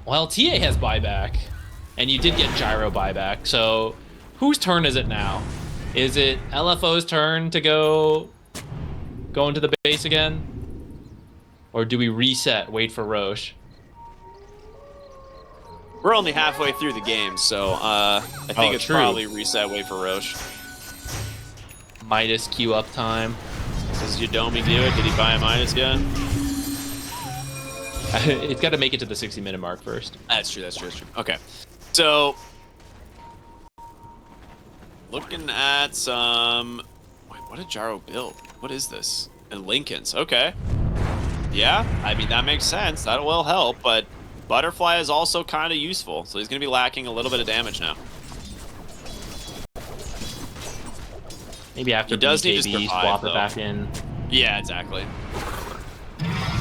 Speaker 2: Well, TA has buyback. And you did get Gyro buyback. So whose turn is it now? Is it LFO's turn to go into the base again? Or do we reset, wait for Roche?
Speaker 1: We're only halfway through the game, so I think it's
Speaker 2: true.
Speaker 1: probably reset, wait for Roche.
Speaker 2: Midas queue up time.
Speaker 1: Does Yodomi do it? Did he buy a Midas yet?
Speaker 2: It's got to make it to the 60-minute mark first.
Speaker 1: That's true, that's true, that's true. Okay. So, looking at some... Wait, what did Jaro build? What is this? And Lincoln's, okay. Yeah, I mean, that makes sense. That will help, but Butterfly is also kind of useful, so he's going to be lacking a little bit of damage now.
Speaker 2: Maybe after
Speaker 1: He does need to
Speaker 2: BKB,
Speaker 1: survive,
Speaker 2: swap it
Speaker 1: though.
Speaker 2: back in.
Speaker 1: Yeah, exactly.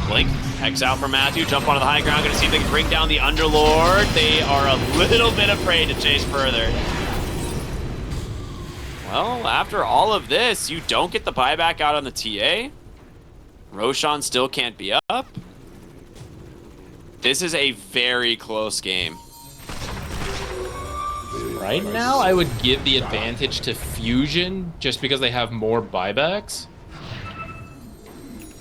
Speaker 1: Blink, hex out for Matthew, jump onto the high ground, gonna see if they can bring down the Underlord. They are a little bit afraid to chase further. Well, after all of this, you don't get the buyback out on the TA. Roshan still can't be up. This is a very close game.
Speaker 2: Right now, I would give the advantage to Fusion just because they have more buybacks.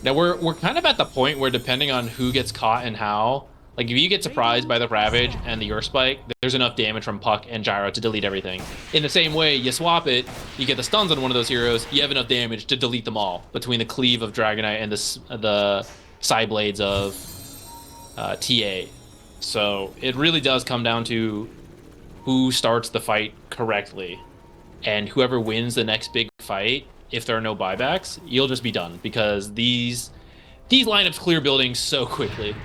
Speaker 2: Now we're kind of at the point where depending on who gets caught and how, like if you get surprised by the Ravage and the Earth Spike, there's enough damage from Puck and Gyro to delete everything. In the same way, you swap it, you get the stuns on one of those heroes, you have enough damage to delete them all between the Cleave of Dragonite and the Side Blades of TA. So it really does come down to who starts the fight correctly, and whoever wins the next big fight, if there are no buybacks, you'll just be done because these lineups clear buildings so quickly.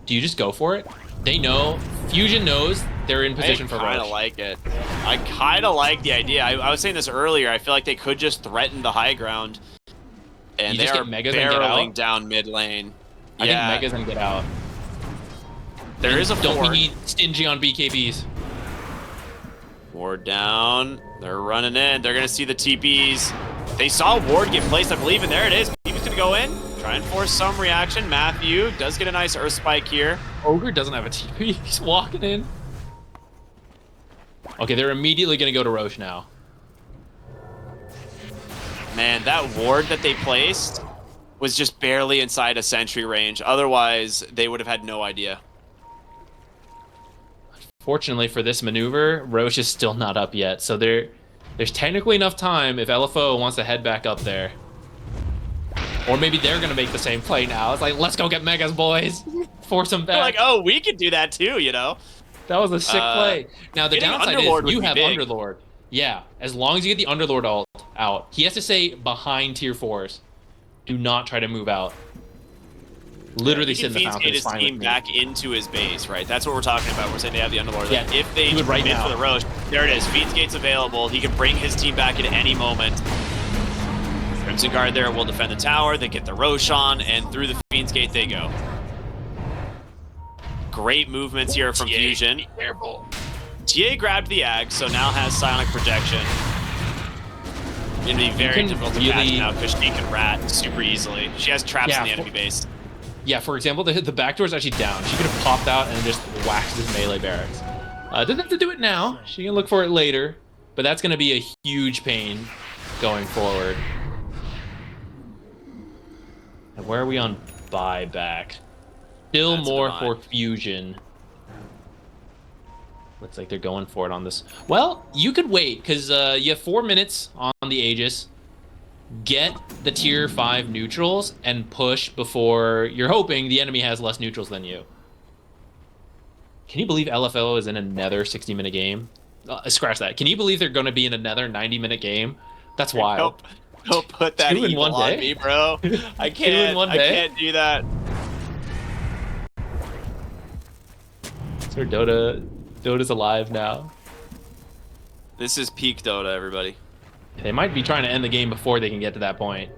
Speaker 2: Do you just go for it? They know. Fusion knows they're in position for rush.
Speaker 1: I kind of like it. I kind of like the idea. I was saying this earlier. I feel like they could just threaten the high ground. And they are barreling down mid lane.
Speaker 2: I think Mega's gonna get out.
Speaker 1: There is a
Speaker 2: Don't
Speaker 1: Ford.
Speaker 2: be stingy on BKBs.
Speaker 1: Ward down. They're running in. They're gonna see the TPs. They saw Ward get placed, I believe, and there it is. He's gonna go in, try and force some reaction. Matthew does get a nice Earth Spike here.
Speaker 2: Ogre doesn't have a TP. He's walking in. Okay, they're immediately gonna go to Roche now.
Speaker 1: Man, that ward that they placed was just barely inside a sentry range. Otherwise, they would have had no idea.
Speaker 2: Fortunately for this maneuver, Roche is still not up yet, so there's technically enough time if LFO wants to head back up there. Or maybe they're going to make the same play now. It's like, let's go get Megas, boys. Force them back.
Speaker 1: They're like, oh, we could do that too, you know?
Speaker 2: That was a sick play. Now, the downside is you have
Speaker 1: big.
Speaker 2: Underlord. Yeah, as long as you get the Underlord ult out. He has to stay behind tier 4s. Do not try to move out. Literally sit in the fountain.
Speaker 1: His team back into his base, right? That's what we're talking about. We're saying they have the Underlord.
Speaker 2: Yeah,
Speaker 1: if they
Speaker 2: do it right
Speaker 1: bid
Speaker 2: now
Speaker 1: for the Roche, there it is. Fiendskate's available. He can bring his team back at any moment. Crimson Guard there will defend the tower. They get the Roche on, and through the Fiendskate they go. Great movements here from Fusion.
Speaker 2: Be careful.
Speaker 1: TA grabbed the Ag, so now has Psionic Projection. It'd be very difficult to catch now because she can rat super easily. She has traps in the enemy base.
Speaker 2: Yeah, for example, the back door is actually down. She could have popped out and just whacked this melee barracks. Doesn't have to do it now. She can look for it later, but that's going to be a huge pain going forward. And where are we on buyback? Still more for Fusion. Looks like they're going for it on this. Well, you could wait, because you have 4 minutes on the Aegis. Get the tier 5 neutrals and push before you're hoping the enemy has less neutrals than you. Can you believe LFL is in another 60-minute game? Scratch that. Can you believe they're going to be in another 90-minute game? That's wild.
Speaker 1: Don't put that evil on me, bro. I can't. I can't do that.
Speaker 2: So Dota's alive now.
Speaker 1: This is peak Dota, everybody.
Speaker 2: They might be trying to end the game before they can get to that point.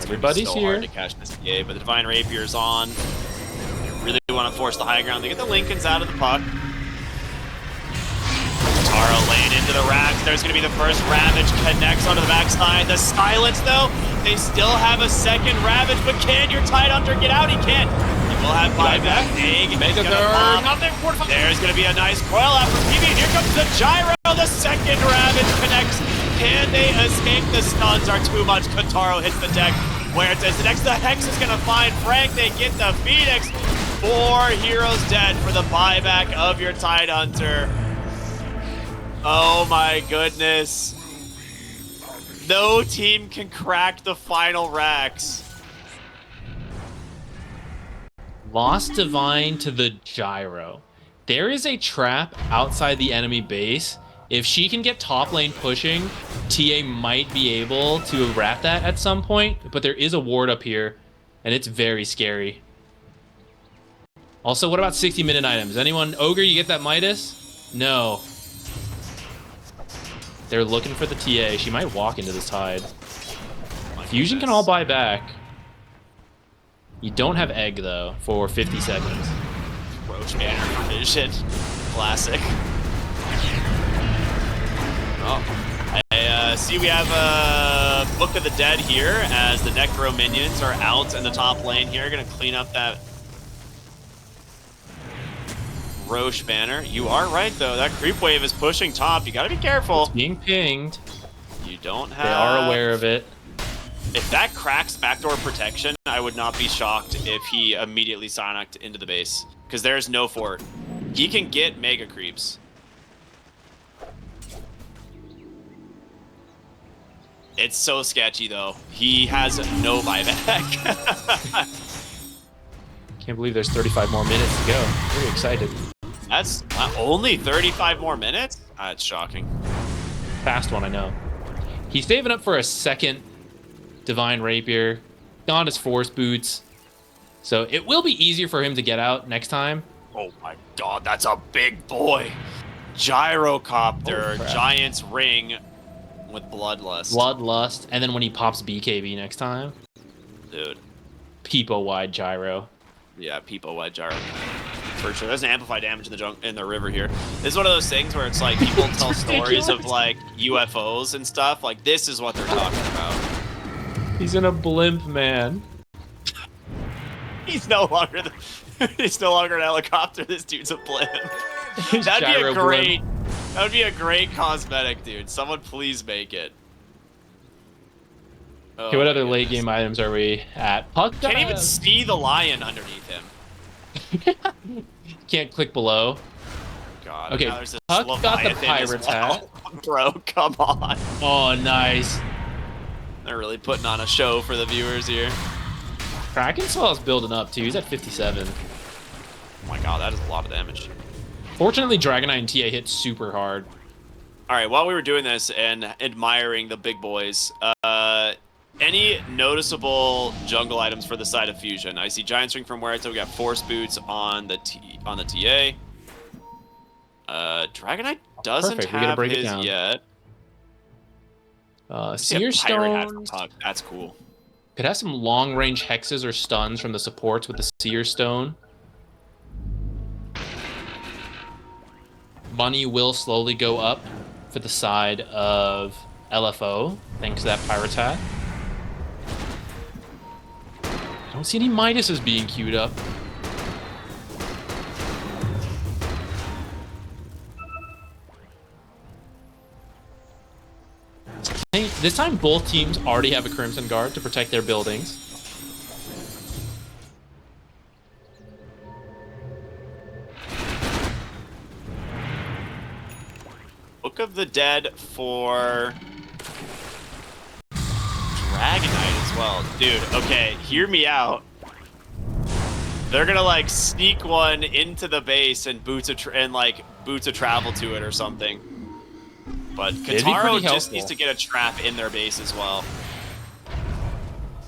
Speaker 2: Everybody's
Speaker 1: so
Speaker 2: here.
Speaker 1: Hard to catch this TA, but the Divine Rapier's on. They really want to force the high ground. They get the Lincolns out of the puck. Taro laying into the racks. There's going to be the first Ravage. Connects onto the backside. The silence, though. They still have a second Ravage, but can your Tidehunter get out? He can't. He will have buyback.
Speaker 2: Mega Third.
Speaker 1: There's going to be a nice coil out from PB. And here comes the Gyro. The second Ravage connects. Can they escape? The stuns are too much. Kotaro hits the deck. Where it says the next, the Hex is going to find Frank. They get the Phoenix. 4 heroes dead for the buyback of your Tidehunter. Oh my goodness. No team can crack the final racks.
Speaker 2: Lost Divine to the Gyro. There is a trap outside the enemy base. If she can get top lane pushing, TA might be able to wrap that at some point, but there is a ward up here, and it's very scary. Also, what about 60-minute items? Anyone? Ogre, you get that Midas? No. They're looking for the TA. She might walk into this Tide. Fusion can all buy back. You don't have Egg, though, for 50 seconds.
Speaker 1: Roach banner vision. Classic. Oh. See, we have a Book of the Dead here as the Necro minions are out in the top lane here. Gonna clean up that Roche banner. You are right, though. That creep wave is pushing top. You gotta be careful.
Speaker 2: It's being pinged.
Speaker 1: You don't have...
Speaker 2: They are aware of it.
Speaker 1: If that cracks backdoor protection, I would not be shocked if he immediately Sonicked into the base. Because there's no fort. He can get mega creeps. It's so sketchy, though. He has no buyback.
Speaker 2: Can't believe there's 35 more minutes to go. Really excited.
Speaker 1: That's only 35 more minutes? It's shocking.
Speaker 2: Fast one, I know. He's saving up for a second Divine Rapier. Gone his Force Boots. So it will be easier for him to get out next time.
Speaker 1: Oh my god, that's a big boy. Gyrocopter,
Speaker 2: Oh, crap.
Speaker 1: Giant's Ring with Bloodlust.
Speaker 2: Bloodlust. And then when he pops BKB next time,
Speaker 1: Dude.
Speaker 2: Peepo wide gyro.
Speaker 1: Yeah, people wide gyro. For sure. There's an amplify damage in the river here. This is one of those things where it's like people tell stories of like UFOs and stuff. Like this is what they're talking about.
Speaker 2: He's in a blimp, man.
Speaker 1: He's no longer he's no longer an helicopter. This dude's a blimp. That'd be
Speaker 2: Gyro
Speaker 1: a great
Speaker 2: blimp.
Speaker 1: that would be a great cosmetic, dude. Someone please make it. Oh,
Speaker 2: Okay, what other
Speaker 1: my
Speaker 2: late
Speaker 1: goodness.
Speaker 2: game items are we at? Puck
Speaker 1: Can't even see the lion underneath him.
Speaker 2: Can't click below.
Speaker 1: God.
Speaker 2: Okay,
Speaker 1: now there's this
Speaker 2: Puck got the
Speaker 1: Leviathan as
Speaker 2: pirate's
Speaker 1: well.
Speaker 2: hat.
Speaker 1: Bro, come on.
Speaker 2: Oh, nice.
Speaker 1: They're really putting on a show for the viewers here.
Speaker 2: Kraken saw us building up too. He's at 57.
Speaker 1: Oh my god, that is a lot of damage.
Speaker 2: Fortunately, Dragonite and TA hit super hard.
Speaker 1: All right, while we were doing this and admiring the big boys, any noticeable jungle items for the side of Fusion? I see Giant String from Huerta. We got Force Boots on the TA. Dragonite doesn't
Speaker 2: Perfect, we gotta
Speaker 1: have
Speaker 2: break it
Speaker 1: his
Speaker 2: down.
Speaker 1: yet. See a
Speaker 2: Seer
Speaker 1: pirate hat from
Speaker 2: Stones.
Speaker 1: Puck. That's cool.
Speaker 2: Could have some long-range hexes or stuns from the supports with the Seer Stone. Money will slowly go up for the side of LFO, thanks to that Pirate's hat. I don't see any Midases being queued up. I think this time both teams already have a Crimson Guard to protect their buildings.
Speaker 1: Book of the Dead for Dragonite as well. Dude, okay, hear me out. They're gonna like sneak one into the base and boots a travel to it or something. But
Speaker 2: It'd be
Speaker 1: Kataro
Speaker 2: pretty
Speaker 1: just
Speaker 2: helpful.
Speaker 1: needs to get a trap in their base as well.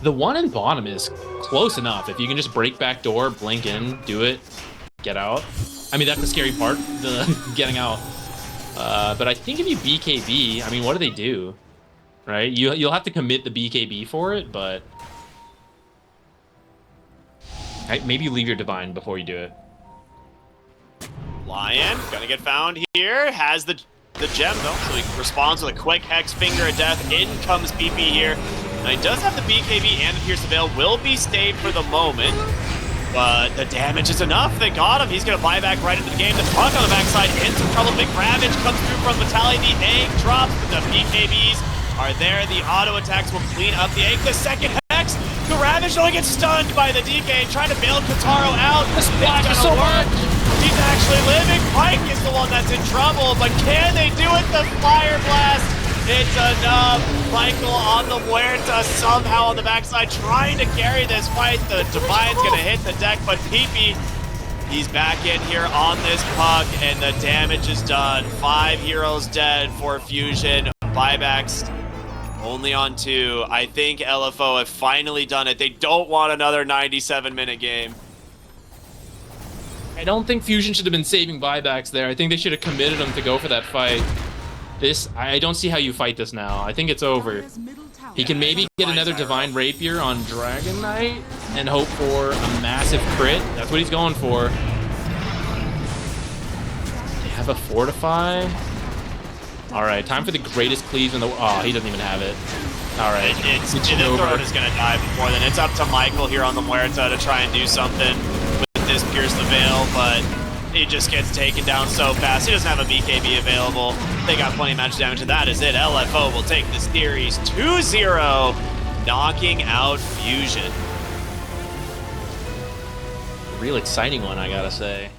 Speaker 2: The one in bottom is close enough. If you can just break back door, blink in, do it, get out. I mean, that's the scary part, the getting out. But I think if you BKB, I mean, what do they do? Right? You'll have to commit the BKB for it, but... maybe you leave your Divine before you do it.
Speaker 1: Lion, gonna get found here. Has the gem though, so he responds with a quick Hex, Finger of Death. In comes PP here. Now he does have the BKB and the Pierce the Veil. Will be stayed for the moment. But the damage is enough. They got him. He's going to buy back right into the game. The Puck on the backside in some trouble. Big Ravage comes through from Vitaly. The egg drops. The BKBs are there. The auto attacks will clean up the egg. The second Hex. The Ravage only gets stunned by the DK. Trying to bail Kataro out.
Speaker 2: The splash is so
Speaker 1: work. He's actually living. Pike is the one that's in trouble. But can they do it? The Fire Blast. It's enough. Michael on the Huerta somehow on the backside trying to carry this fight. The Divine's going to hit the deck, but PP, he's back in here on this Puck, and the damage is done. 5 heroes dead for Fusion. Buybacks only on 2. I think LFO have finally done it. They don't want another 97-minute game.
Speaker 2: I don't think Fusion should have been saving buybacks there. I think they should have committed them to go for that fight. I don't see how you fight this now. I think it's over.
Speaker 3: Dire's middle tower
Speaker 2: He can maybe get another Divine Rapier on Dragonite and hope for a massive crit. That's what he's going for. They have a Fortify. All right, time for the greatest cleave in the. Oh, he doesn't even have it. All right,
Speaker 1: It's the
Speaker 2: switching over.
Speaker 1: Thorn is going to die before then. It's up to Michael here on the Muerta to try and do something with this Pierce the Veil, but he just gets taken down so fast. He doesn't have a BKB available. They got plenty of magic damage, and that is it. LFO will take the series 2-0, knocking out Fusion.
Speaker 2: Real exciting one, I gotta say.